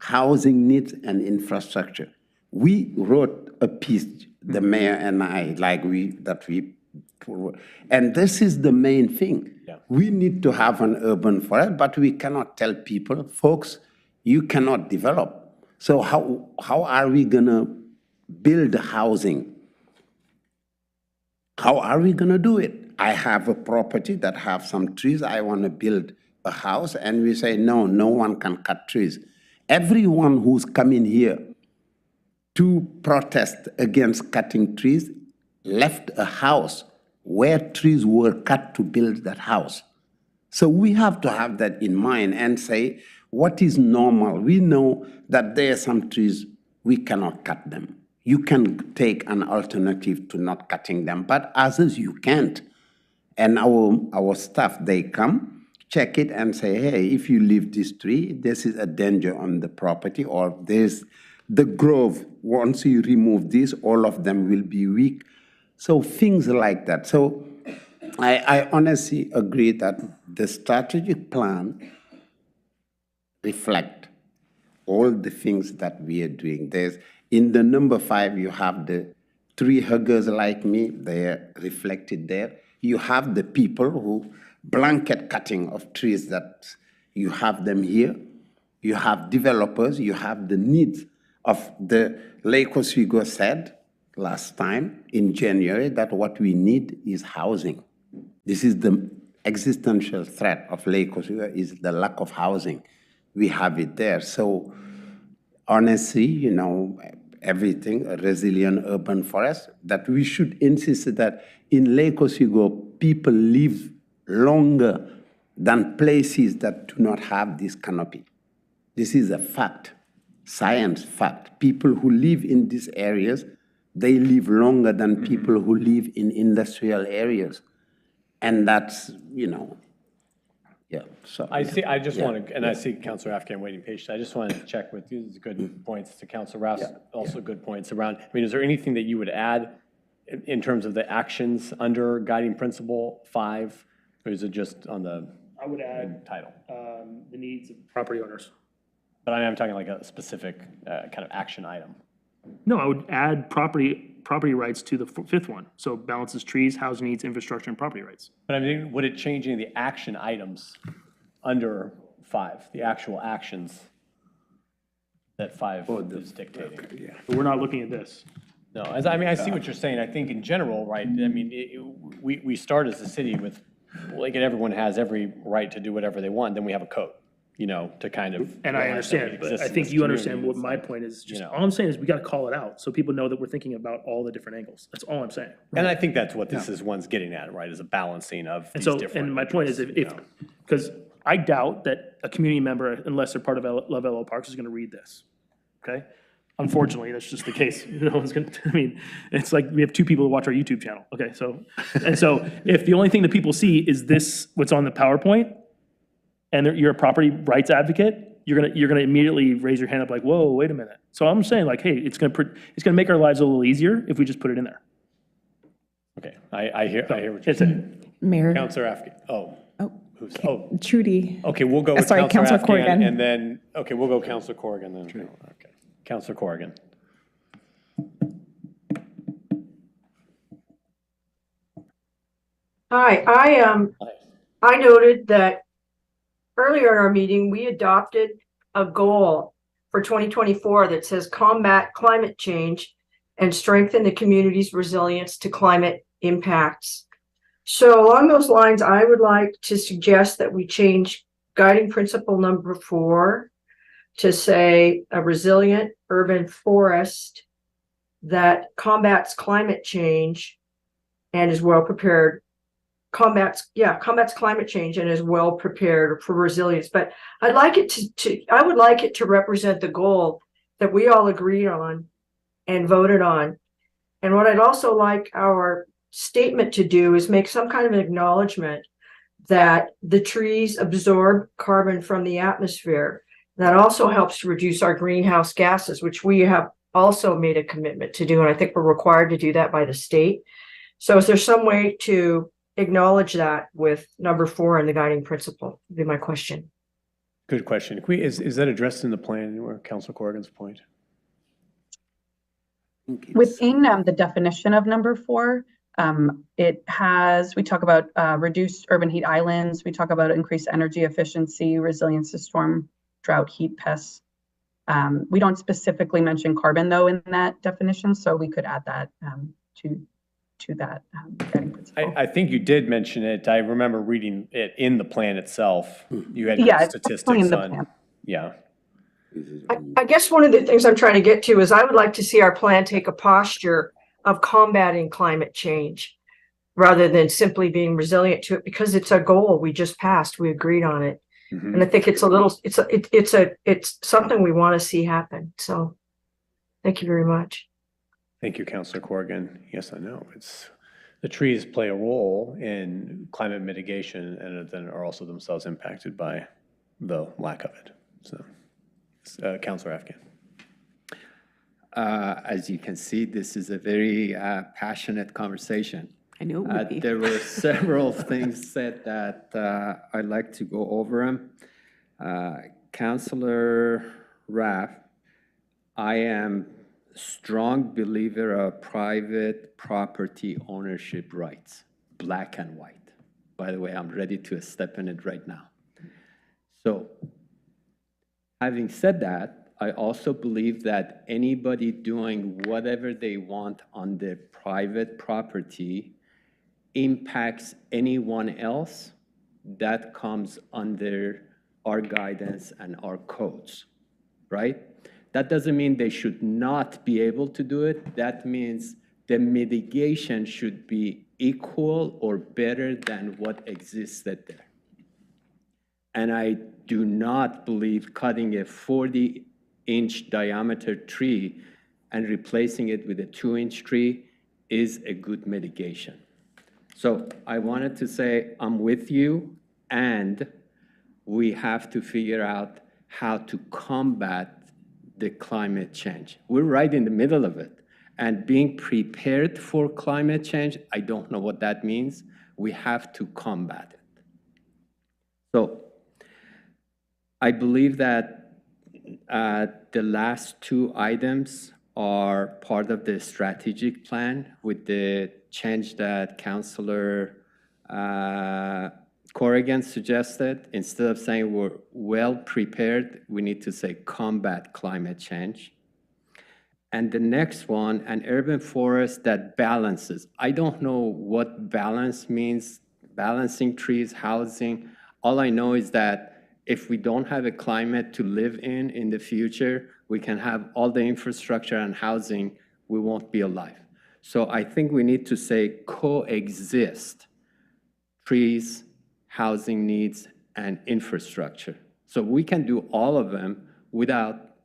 housing needs, and infrastructure. We wrote a piece, the mayor and I, and this is the main thing. Yeah. We need to have an urban forest, but we cannot tell people, folks, you cannot develop. So how are we gonna build housing? How are we gonna do it? I have a property that have some trees, I wanna build a house, and we say, no one can cut trees. Everyone who's coming here to protest against cutting trees, left a house where trees were cut to build that house. So we have to have that in mind and say, what is normal? We know that there are some trees, we cannot cut them. You can take an alternative to not cutting them, but others you can't. And our staff, they come, check it and say, hey, if you leave this tree, this is a danger on the property, or there's the grove, once you remove this, all of them will be weak. So things like that. So I honestly agree that the strategic plan reflect all the things that we are doing. There's, in the number 5, you have the tree huggers like me, they're reflected there. You have the people who blanket cutting of trees, that you have them here. You have developers, you have the needs of the Lake Oswego said last time in January that what we need is housing. This is the existential threat of Lake Oswego, is the lack of housing. We have it there. So honestly, you know, everything, a resilient urban forest, that we should insist that in Lake Oswego, people live longer than places that do not have this canopy. This is a fact, science fact. People who live in these areas, they live longer than people who live in industrial areas. And that's, you know, yeah. So I see, I just want to, and I see Councilor Afghan waiting patiently. I just wanted to check with you. These are good points to Councilor Rouse, also good points around. I mean, is there anything that you would add in terms of the actions under guiding principle 5, or is it just on the I would add title? the needs of property owners. But I'm talking like a specific kind of action item. No, I would add property rights to the 5th one. So balances trees, housing needs, infrastructure, and property rights. But I mean, would it change any of the action items under 5, the actual actions that 5 is dictating? But we're not looking at this. No, I mean, I see what you're saying. I think in general, right, I mean, we start as a city with, like, everyone has every right to do whatever they want, then we have a code, you know, to kind of. And I understand, but I think you understand what my point is. Just, all I'm saying is we got to call it out so people know that we're thinking about all the different angles. That's all I'm saying. And I think that's what this is one's getting at, right, is a balancing of these different. And my point is because I doubt that a community member, unless they're part of Love LO Parks, is going to read this, okay? Unfortunately, that's just the case. No one's going to, I mean, it's like we have 2 people who watch our YouTube channel, okay? So, and so if the only thing that people see is this, what's on the PowerPoint, and you're a property rights advocate, you're gonna immediately raise your hand up like, whoa, wait a minute. So I'm saying like, hey, it's gonna make our lives a little easier if we just put it in there. Okay, I hear what you're saying. Mayor. Councilor Afghan, who's, Trudy. Okay, we'll go with Sorry, Councilor Councilor Afghan, Corrigan. and then, okay, we'll go Councilor Corrigan then. Okay, Councilor Corrigan. Hi, I noted that earlier in our meeting, we adopted a goal for 2024 that says combat climate change and strengthen the community's resilience to climate impacts. So along those lines, I would like to suggest that we change guiding principle number 4 to say a resilient urban forest that combats climate change and is well prepared. Combats climate change and is well prepared for resilience. But I'd like it I would like it to represent the goal that we all agreed on and voted on. And what I'd also like our statement to do is make some kind of an acknowledgement that the trees absorb carbon from the atmosphere. That also helps to reduce our greenhouse gases, which we have also made a commitment to do. And I think we're required to do that by the state. So is there some way to acknowledge that with number 4 in the guiding principle? Would be my question. Good question. Is that addressed in the plan anywhere, Councilor Corrigan's point? Within the definition of number 4, it has, we talk about reduced urban heat islands. We talk about increased energy efficiency, resilience to storm, drought, heat, pests. We don't specifically mention carbon though in that definition, so we could add that to that guiding principle. I think you did mention it. I remember reading it in the plan itself. You had statistics on. Yeah. I guess one of the things I'm trying to get to is I would like to see our plan take a posture of combating climate change rather than simply being resilient to it, because it's a goal we just passed. We agreed on it. And I think it's a little, it's something we want to see happen. So thank you very much. Thank you, Councilor Corrigan. Yes, I know. The trees play a role in climate mitigation and then are also themselves impacted by the lack of it. So, Councilor Afghan. As you can see, this is a very passionate conversation. I know it would be. There were several things said that I'd like to go over them. Councilor Raff, I am a strong believer of private property ownership rights, black and white. By the way, I'm ready to step in it right now. So, having said that, I also believe that anybody doing whatever they want on their private property impacts anyone else, that comes under our guidance and our codes, right? That doesn't mean they should not be able to do it. That means the mitigation should be equal or better than what existed there. And I do not believe cutting a 40-inch diameter tree and replacing it with a 2-inch tree is a good mitigation. So I wanted to say I'm with you, and we have to figure out how to combat the climate change. We're right in the middle of it. And being prepared for climate change, I don't know what that means. We have to combat it. So I believe that the last two items are part of the strategic plan with the change that Councilor Corrigan suggested. Instead of saying we're well prepared, we need to say combat climate change. And the next one, an urban forest that balances. I don't know what balance means, balancing trees, housing. All I know is that if we don't have a climate to live in the future, we can have all the infrastructure and housing, we won't be alive. So I think we need to say coexist, trees, housing needs, and infrastructure. So we can do all of them without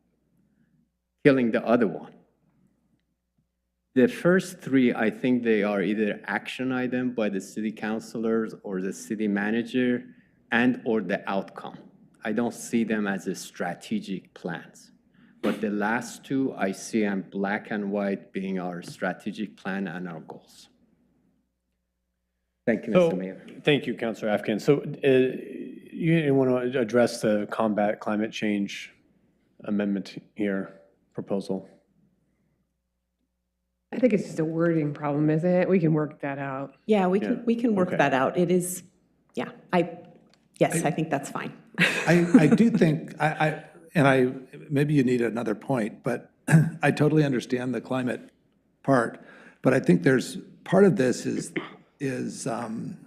killing the other one. The first three, I think they are either action item by the city councilors or the city manager and or the outcome. I don't see them as a strategic plans. But the last two, I see them black and white being our strategic plan and our goals. Thank you, Mr. Mayor. Thank you, Councilor Afghan. So you want to address the combat climate change amendment here, proposal? I think it's just a wording problem, isn't it? We can work that out. Yeah, we can work that out. It is, yeah, I think that's fine. I do think, maybe you need another point, but I totally understand the climate part, but I think there's, part of this is one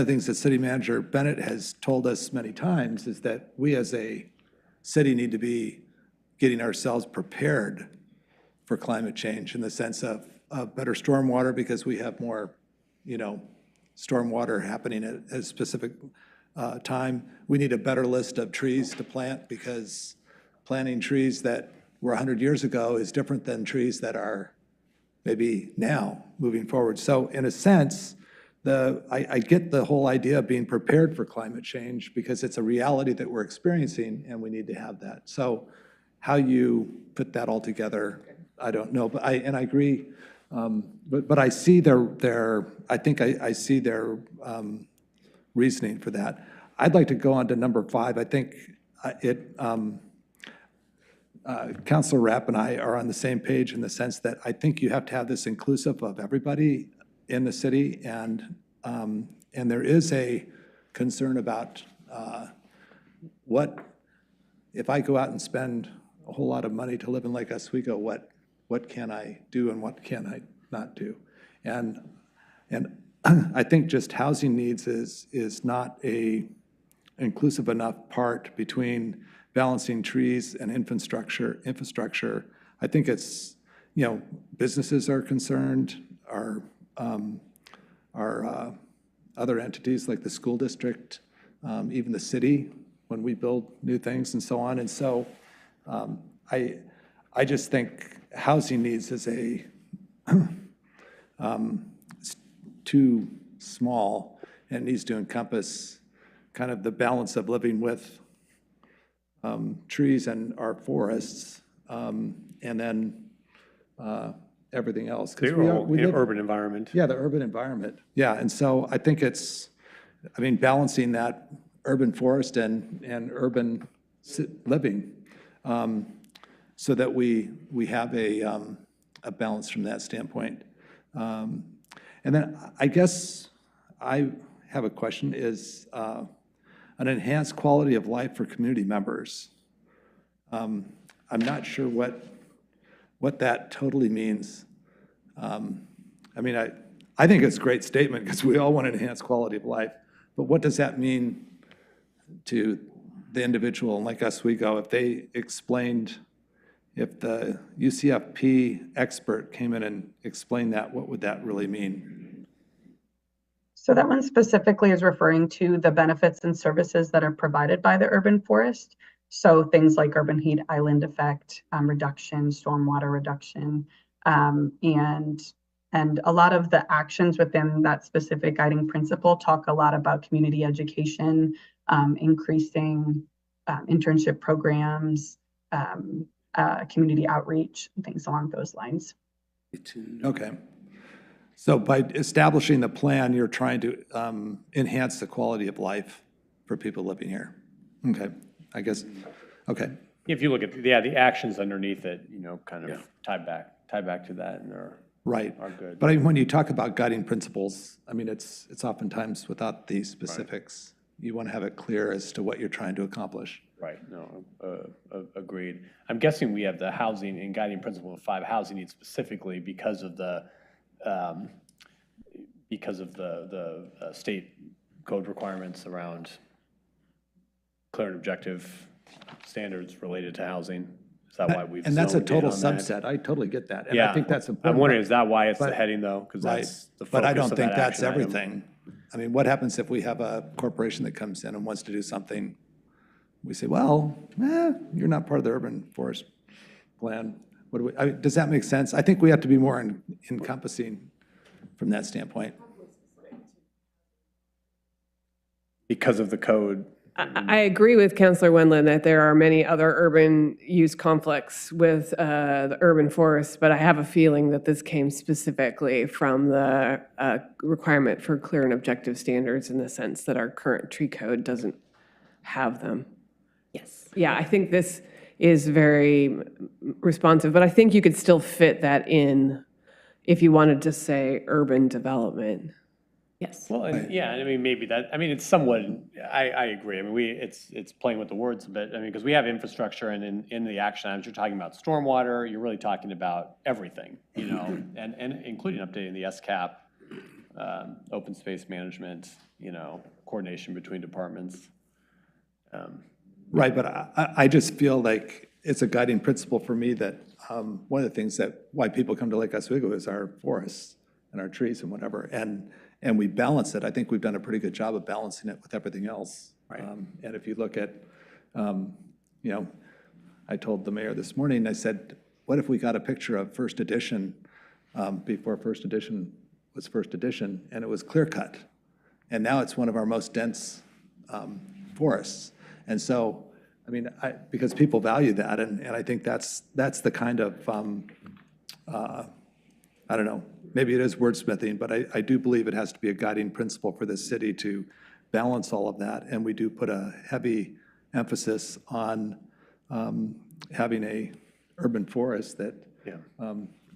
of the things that City Manager Bennett has told us many times is that we as a city need to be getting ourselves prepared for climate change in the sense of better stormwater, because we have more, stormwater happening at a specific time. We need a better list of trees to plant, because planting trees that were 100 years ago is different than trees that are maybe now moving forward. So in a sense, I get the whole idea of being prepared for climate change, because it's a reality that we're experiencing and we need to have that. So how you put that all together, I don't know, but I agree. But I see I see their reasoning for that. I'd like to go on to number 5. I think Councilor Rapp and I are on the same page in the sense that I think you have to have this inclusive of everybody in the city, and there is a concern about what if I go out and spend a whole lot of money to live in Lake Oswego, what can I do and what can I not do? And I think just housing needs is not a inclusive enough part between balancing trees and infrastructure. I think it's, businesses are concerned, our other entities like the school district, even the city, when we build new things and so on. And so I just think housing needs is too small and needs to encompass kind of the balance of living with trees and our forests, and then everything else. 'Cause we live, urban environment. yeah, the urban environment. Yeah, and so I think it's, balancing that urban forest and urban living, so that we have a balance from that standpoint. And then I guess I have a question is an enhanced quality of life for community members. I'm not sure what that totally means. I think it's a great statement because we all want an enhanced quality of life, but what does that mean to the individual like Oswego? If they explained, if the UCFP expert came in and explained that, what would that really mean? So that one specifically is referring to the benefits and services that are provided by the urban forest. So things like urban heat island effect reduction, stormwater reduction, and a lot of the actions within that specific guiding principle talk a lot about community education, increasing internship programs, community outreach, and things along those lines. Okay. So by establishing the plan, you're trying to enhance the quality of life for people living here. Okay, I guess, okay. If you look at, the actions underneath it, kind of tie back to that and are good. But when you talk about guiding principles, it's oftentimes without the specifics. Right. You want to have it clear as to what you're trying to accomplish. Right, no, agreed. I'm guessing we have the housing and guiding principle of 5 housing needs specifically because of the state code requirements around clear and objective standards related to housing. Is that why we've And that's a zoned in total on that? subset. I totally get that. And Yeah, I think that's important. I'm wondering, is that why it's the heading though? Because Right. that's the focus But I don't of think that that's action item. everything. What happens if we have a corporation that comes in and wants to do something? We say, well, you're not part of the urban forest plan. What do we, does that make sense? I think we have to be more encompassing from that standpoint. Because of the code. I agree with Councilor Wendland that there are many other urban use conflicts with the urban forest, but I have a feeling that this came specifically from the requirement for clear and objective standards in the sense that our current tree code doesn't have them. Yes. Yeah, I think this is very responsive, but I think you could still fit that in if you wanted to say urban development. Yes. Well, and maybe that, it's somewhat, I agree. It's playing with the words a bit. Because we have infrastructure and in the action items, you're talking about stormwater, you're really talking about everything, and including updating the SCAP, open space management, coordination between departments. Right, but I just feel like it's a guiding principle for me that one of the things why people come to Lake Oswego is our forests and our trees and whatever, and we balance it. I think we've done a pretty good job of balancing it with everything else. Right. And if you look at, I told the mayor this morning, I said, what if we got a picture of first edition before first edition was first edition, and it was clear cut, and now it's one of our most dense forests. And so, because people value that, and I think that's the kind of, I don't know, maybe it is wordsmithing, but I do believe it has to be a guiding principle for the city to balance all of that. And we do put a heavy emphasis on having a urban forest that,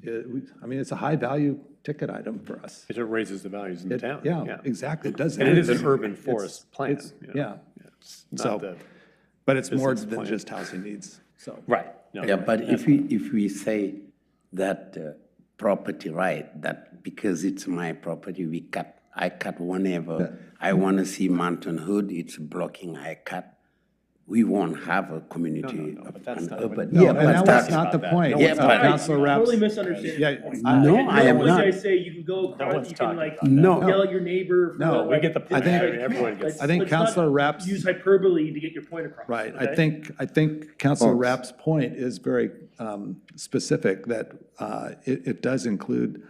it's a high value ticket item for us. It raises the values in the town. Yeah, exactly, it does. And it is an urban forest plan. But it's more than just housing needs, so. Right. Yeah, but if we say that property right, that because it's my property, I cut whenever I want to see Mountain Hood, it's blocking, I cut. we won't have a community but that's an not urban. what- No, Yeah, and but that was that's not the about that. point. No Yeah, one's but- talking Councilor about Raps. Totally misunderstanding. Yeah, No, At I am point not. did I say you can go across, one's you can talking like about that. No. yell at your neighbor. For No, the, we get the point. I think- Everyone gets- I think let's not Councilor Raps- use hyperbole to get your point across. Right. okay? I think Councilor Folks. Rapp's point is very specific, that it does include,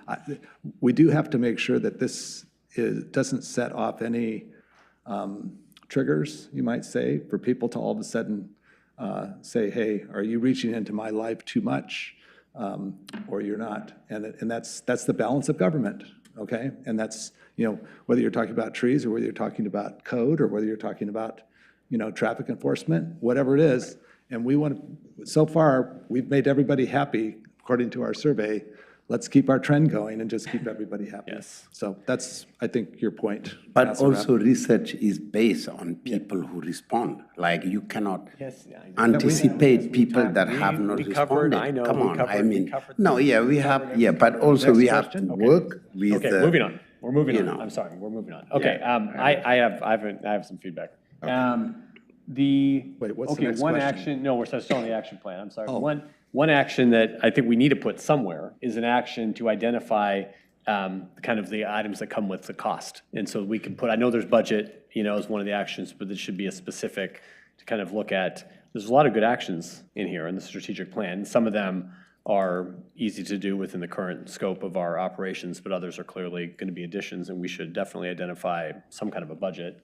we do have to make sure that this doesn't set off any triggers, you might say, for people to all of a sudden say, hey, are you reaching into my life too much, or you're not? And that's the balance of government, okay? And that's, whether you're talking about trees, or whether you're talking about code, or whether you're talking about, traffic enforcement, whatever it is. And so far, we've made everybody happy, according to our survey. Let's keep our trend going and just keep everybody happy. Yes. So that's, I think, your point. But Councilor Rapp. also research is based on people who respond. Like you cannot Yes, yeah, I know. anticipate people that have not we covered, responded. I know, Come we on, covered- I we mean, covered- no, yeah, we have, yeah, but also we have to work with Okay, the. moving on. We're moving you on. know. I'm sorry, we're moving on. Okay, I have some feedback. Wait, what's the next one question? action, no, we're still on the action plan, I'm sorry. Oh. One action that I think we need to put somewhere is an action to identify kind of the items that come with the cost. And so we can put, I know there's budget, as one of the actions, but this should be a specific to kind of look at. There's a lot of good actions in here in the strategic plan. Some of them are easy to do within the current scope of our operations, but others are clearly going to be additions, and we should definitely identify some kind of a budget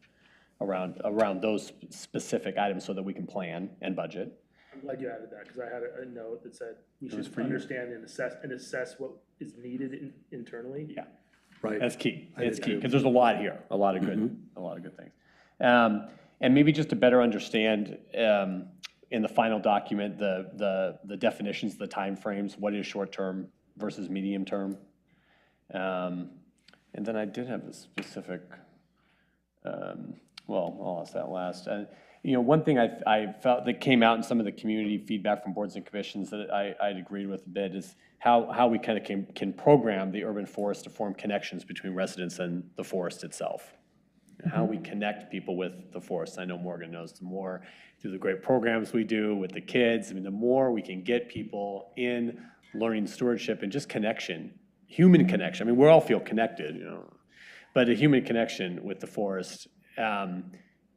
around those specific items so that we can plan and budget. I'm glad you added that because I had a note that said we should understand and assess what is needed internally. Yeah. Right. That's key. I It's did key, too. because there's a lot here, a lot of good things. And maybe just to better understand, in the final document, the definitions, the timeframes, what is short-term versus medium-term? And then I did have a specific, well, I'll ask that last. One thing I felt that came out in some of the community feedback from boards and commissions that I'd agreed with a bit is how we kind of can program the urban forest to form connections between residents and the forest itself. And how we connect people with the forest. I know Morgan knows, the more through the great programs we do with the kids, the more we can get people in learning stewardship and just connection, human connection. We all feel connected, but a human connection with the forest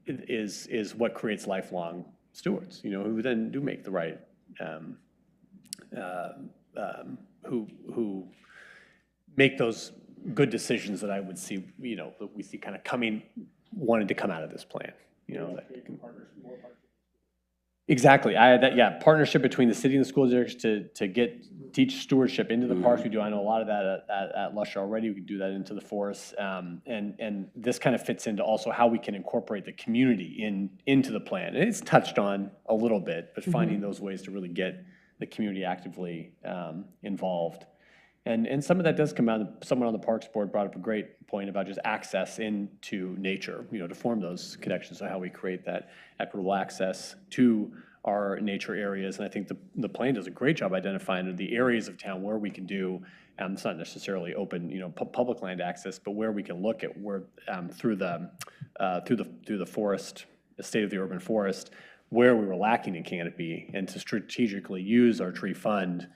is what creates lifelong stewards, who then do make the right, who make those good decisions that I would see, that we see kind of wanted to come out of this plan, Exactly. Partnership between the city and the school districts to teach stewardship into the parks. We do. I know a lot of that at Lusher already. We can do that into the forests. And this kind of fits into also how we can incorporate the community into the plan. And it's touched on a little bit, but finding those ways to really get the community actively involved. And some of that does come out. Someone on the Parks Board brought up a great point about just access into nature, to form those connections. So how we create that equitable access to our nature areas. And I think the plan does a great job identifying the areas of town where we can do, it's not necessarily open, public land access, but where we can look at where through the forest, the state of the urban forest, where we were lacking in canopy, and to strategically use our tree fund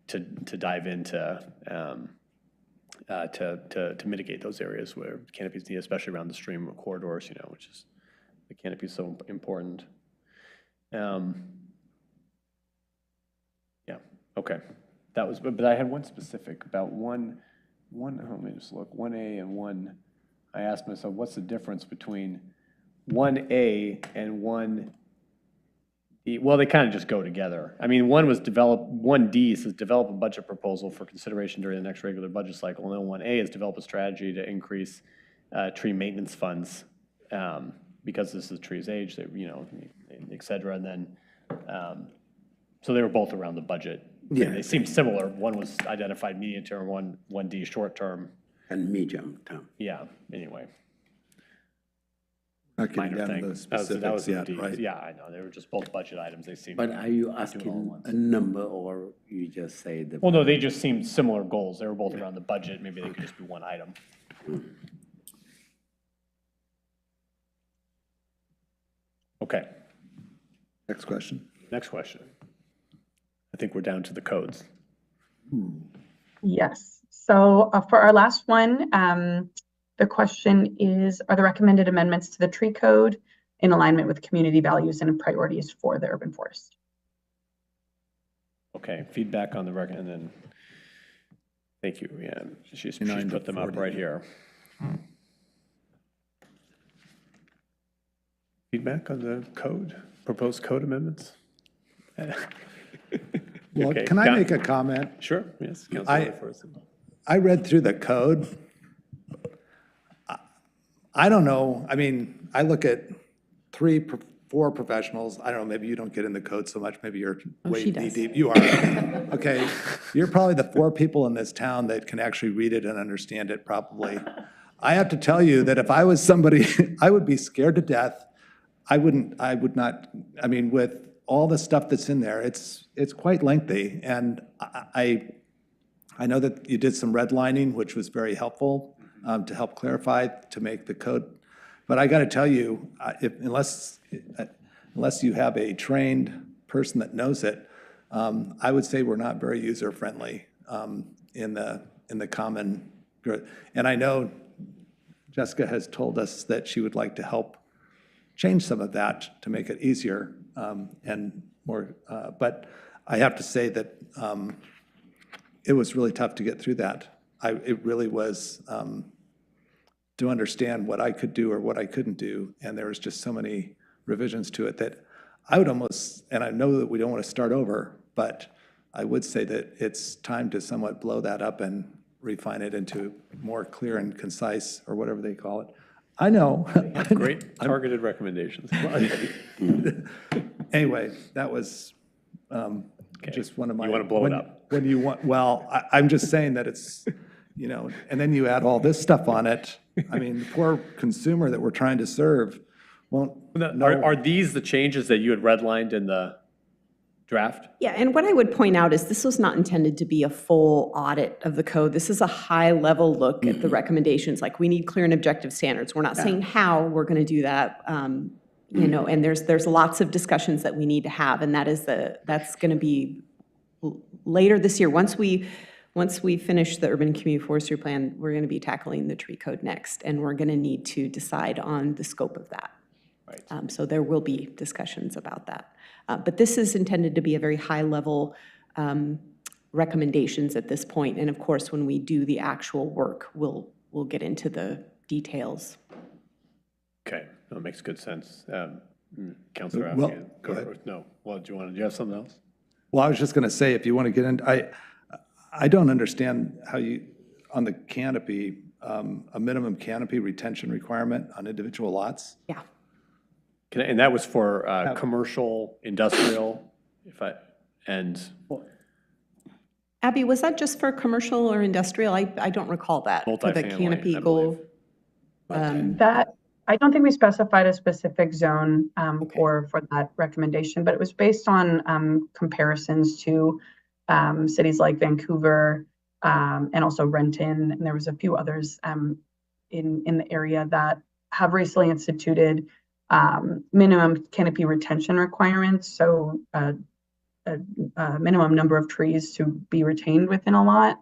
to dive into to mitigate those areas where canopies need, especially around the stream corridors, which is the canopy is so important. Okay, that was, but I had one specific about one. Let me just look. 1A and 1. I asked myself, what's the difference between 1A and 1D? Well, they kind of just go together. 1D says develop a budget proposal for consideration during the next regular budget cycle. And then 1A is develop a strategy to increase tree maintenance funds because this is tree's age, et cetera. And then, so they were both around the budget. Yeah. And they seem similar. One was identified medium term, 1D short term. And medium term. Yeah, anyway. Not getting Minor down to thing. those That was specifics the yet, D. right? Yeah, I know. They were just both budget items. They seemed. But are you to do it all at asking once. a number or you just say the? Well, no, they just seemed similar goals. They were both around the budget. Maybe they could just be one item. Okay. Next question. Next question. I think we're down to the codes. Yes. So for our last one, the question is, are the recommended amendments to the tree code in alignment with community values and priorities for the urban forest? Okay, feedback on the record, and then, thank you, yeah, she's put them up right here. Feedback on the code, proposed code amendments? Well, Okay, can I make a comment? Sure, yes, Councilor Forrest. I read through the code. I don't know, I mean, I look at 4 professionals, I don't know, maybe you don't get in the code so much, maybe you're way knee deep. You are. Okay, you're probably the 4 people in this town that can actually read it and understand it probably. I have to tell you that if I was somebody, I would be scared to death. I would not, I mean, with all the stuff that's in there, it's quite lengthy. And I know that you did some redlining, which was very helpful to help clarify, to make the code. But I got to tell you, unless you have a trained person that knows it, I would say we're not very user-friendly in the common. And I know Jessica has told us that she would like to help change some of that to make it easier and more. But I have to say that it was really tough to get through that. It really was to understand what I could do or what I couldn't do. And there was just so many revisions to it that I would almost, and I know that we don't want to start over, but I would say that it's time to somewhat blow that up and refine it into more clear and concise, or whatever they call it. I know. Great targeted recommendations. Anyway, that was just one of my. You want to blow it up? When you want, well, I'm just saying that it's, and then you add all this stuff on it. I mean, the poor consumer that we're trying to serve won't know. Are these the changes that you had redlined in the draft? Yeah, and what I would point out is this was not intended to be a full audit of the code. This is a high-level look at the recommendations. Like, we need clear and objective standards. We're not saying how we're going to do that, and there's lots of discussions that we need to have, and that's going to be later this year. Once we finish the urban community forestry plan, we're going to be tackling the tree code next, and we're going to need to decide on the scope of that. Right. So there will be discussions about that. But this is intended to be a very high-level recommendations at this point. And of course, when we do the actual work, we'll get into the details. Okay, that makes good sense. Councilor Well, Afghan, go ahead. No, well, do you have something else? Well, I was just going to say, if you want to get into, I don't understand how you, on the canopy, a minimum canopy retention requirement on individual lots. Yeah. And that was for commercial, industrial, Abby, was that just for commercial or industrial? I don't recall that. For the Multifamily, canopy I goal. That, I don't think we specified a specific zone for that recommendation, but it was based on comparisons to cities like Vancouver and also Renton, and there was a few others in the area that have recently instituted minimum canopy retention requirements, so a minimum number of trees to be retained within a lot.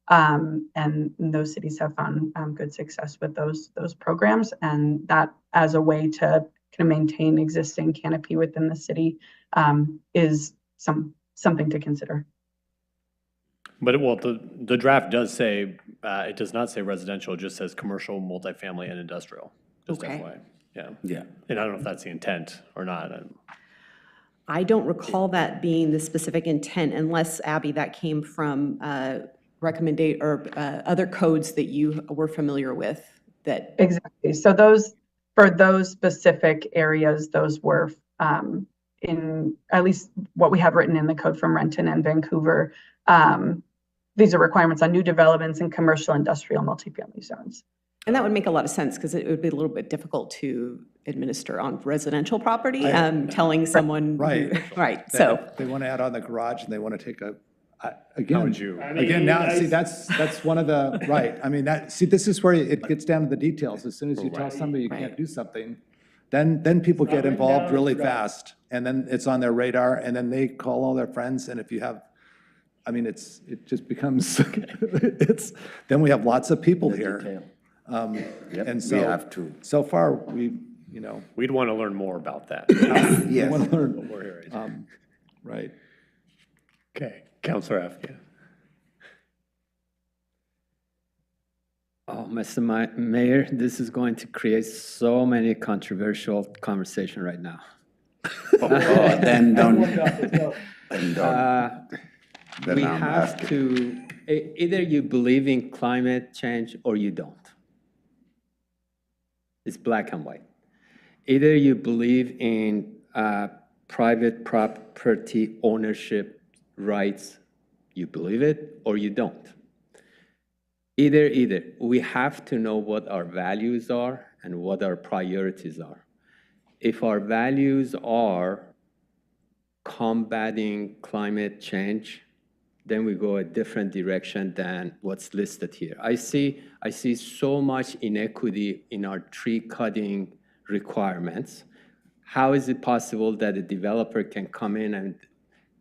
And those cities have found good success with those programs, and that as a way to kind of maintain existing canopy within the city is something to consider. But the draft does say, it does not say residential, it just says commercial, multifamily, and industrial. Just FYI. Yeah. And I don't know if that's the intent or not. I don't recall that being the specific intent, unless, Abby, that came from other codes that you were familiar with. That exactly. So for those specific areas, those were in at least what we have written in the code from Renton and Vancouver. These are requirements on new developments in commercial, industrial, multifamily zones. And that would make a lot of sense, because it would be a little bit difficult to administer on residential property, telling someone. Right. So They want to add on the garage and they want to take a, How again, would you? see, that's one of the, right. I mean, this is where it gets down to the details. As soon as you tell somebody you can't do something, then people get involved really fast, and then it's on their radar, and then they call all their friends, and if you have, I mean, it just becomes, then we have lots of people here. And so, we have to. so far, We'd want to learn more about that. we Yes. want to learn, What we're hearing. right. Okay, Councilor Afghani. Oh, Mr. Mayor, this is going to create so many controversial conversation right now. Then don't. Then don't. Then We I'm have asking. to, either you believe in climate change or you don't. It's black and white. Either you believe in private property ownership rights, you believe it, or you don't. Either. We have to know what our values are and what our priorities are. If our values are combating climate change, then we go a different direction than what's listed here. I see so much inequity in our tree cutting requirements. How is it possible that a developer can come in and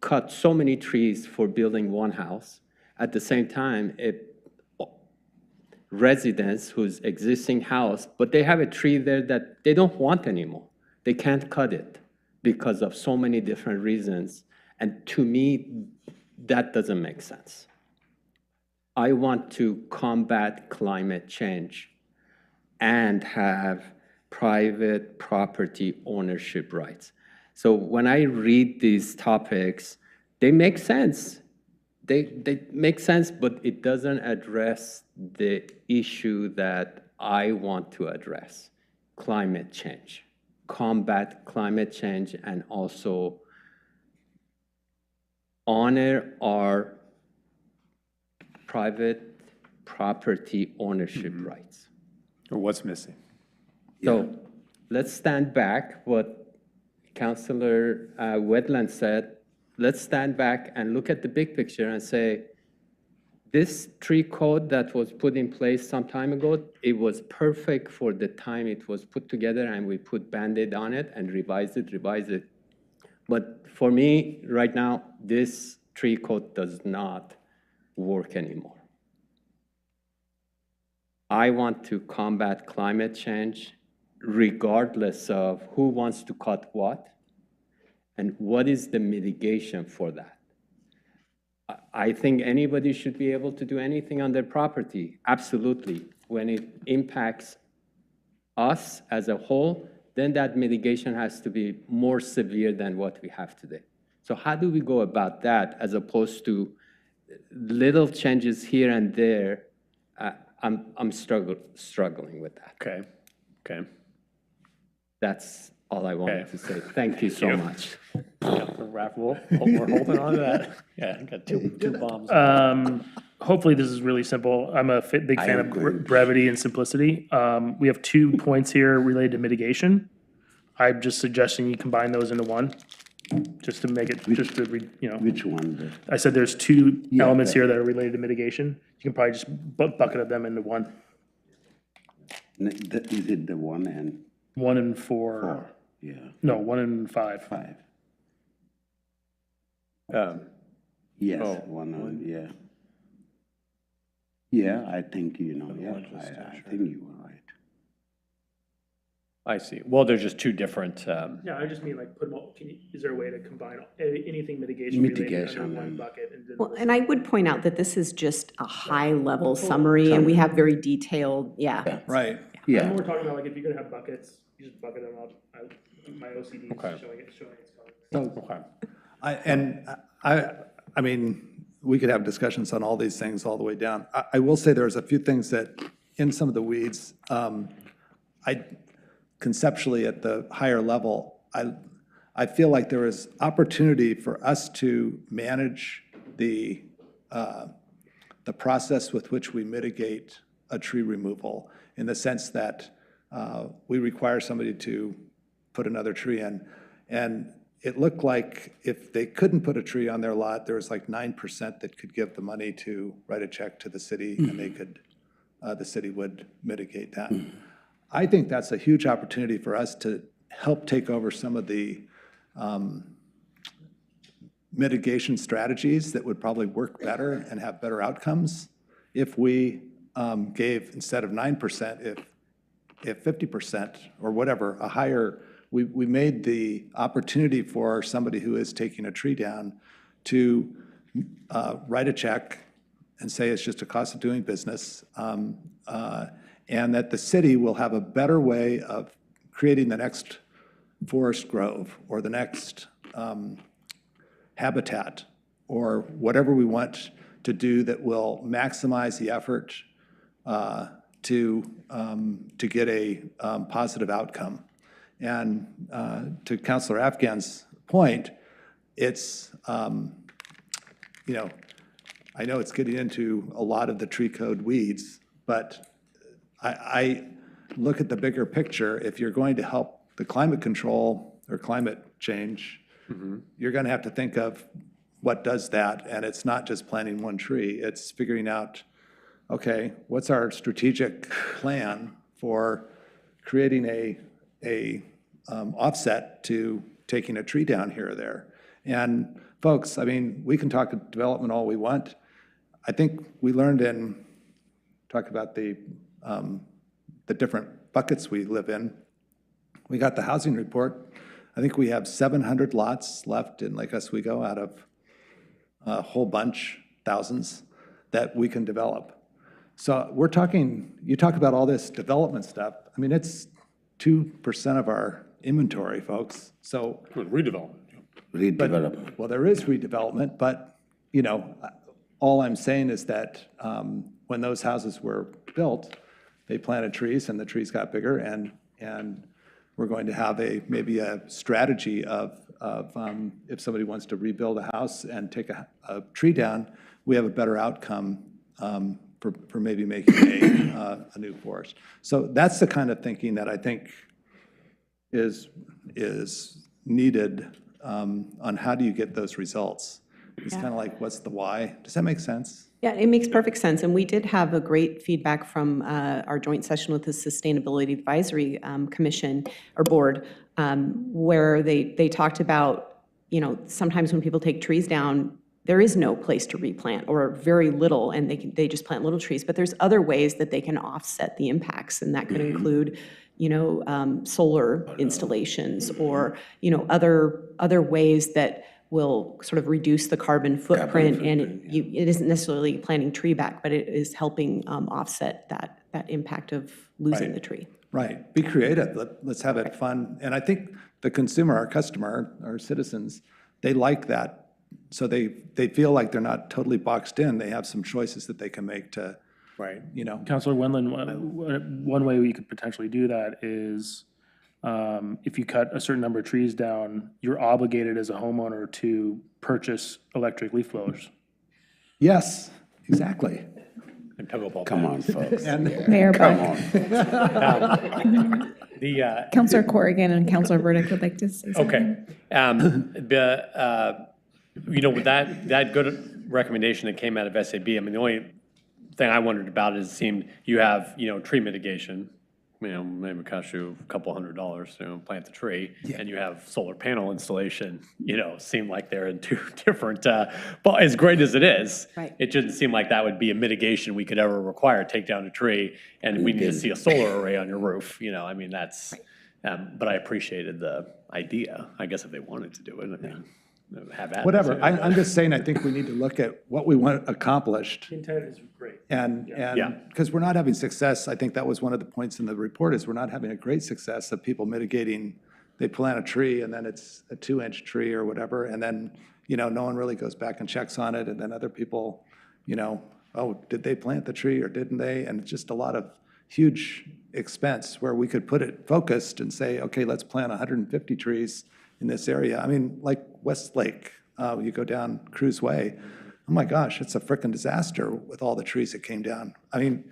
cut so many trees for building one house? At the same time, residents whose existing house, but they have a tree there that they don't want anymore. They can't cut it because of so many different reasons. And to me, that doesn't make sense. I want to combat climate change and have private property ownership rights. So when I read these topics, they make sense. They make sense, but it doesn't address the issue that I want to address, climate change, combat climate change, and also honor our private property ownership rights. Or what's missing? So let's stand back, what Councilor Wetland said, let's stand back and look at the big picture and say, this tree code that was put in place some time ago, it was perfect for the time it was put together, and we put Band-Aid on it and revised it. But for me, right now, this tree code does not work anymore. I want to combat climate change regardless of who wants to cut what and what is the mitigation for that. I think anybody should be able to do anything on their property, absolutely. When it impacts us as a whole, then that mitigation has to be more severe than what we have today. So how do we go about that as opposed to little changes here and there? I'm struggling with that. Okay. That's all I wanted to say. Thank you so much. We're holding on to that. Yeah, I got two bombs. Hopefully this is really simple. I'm a big fan of brevity and simplicity. We have 2 points here related to mitigation. I'm just suggesting you combine those into one, just to make it, Which one? I said there's 2 elements here that are related to mitigation. You can probably just bucket them into one. Is it the 1 and 1 and 4. 4? Yeah. No, 1 and 5. 5. Yes, 1 and, yeah. Yeah, I think, I think you were right. I see. Well, they're just two different. Yeah, I just mean like put them all, is there a way to combine anything mitigation related under one bucket? Well, and I would point out that this is just a high-level summary, and we have very detailed, Right. I'm more talking about like if you're gonna have buckets, you just bucket them up. My OCD is showing its color. I mean, we could have discussions on all these things all the way down. I will say there's a few things that, in some of the weeds, conceptually at the higher level, I feel like there is opportunity for us to manage the process with which we mitigate a tree removal, in the sense that we require somebody to put another tree in. And it looked like if they couldn't put a tree on their lot, there was like 9% that could give the money to write a check to the city, and they could, the city would mitigate that. I think that's a huge opportunity for us to help take over some of the mitigation strategies that would probably work better and have better outcomes if we gave, instead of 9%, if 50% or whatever, a higher, we made the opportunity for somebody who is taking a tree down to write a check and say it's just a cost of doing business, and that the city will have a better way of creating the next forest grove or the next habitat or whatever we want to do that will maximize the effort to get a positive outcome. And to Councilor Afghan's point, it's, you know, I know it's getting into a lot of the tree code weeds, but I look at the bigger picture. If you're going to help the climate control or climate change, you're going to have to think of what does that, and it's not just planting one tree. It's figuring out, okay, what's our strategic plan for creating a offset to taking a tree down here or there. And folks, I mean, we can talk development all we want. I think we learned talk about the different buckets we live in. We got the housing report. I think we have 700 lots left in Lake Oswego out of a whole bunch, thousands, that we can develop. So we're talking, you talk about all this development stuff. I mean, it's 2% of our inventory, folks. So Redevelopment. Redevelopment. Well, there is redevelopment, but, you know, all I'm saying is that when those houses were built, they planted trees and the trees got bigger, and we're going to have maybe a strategy of if somebody wants to rebuild a house and take a tree down, we have a better outcome for maybe making a new forest. So that's the kind of thinking that I think is needed on how do you get those results. It's kind of like, what's the why? Does that make sense? Yeah, it makes perfect sense. And we did have a great feedback from our joint session with the Sustainability Advisory Commission or Board, where they talked about, you know, sometimes when people take trees down, there is no place to replant or very little, and they just plant little trees. But there's other ways that they can offset the impacts, and that could include, you know, solar installations or, you know, other ways that will sort of reduce the carbon footprint, and it isn't necessarily planting tree back, but it is helping offset that impact of losing the tree. Right. Be creative. Let's have it fun. And I think the consumer, our customer, our citizens, they like that. So they feel like they're not totally boxed in. They have some choices that they can make to, you know. Councilor Wendland, one way we could potentially do that is if you cut a certain number of trees down, you're obligated as a homeowner to purchase electric leaf blowers. Yes, exactly. And pickleball. Come on, folks. Mayor Come Buck. on. Councilor Corrigan and Councilor Burdick would like to say something. Okay. You know, with that good recommendation that came out of SAB, I mean, the only thing I wondered about is it seemed you have, you know, tree mitigation, you know, maybe it costs you a couple $100 to plant the tree, and you have solar panel installation, you know, seem like they're in two different, but as great as it is, it didn't seem like that would be a mitigation we could ever require, take down a tree, and we need to see a solar array on your roof, you know, I mean, that's, but I appreciated the idea, I guess if they wanted to do it, I mean, have at it. Whatever. I'm just saying, I think we need to look at what we want accomplished. Intent is great. And because we're not having success, I think that was one of the points in the report, is we're not having a great success of people mitigating. They plant a tree and then it's a 2-inch tree or whatever, and then, you know, no one really goes back and checks on it, and then other people, you know, oh, did they plant the tree or didn't they? And it's just a lot of huge expense where we could put it focused and say, okay, let's plant 150 trees in this area. I mean, like Westlake, you go down Cruz Way, oh my gosh, it's a frickin' disaster with all the trees that came down. I mean,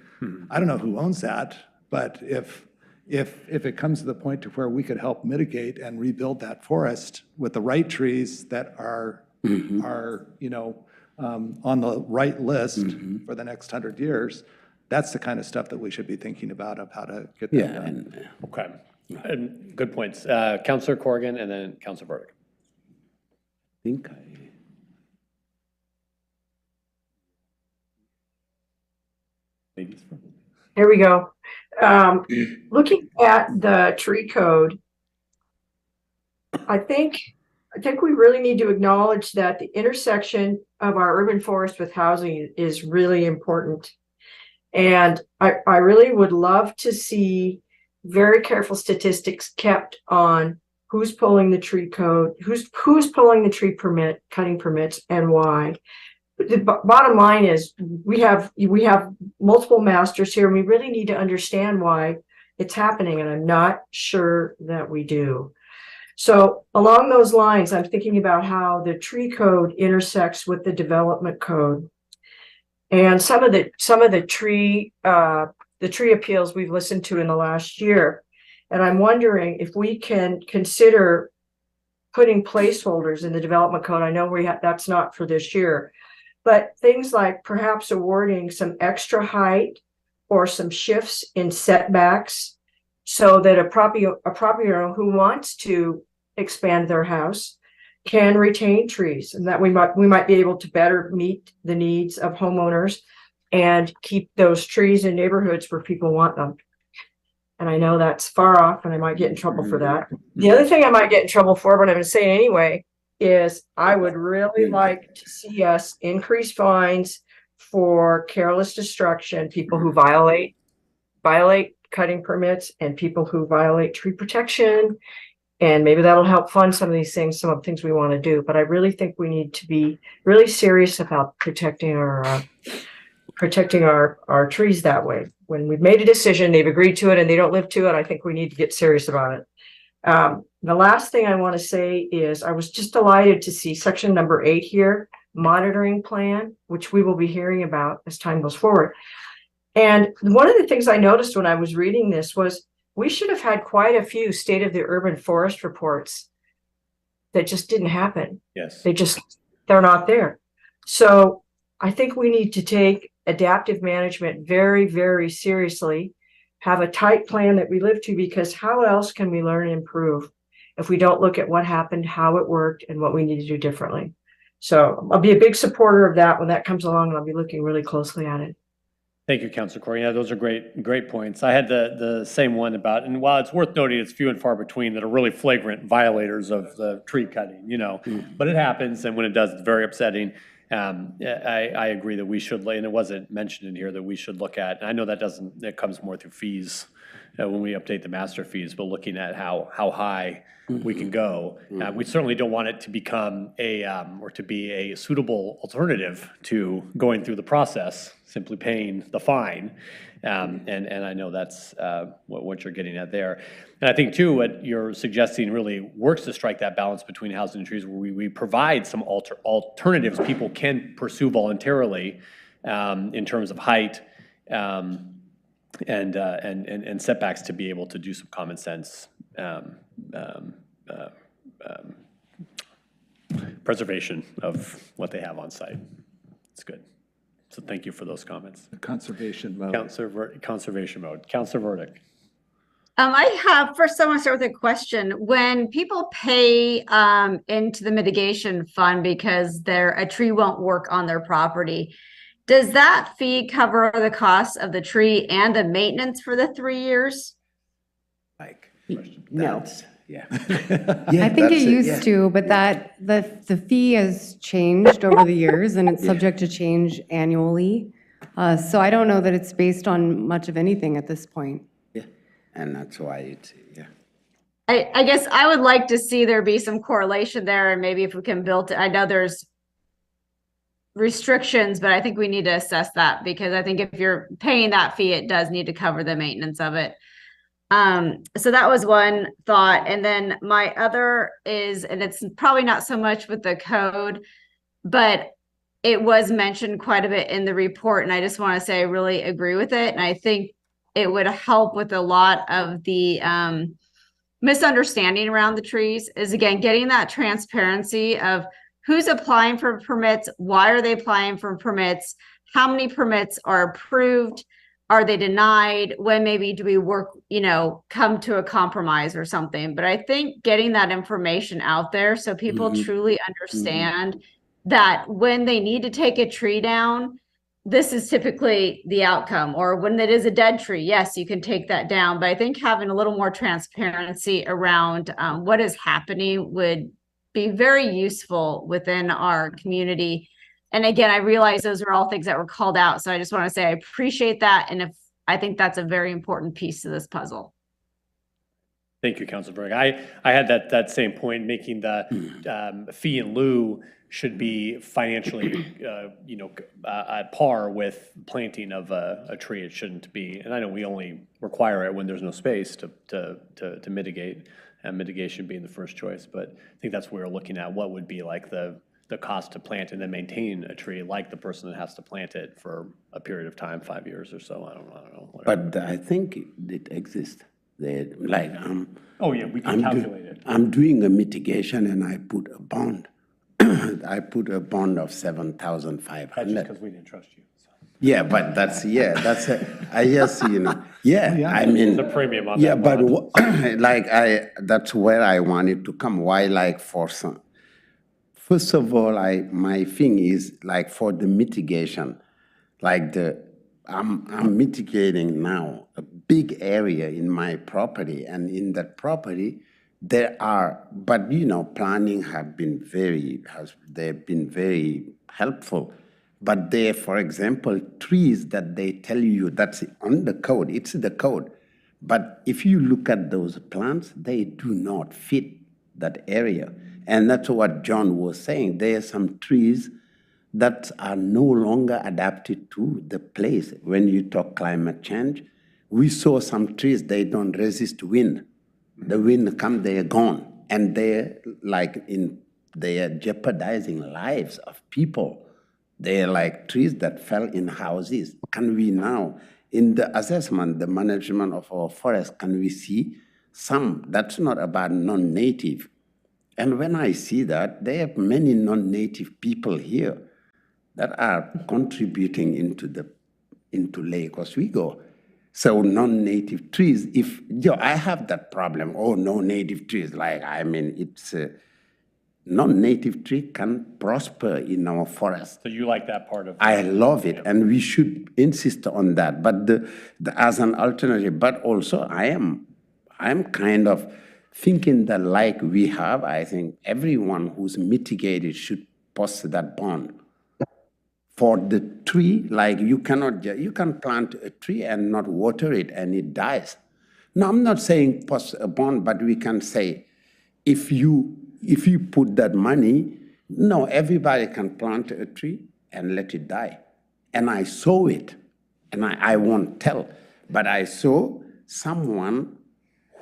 I don't know who owns that, but if it comes to the point to where we could help mitigate and rebuild that forest with the right trees that are you know, on the right list for the next 100 years, that's the kind of stuff that we should be thinking about of how to get that done. Okay. And good points. Councillor Corrigan and then Councillor Burdick. think Ladies first. Here we go. Looking at the tree code, I think we really need to acknowledge that the intersection of our urban forest with housing is really important. And I really would love to see very careful statistics kept on who's pulling the tree code, who's pulling the tree cutting permits and why. The bottom line is we have multiple masters here and we really need to understand why it's happening. And I'm not sure that we do. So along those lines, I'm thinking about how the tree code intersects with the development code. And some of the tree appeals we've listened to in the last year. And I'm wondering if we can consider putting placeholders in the development code. I know that's not for this year, but things like perhaps awarding some extra height or some shifts in setbacks so that a property owner who wants to expand their house can retain trees, and that we might be able to better meet the needs of homeowners and keep those trees in neighborhoods where people want them. And I know that's far off and I might get in trouble for that. The other thing I might get in trouble for, but I'm going to say it anyway, is I would really like to see us increase fines for careless destruction, people who violate cutting permits and people who violate tree protection. And maybe that'll help fund some of these things, some of the things we want to do. But I really think we need to be really serious about protecting our trees that way. When we've made a decision, they've agreed to it and they don't live to it, I think we need to get serious about it. The last thing I want to say is I was just delighted to see section number 8 here, monitoring plan, which we will be hearing about as time goes forward. And one of the things I noticed when I was reading this was we should have had quite a few state of the urban forest reports that just didn't happen. Yes. They're not there. So I think we need to take adaptive management very, very seriously, have a tight plan that we live to, because how else can we learn and improve if we don't look at what happened, how it worked, and what we need to do differently? So I'll be a big supporter of that when that comes along, and I'll be looking really closely at it. Thank you, Councilor Corey. Yeah, those are great points. I had the same one about, and while it's worth noting, it's few and far between that are really flagrant violators of the tree cutting, but it happens, and when it does, it's very upsetting. I agree that we should, and it wasn't mentioned in here, that we should look at, and I know that comes more through fees when we update the master fees, but looking at how high we can go. We certainly don't want it to become or to be a suitable alternative to going through the process, simply paying the fine. And I know that's what you're getting at there. And I think too, what you're suggesting really works to strike that balance between housing and trees, where we provide some alternatives people can pursue voluntarily in terms of height and setbacks, to be able to do some common sense preservation of what they have on site. It's good. So thank you for those comments. Conservation mode. Conservation mode. Councilor Verdict. First I want to start with a question. When people pay into the mitigation fund because a tree won't work on their property, does that fee cover the cost of the tree and the maintenance for the 3 years? No. Yeah. I think it used to, but the fee has changed over the years and it's subject to change annually. So I don't know that it's based on much of anything at this point. Yeah, and that's why it's, I guess I would like to see there be some correlation there, and maybe if we can build it. I know there's restrictions, but I think we need to assess that, because I think if you're paying that fee, it does need to cover the maintenance of it. So that was one thought. And then my other is, and it's probably not so much with the code, but it was mentioned quite a bit in the report. And I just want to say I really agree with it. And I think it would help with a lot of the misunderstanding around the trees, is again, getting that transparency of who's applying for permits, why are they applying for permits, how many permits are approved, are they denied? When maybe do we work, come to a compromise or something? But I think getting that information out there so people truly understand that when they need to take a tree down, this is typically the outcome. Or when it is a dead tree, yes, you can take that down. But I think having a little more transparency around what is happening would be very useful within our community. And again, I realize those are all things that were called out. So I just want to say I appreciate that. And I think that's a very important piece to this puzzle. Thank you, Councilor Berg. I had that same point, making the fee in lieu should be financially, at par with planting of a tree. It shouldn't be. And I know we only require it when there's no space to mitigate, and mitigation being the first choice. But I think that's where we're looking at what would be like the cost to plant and then maintain a tree, like the person that has to plant it for a period of time, 5 years or so. I don't know. Whatever. But I think it exists. Like oh yeah, we can calculate it. I'm doing a mitigation and I put a bond. I put a bond of 7,500. That's just because we didn't trust you. So. Yeah, but that's I just I mean the premium on yeah, that bond. but that's where I wanted to come. Why, like, for some? First of all, my thing is like for the mitigation, like I'm mitigating now a big area in my property, and in that property there are, but planning they've been very helpful. But there, for example, trees that they tell you that's on the code, it's the code. But if you look at those plants, they do not fit that area. And that's what John was saying. There are some trees that are no longer adapted to the place. When you talk climate change, we saw some trees, they don't resist wind. The wind comes, they are gone. And they're jeopardizing lives of people. They're like trees that fell in houses. Can we now, in the assessment, the management of our forest, can we see some? That's not about non-native. And when I see that, there are many non-native people here that are contributing into Lake Oswego. So non-native trees, I have that problem, no native trees, it's non-native tree can prosper in our forest. So you like that part of it? I love it, and we should insist on that. But as an alternative, but also I am kind of thinking that like we have, I think everyone who's mitigated should post that bond. For the tree, like you can plant a tree and not water it and it dies. Now, I'm not saying post a bond, but we can say, if you put that money, no, everybody can plant a tree and let it die. And I saw it, and I won't tell, but I saw someone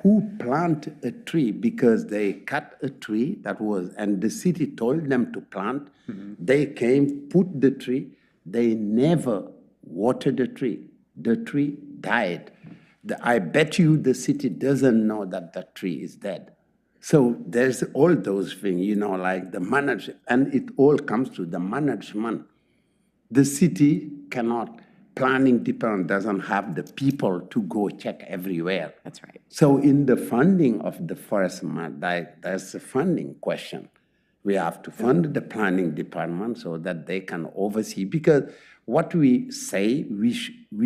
who planted a tree because they cut a tree and the city told them to plant. They came, put the tree, they never watered the tree. The tree died. I bet you the city doesn't know that the tree is dead. So there's all those things, like the management, and it all comes to the management. The city planning department doesn't have the people to go check everywhere. That's right. So in the funding of the forest, there's a funding question. We have to fund the planning department so that they can oversee, because what we say, we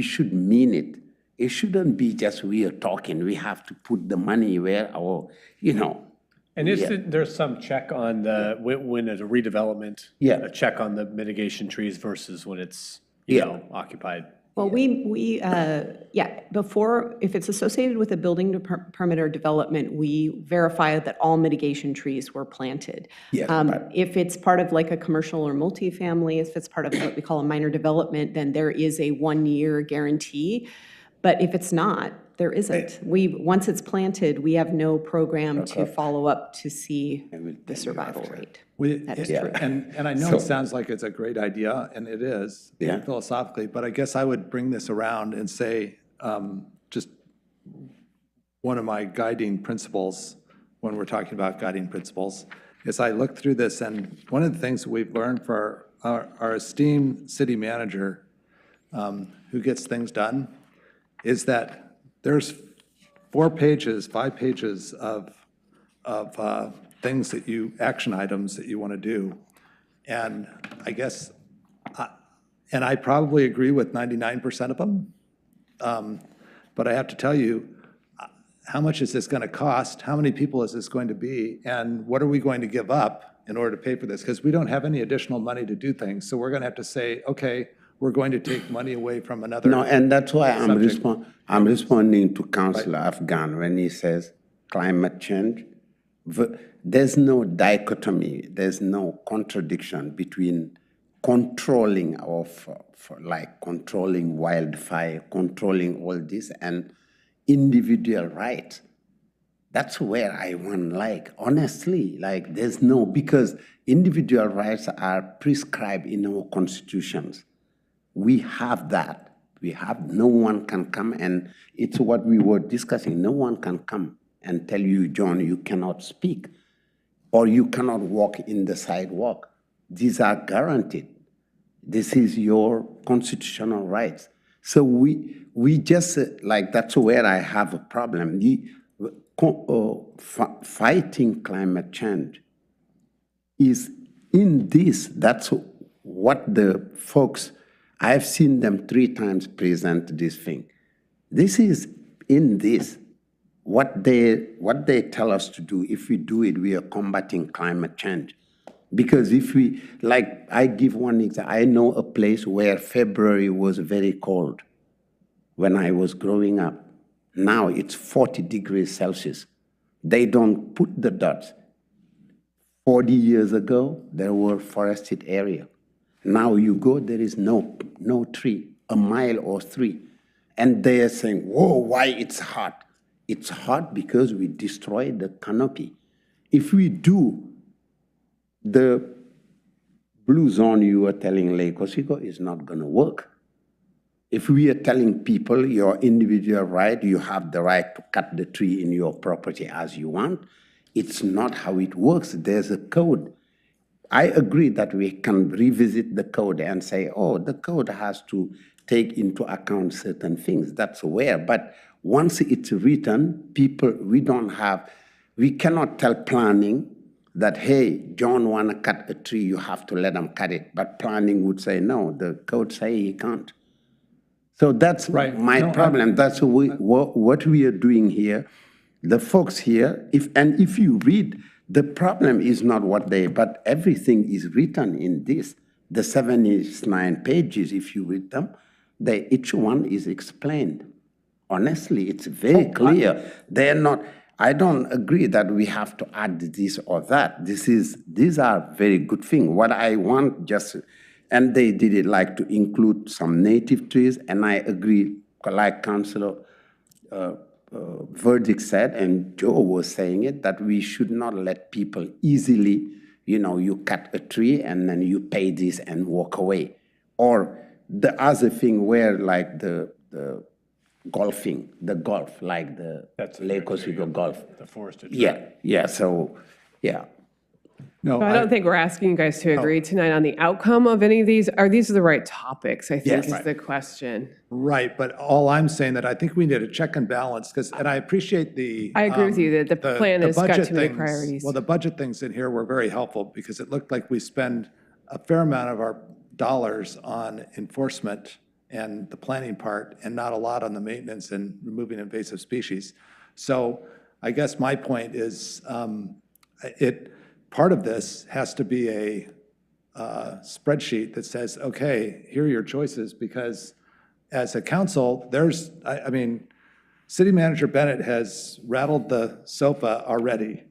should mean it. It shouldn't be just we are talking. We have to put the money where And there's some check on when there's a redevelopment, a check on the mitigation trees versus when it's occupied. Well, before, if it's associated with a building permit or development, we verify that all mitigation trees were planted. If it's part of like a commercial or multifamily, if it's part of what we call a minor development, then there is a 1-year guarantee. But if it's not, there isn't. Once it's planted, we have no program to follow up to see the survival rate. That is true. And I know it sounds like it's a great idea, and it is philosophically, but I guess I would bring this around and say, just one of my guiding principles when we're talking about guiding principles is I look through this, and one of the things we've learned for our esteemed city manager who gets things done is that there's 4 pages, 5 pages of things that action items that you want to do. And I guess, and I probably agree with 99% of them. But I have to tell you, how much is this going to cost? How many people is this going to be? And what are we going to give up in order to pay for this? Because we don't have any additional money to do things. So we're going to have to say, okay, we're going to take money away from another. No, and that's why subject. I'm responding to Councillor Afghan when he says climate change. There's no dichotomy, there's no contradiction between controlling controlling wildfire, controlling all this, and individual rights. That's where I want, honestly, there's no, because individual rights are prescribed in our constitutions. We have that. No one can come, and it's what we were discussing. No one can come and tell you, John, you cannot speak, or you cannot walk in the sidewalk. These are guaranteed. This is your constitutional rights. So we just, that's where I have a problem. Fighting climate change is in this. That's what the folks, I've seen them 3 times present this thing. This is in this. What they tell us to do, if we do it, we are combating climate change. Because if we, I give one example. I know a place where February was very cold when I was growing up. Now it's 40 degrees Celsius. They don't put the dots. 40 years ago, there were forested area. Now you go, there is no tree, a mile or 3. And they are saying, whoa, why it's hot? It's hot because we destroyed the canopy. If we do, the blue zone you were telling Lake Oswego is not going to work. If we are telling people your individual right, you have the right to cut the tree in your property as you want, it's not how it works. There's a code. I agree that we can revisit the code and say, oh, the code has to take into account certain things. That's where. But once it's written, we cannot tell planning that, hey, John want to cut a tree, you have to let him cut it. But planning would say, no, the code say he can't. So that's my problem. That's what we are doing here. The folks here, if you read, the problem is not but everything is written in this. The 79 pages, if you read them, each one is explained. Honestly, it's very clear. They're not, I don't agree that we have to add this or that. These are very good things. What I want and they did it to include some native trees, and I agree, like Councillor Verdict said, and Joe was saying it, that we should not let people easily, you cut a tree and then you pay this and walk away. Or the other thing where the golfing, the golf, that's Lake Oswego golf. The forested. Yeah, so, yeah. No, I don't think we're asking you guys to agree tonight on the outcome of any of these. Are these the right topics, I think, is the question. Right, but all I'm saying that I think we need a check and balance, and I appreciate I agree with you that the plan has got too many things. priorities. Well, the budget things in here were very helpful because it looked like we spend a fair amount of our dollars on enforcement and the planning part, and not a lot on the maintenance and removing invasive species. So I guess my point is part of this has to be a spreadsheet that says, okay, here are your choices, because as a council, City Manager Bennett has rattled the sofa already.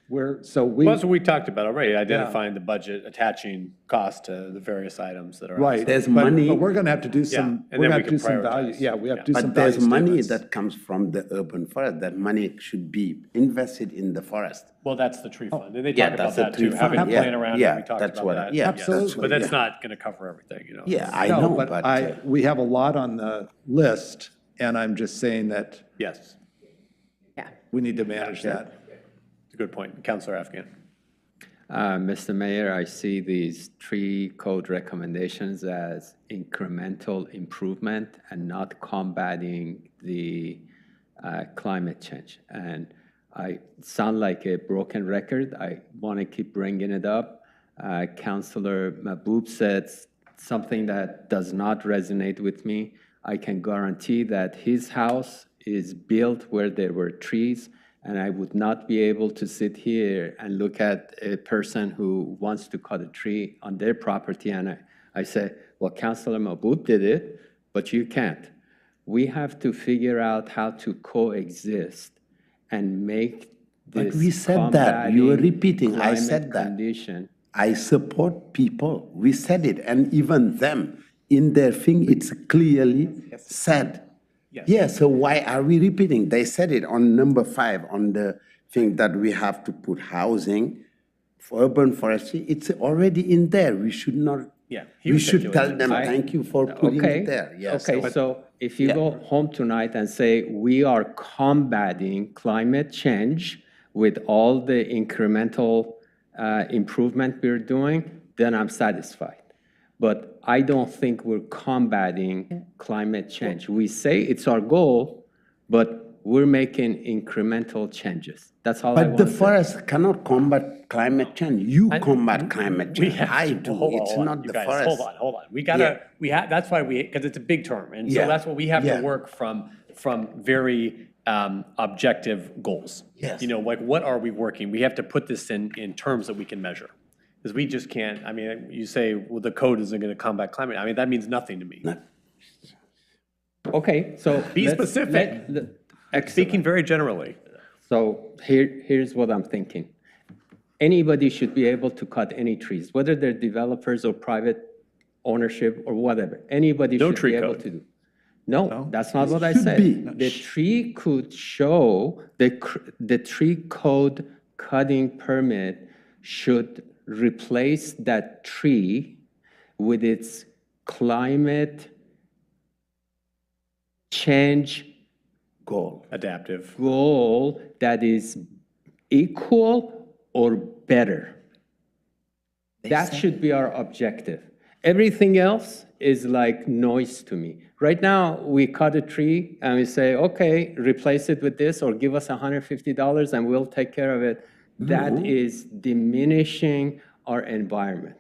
That's what we talked about already, identifying the budget, attaching cost to the various items that are. Right. There's money. But we're going to have to do some, and we're then going to we have to can do some value. prioritize. Yeah, we have to do some But value there's money statements. that comes from the urban forest. That money should be invested in the forest. Well, that's the tree fund, and they Yeah, talk about that's a that too, tree having a fund. plan Yeah, around yeah, it, we talked that's about what that. yeah, absolutely. But that's Yeah. not going to cover everything, Yeah, I No, know, but we have a lot on the list, and I'm just saying that Yes, we need to manage that. it's a good point. Councillor Afghan. Mr. Mayor, I see these three code recommendations as incremental improvement and not combating the climate change. And I sound like a broken record. I want to keep bringing it up. Councillor Mahboub said something that does not resonate with me. I can guarantee that his house is built where there were trees, and I would not be able to sit here and look at a person who wants to cut a tree on their property, and I say, well, Councillor Mahboub did it, but you can't. We have to figure out how to coexist and make this But we said that. You were repeating. I said that. Condition. I support people. We said it. And even them, in their thing, it's clearly said. Yes. Yeah, so why are we repeating? They said it on number 5, on the thing that we have to put housing for urban forestry. It's already in there. We should not, Yeah. we should tell them, thank you for putting it there. Yes. Okay, so if you go home tonight and say, we are combating climate change with all the incremental improvement we're doing, then I'm satisfied. But I don't think we're combating climate change. We say it's our goal, but we're making incremental changes. That's all I But want the to say. forest cannot combat climate change. You combat climate change. I do. It's not the guys, forest. Hold on. We gotta, that's why because it's a big term. And so Yeah. that's what we have Yeah. to work from very objective goals. Yes. You know, like what are we working? We have to put this in terms that we can measure. Because we just can't, I mean, you say, well, the code isn't gonna combat climate. I mean, that means nothing to me. Okay, so. Be let's- specific. Excellent. Speaking very generally. So here's what I'm thinking. Anybody should be able to cut any trees, whether they're developers or private ownership or whatever. Anybody No should tree be able code. to do. No, that's not what I Should said. be. The tree could show, the tree code cutting permit should replace that tree with its climate change Adaptive. goal that is equal or better. That should be our objective. Everything else is like noise to me. Right now, we cut a tree and we say, okay, replace it with this or give us $150 and we'll take care of it. That is diminishing our environment.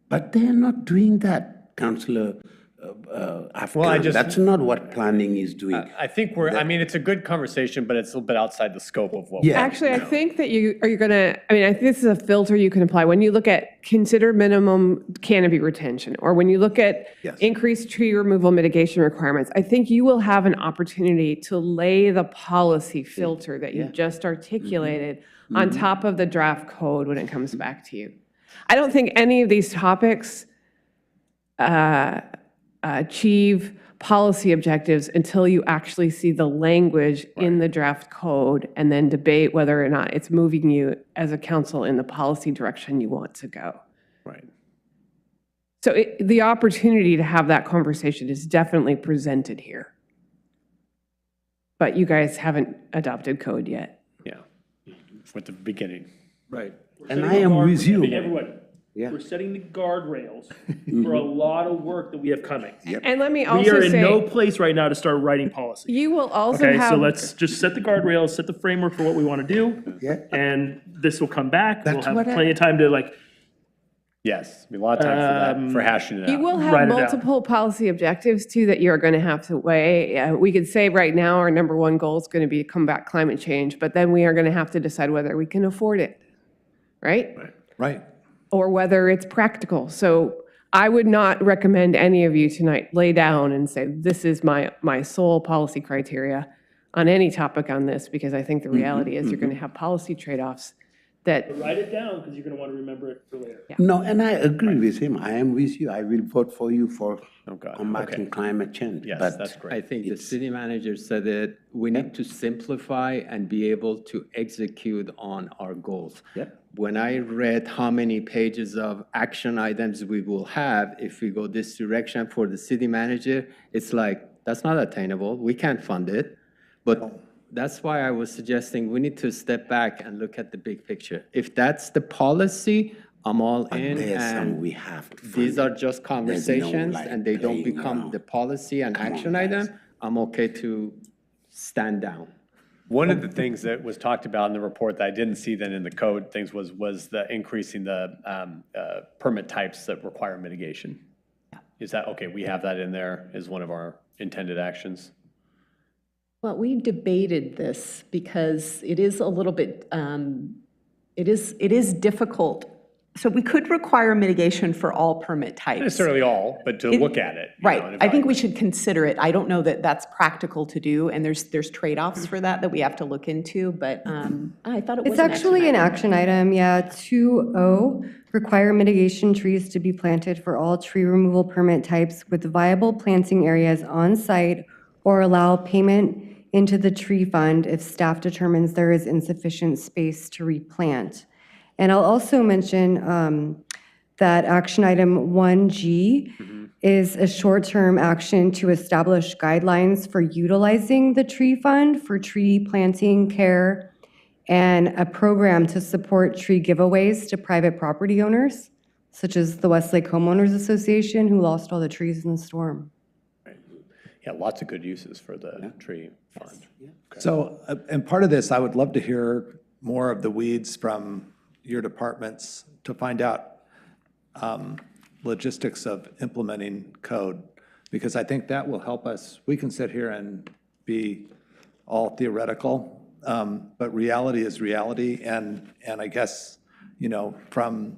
But they're not doing that, Councillor Afghan. That's not what planning is doing. I think I mean, it's a good conversation, but it's a little bit outside the scope of what. Yeah. Actually, I think that you're going to, I mean, I think this is a filter you can apply. When you look at consider minimum canopy retention, or when you look at increased tree removal mitigation requirements, I think you will have an opportunity to lay the policy filter that you just articulated on top of the draft code when it comes back to you. I don't think any of these topics achieve policy objectives until you actually see the language in the draft code and then debate whether or not it's moving you as a council in the policy direction you want to go. Right. So the opportunity to have that conversation is definitely presented here. But you guys haven't adopted code yet. Yeah. At the beginning. Right. And I am with you. Everyone, we're setting the guardrails for a lot of work that we have coming. And let me We also are in say, no place right now to start writing policy. you will also Okay, have. so let's just set the guardrails, set the framework for what we want to do. And this will come back. We'll have plenty of time to like. Yes, a lot of time for that, for hashing it You out. will Write have it down. multiple policy objectives too that you're going to have to weigh. We could say right now our number one goal is going to be to combat climate change, but then we are going to have to decide whether we can afford it, right? Right. Or whether it's practical. So I would not recommend any of you tonight lay down and say, this is my sole policy criteria on any topic on this, because I think the reality is you're going to have policy trade-offs that. But write it down because you're going to want to remember it for later. No, and I agree with him. I am with you. I will vote for you for combating climate change. Yes, But that's great. I think the city manager said that we need to simplify and be able to execute on our goals. When I read how many pages of action items we will have if we go this direction for the city manager, it's like, that's not attainable. We can't fund it. But that's why I was suggesting we need to step back and look at the big picture. If that's the policy, I'm all in, there's some and we have to these fund are it. just There's no, conversations, like, and they don't playing become around. the policy and Come on, action guys. item, I'm okay to stand down. One of the things that was talked about in the report that I didn't see then in the code things was the increasing the permit types that require mitigation. Is that, okay, we have that in there as one of our intended actions? Well, we debated this because it is a little bit, it is difficult. So we could require mitigation for all permit types. Not necessarily all, but to look at it. Right. I think we should consider it. I don't know that that's practical to do, and there's trade-offs for that we have to look into, but I thought it was It's actually an action item, yeah. 2.0, require mitigation trees to be planted for all tree removal permit types with viable planting areas on site or allow payment into the tree fund if staff determines there is insufficient space to replant. And I'll also mention that action item 1G is a short-term action to establish guidelines for utilizing the tree fund for tree planting care and a program to support tree giveaways to private property owners, such as the Westlake Homeowners Association, who lost all the trees in the storm. Yeah, lots of good uses for the tree fund. Okay. So, and part of this, I would love to hear more of the weeds from your departments to find out logistics of implementing code, because I think that will help us. We can sit here and be all theoretical, but reality is reality. And I guess, you know, from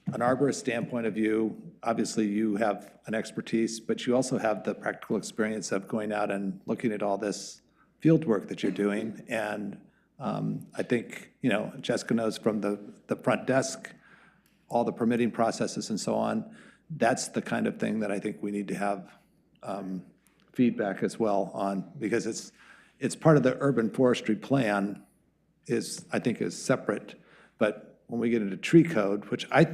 an arborist standpoint of view, obviously you have an expertise, but you also have the practical experience of going out and looking at all this field work that you're doing. And I think, you know, Jessica knows from the front desk, all the permitting processes and so on. That's the kind of thing that I think we need to have feedback as well on, because it's part of the urban forestry plan I think is separate. But when we get into tree code, which I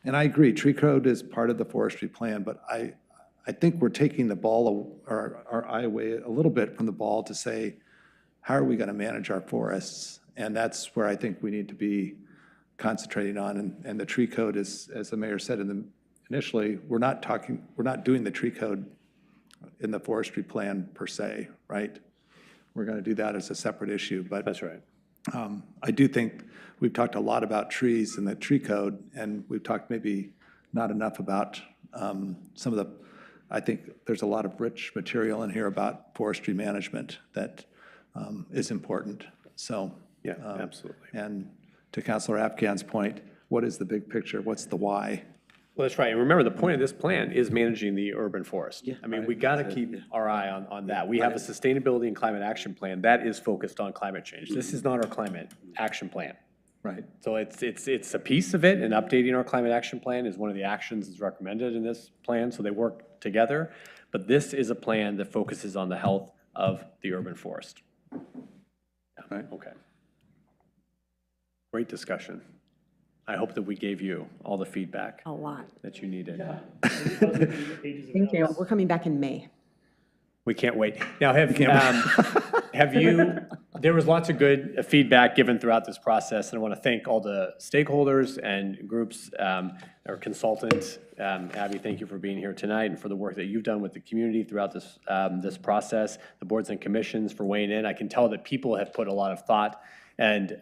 agree, tree code is part of the forestry plan, but I think we're taking the ball, or our eye away a little bit from the ball to say, how are we going to manage our forests? And that's where I think we need to be concentrating on. And the tree code is, as the mayor said initially, we're not doing the tree code in the forestry plan per se, right? We're going to do that as a separate issue. But that's right. I do think we've talked a lot about trees in the tree code, and we've talked maybe not enough about some of the, I think there's a lot of rich material in here about forestry management that is important. So yeah, absolutely. And to Councilor Afghan's point, what is the big picture? What's the why? Well, that's right. And remember, the point of this plan is managing the urban forest. I mean, we got to keep our eye on that. We have a sustainability and climate action plan that is focused on climate change. This is not our climate action plan. Right. So it's a piece of it, and updating our climate action plan is one of the actions that's recommended in this plan, so they work together. But this is a plan that focuses on the health of the urban forest. Yeah. Right. Okay. Great discussion. I hope that we gave you all the feedback. A lot. That you needed. Thank you. We're coming back in May. We can't wait. Now, have you, there was lots of good feedback given throughout this process, and I want to thank all the stakeholders and groups, our consultants. Abby, thank you for being here tonight and for the work that you've done with the community throughout this, this process, the boards and commissions for weighing in. I can tell that people have put a lot of thought and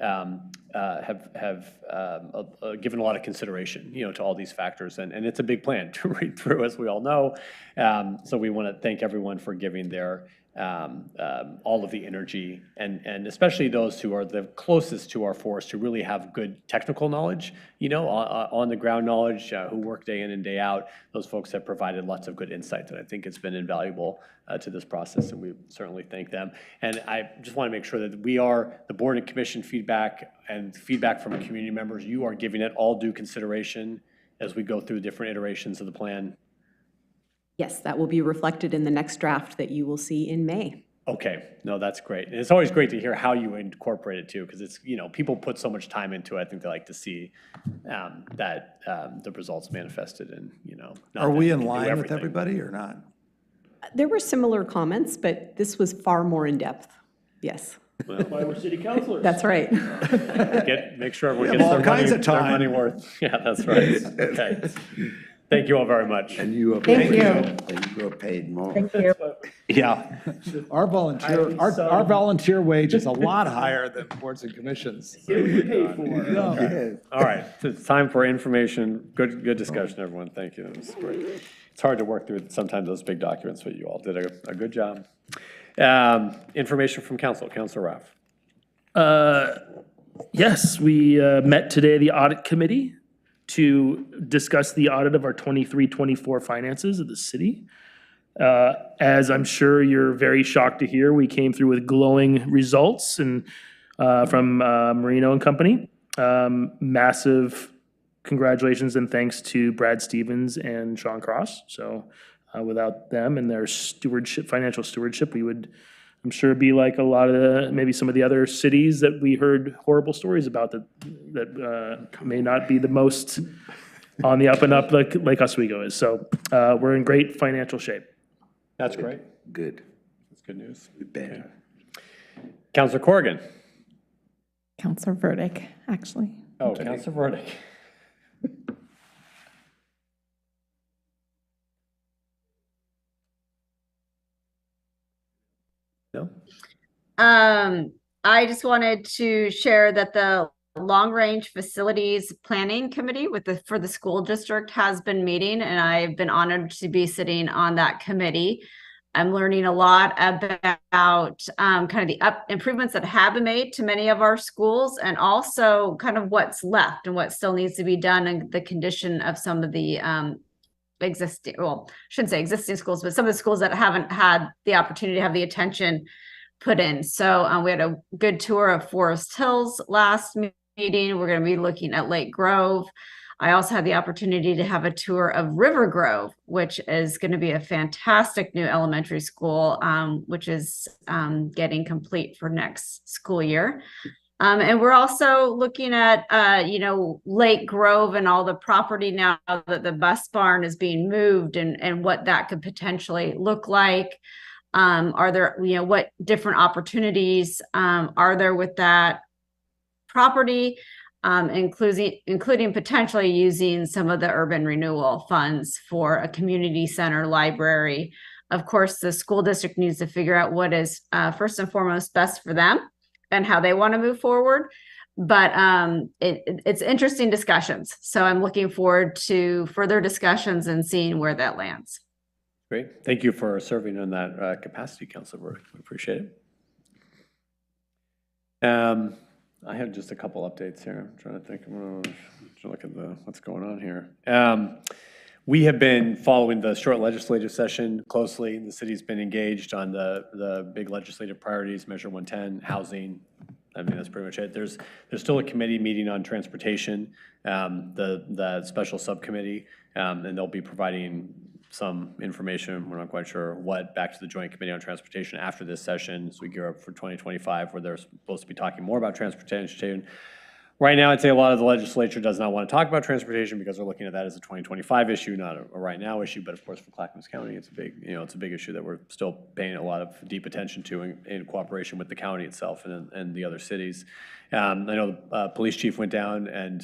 have given a lot of consideration, you know, to all these factors. And it's a big plan to read through, as we all know. So we want to thank everyone for giving their all of the energy, and especially those who are the closest to our forest, who really have good technical knowledge, you know, on the ground knowledge, who work day in and day out. Those folks have provided lots of good insight that I think has been invaluable to this process, and we certainly thank them. And I just want to make sure that we are, the board and commission feedback and feedback from community members, you are giving it all due consideration as we go through different iterations of the plan. Yes, that will be reflected in the next draft that you will see in May. Okay, no, that's great. And it's always great to hear how you incorporate it too, because it's, you know, people put so much time into it. I think they like to see that the results manifested, and, you know. Are we in line with everybody or not? There were similar comments, but this was far more in depth. Yes, Why we're city councilors. that's right. Make sure everyone We gets have all kinds of their time. money worth. Yeah, that's right. Okay. Thank you all very much. And you are Thank paid, you. and you are paid more. Thank you. Yeah. Our volunteer wage is a lot higher than boards and commissions. Get what you pay for. All right, so it's time for information. Good discussion, everyone. Thank you. It was great. It's hard to work through sometimes those big documents, but you all did a good job. Information from council. Councilor Raff. Yes, we met today, the audit committee, to discuss the audit of our 23-24 finances of the city. As I'm sure you're very shocked to hear, we came through with glowing results and from Marino and Company. Massive congratulations and thanks to Brad Stevens and Sean Cross. So without them and their stewardship, financial stewardship, we would, I'm sure, be like a lot of maybe some of the other cities that we heard horrible stories about that may not be the most on the up and up like Oswego is. So we're in great financial shape. That's great. Good. That's good news. Better. Councilor Corrigan. Counselor Burdick, actually. Oh, Councilor Burdick. No? I just wanted to share that the long-range facilities planning committee for the school district has been meeting, and I've been honored to be sitting on that committee. I'm learning a lot about kind of the improvements that have been made to many of our schools, and also kind of what's left and what still needs to be done, and the condition of some of the existing, well, I shouldn't say existing schools, but some of the schools that haven't had the opportunity to have the attention put in. So we had a good tour of Foothills last meeting. We're going to be looking at Lake Grove. I also had the opportunity to have a tour of River Grove, which is going to be a fantastic new elementary school, which is getting complete for next school year. And we're also looking at, Lake Grove and all the property now that the bus barn is being moved, and what that could potentially look like. Are there, what different opportunities are there with that property, including potentially using some of the urban renewal funds for a community center library. Of course, the school district needs to figure out what is first and foremost best for them and how they want to move forward. But it's interesting discussions. So I'm looking forward to further discussions and seeing where that lands. Great. Thank you for serving in that capacity, Councilor Burdick. We appreciate it. I have just a couple updates here. I'm trying to think. I'm trying to look at what's going on here. We have been following the short legislative session closely. The city's been engaged on the big legislative priorities, Measure 110, housing. I mean, that's pretty much it. There's still a committee meeting on transportation, the special subcommittee, and they'll be providing some information, we're not quite sure what, back to the Joint Committee on Transportation after this session as we gear up for 2025, where they're supposed to be talking more about transportation. Right now, I'd say a lot of the legislature does not want to talk about transportation because they're looking at that as a 2025 issue, not a right now issue. But of course, for Clackamas County, it's a big issue that we're still paying a lot of deep attention to in cooperation with the county itself and the other cities. I know the police chief went down and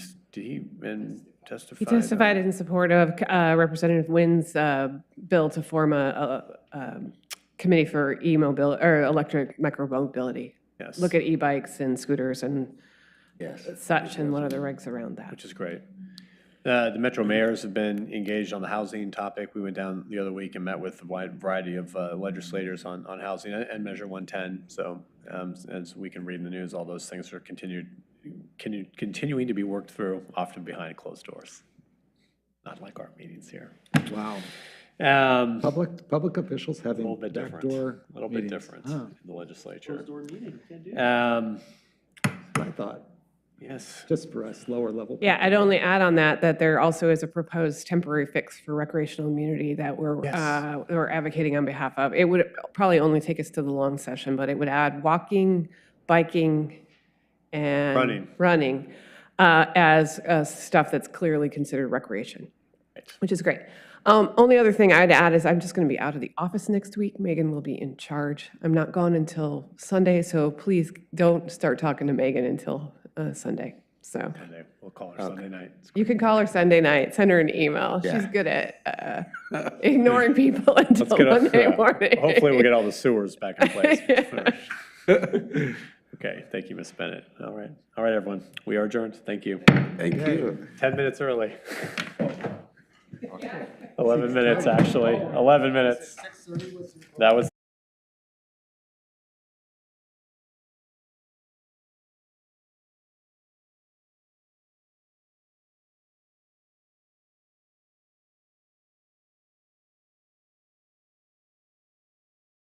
testified. He testified in support of Representative Wynn's bill to form a committee for e-mobility or electric micromobility. Yes. Look at e-bikes and scooters and Yes. such, and what are the regs around that. Which is great. The Metro mayors have been engaged on the housing topic. We went down the other week and met with a wide variety of legislators on housing and Measure 110. So as we can read in the news, all those things are continuing to be worked through, often behind closed doors. Not like our meetings here. Wow. Public officials having a little bit different. A little bit different in the legislature. Closed door meeting, you can't do that. I thought. Yes. Just for us, lower level. Yeah, I'd only add on that there also is a proposed temporary fix for recreational immunity that we're advocating on behalf of. It would probably only take us to the long session, but it would add walking, biking, and running as stuff that's clearly considered recreation, which is great. Only other thing I'd add is I'm just going to be out of the office next week. Megan will be in charge. I'm not gone until Sunday, so please don't start talking to Megan until Sunday. So Sunday. We'll call her Sunday night. you can call her Sunday night, send her an email. Yeah. She's good at ignoring people until Let's get Monday morning. Hopefully we'll get all the sewers back in place. Okay, thank you, Ms. Bennett. All right, everyone. We are adjourned. Thank you. Thank you. 10 minutes early. 11 minutes, actually. 11 minutes. That was.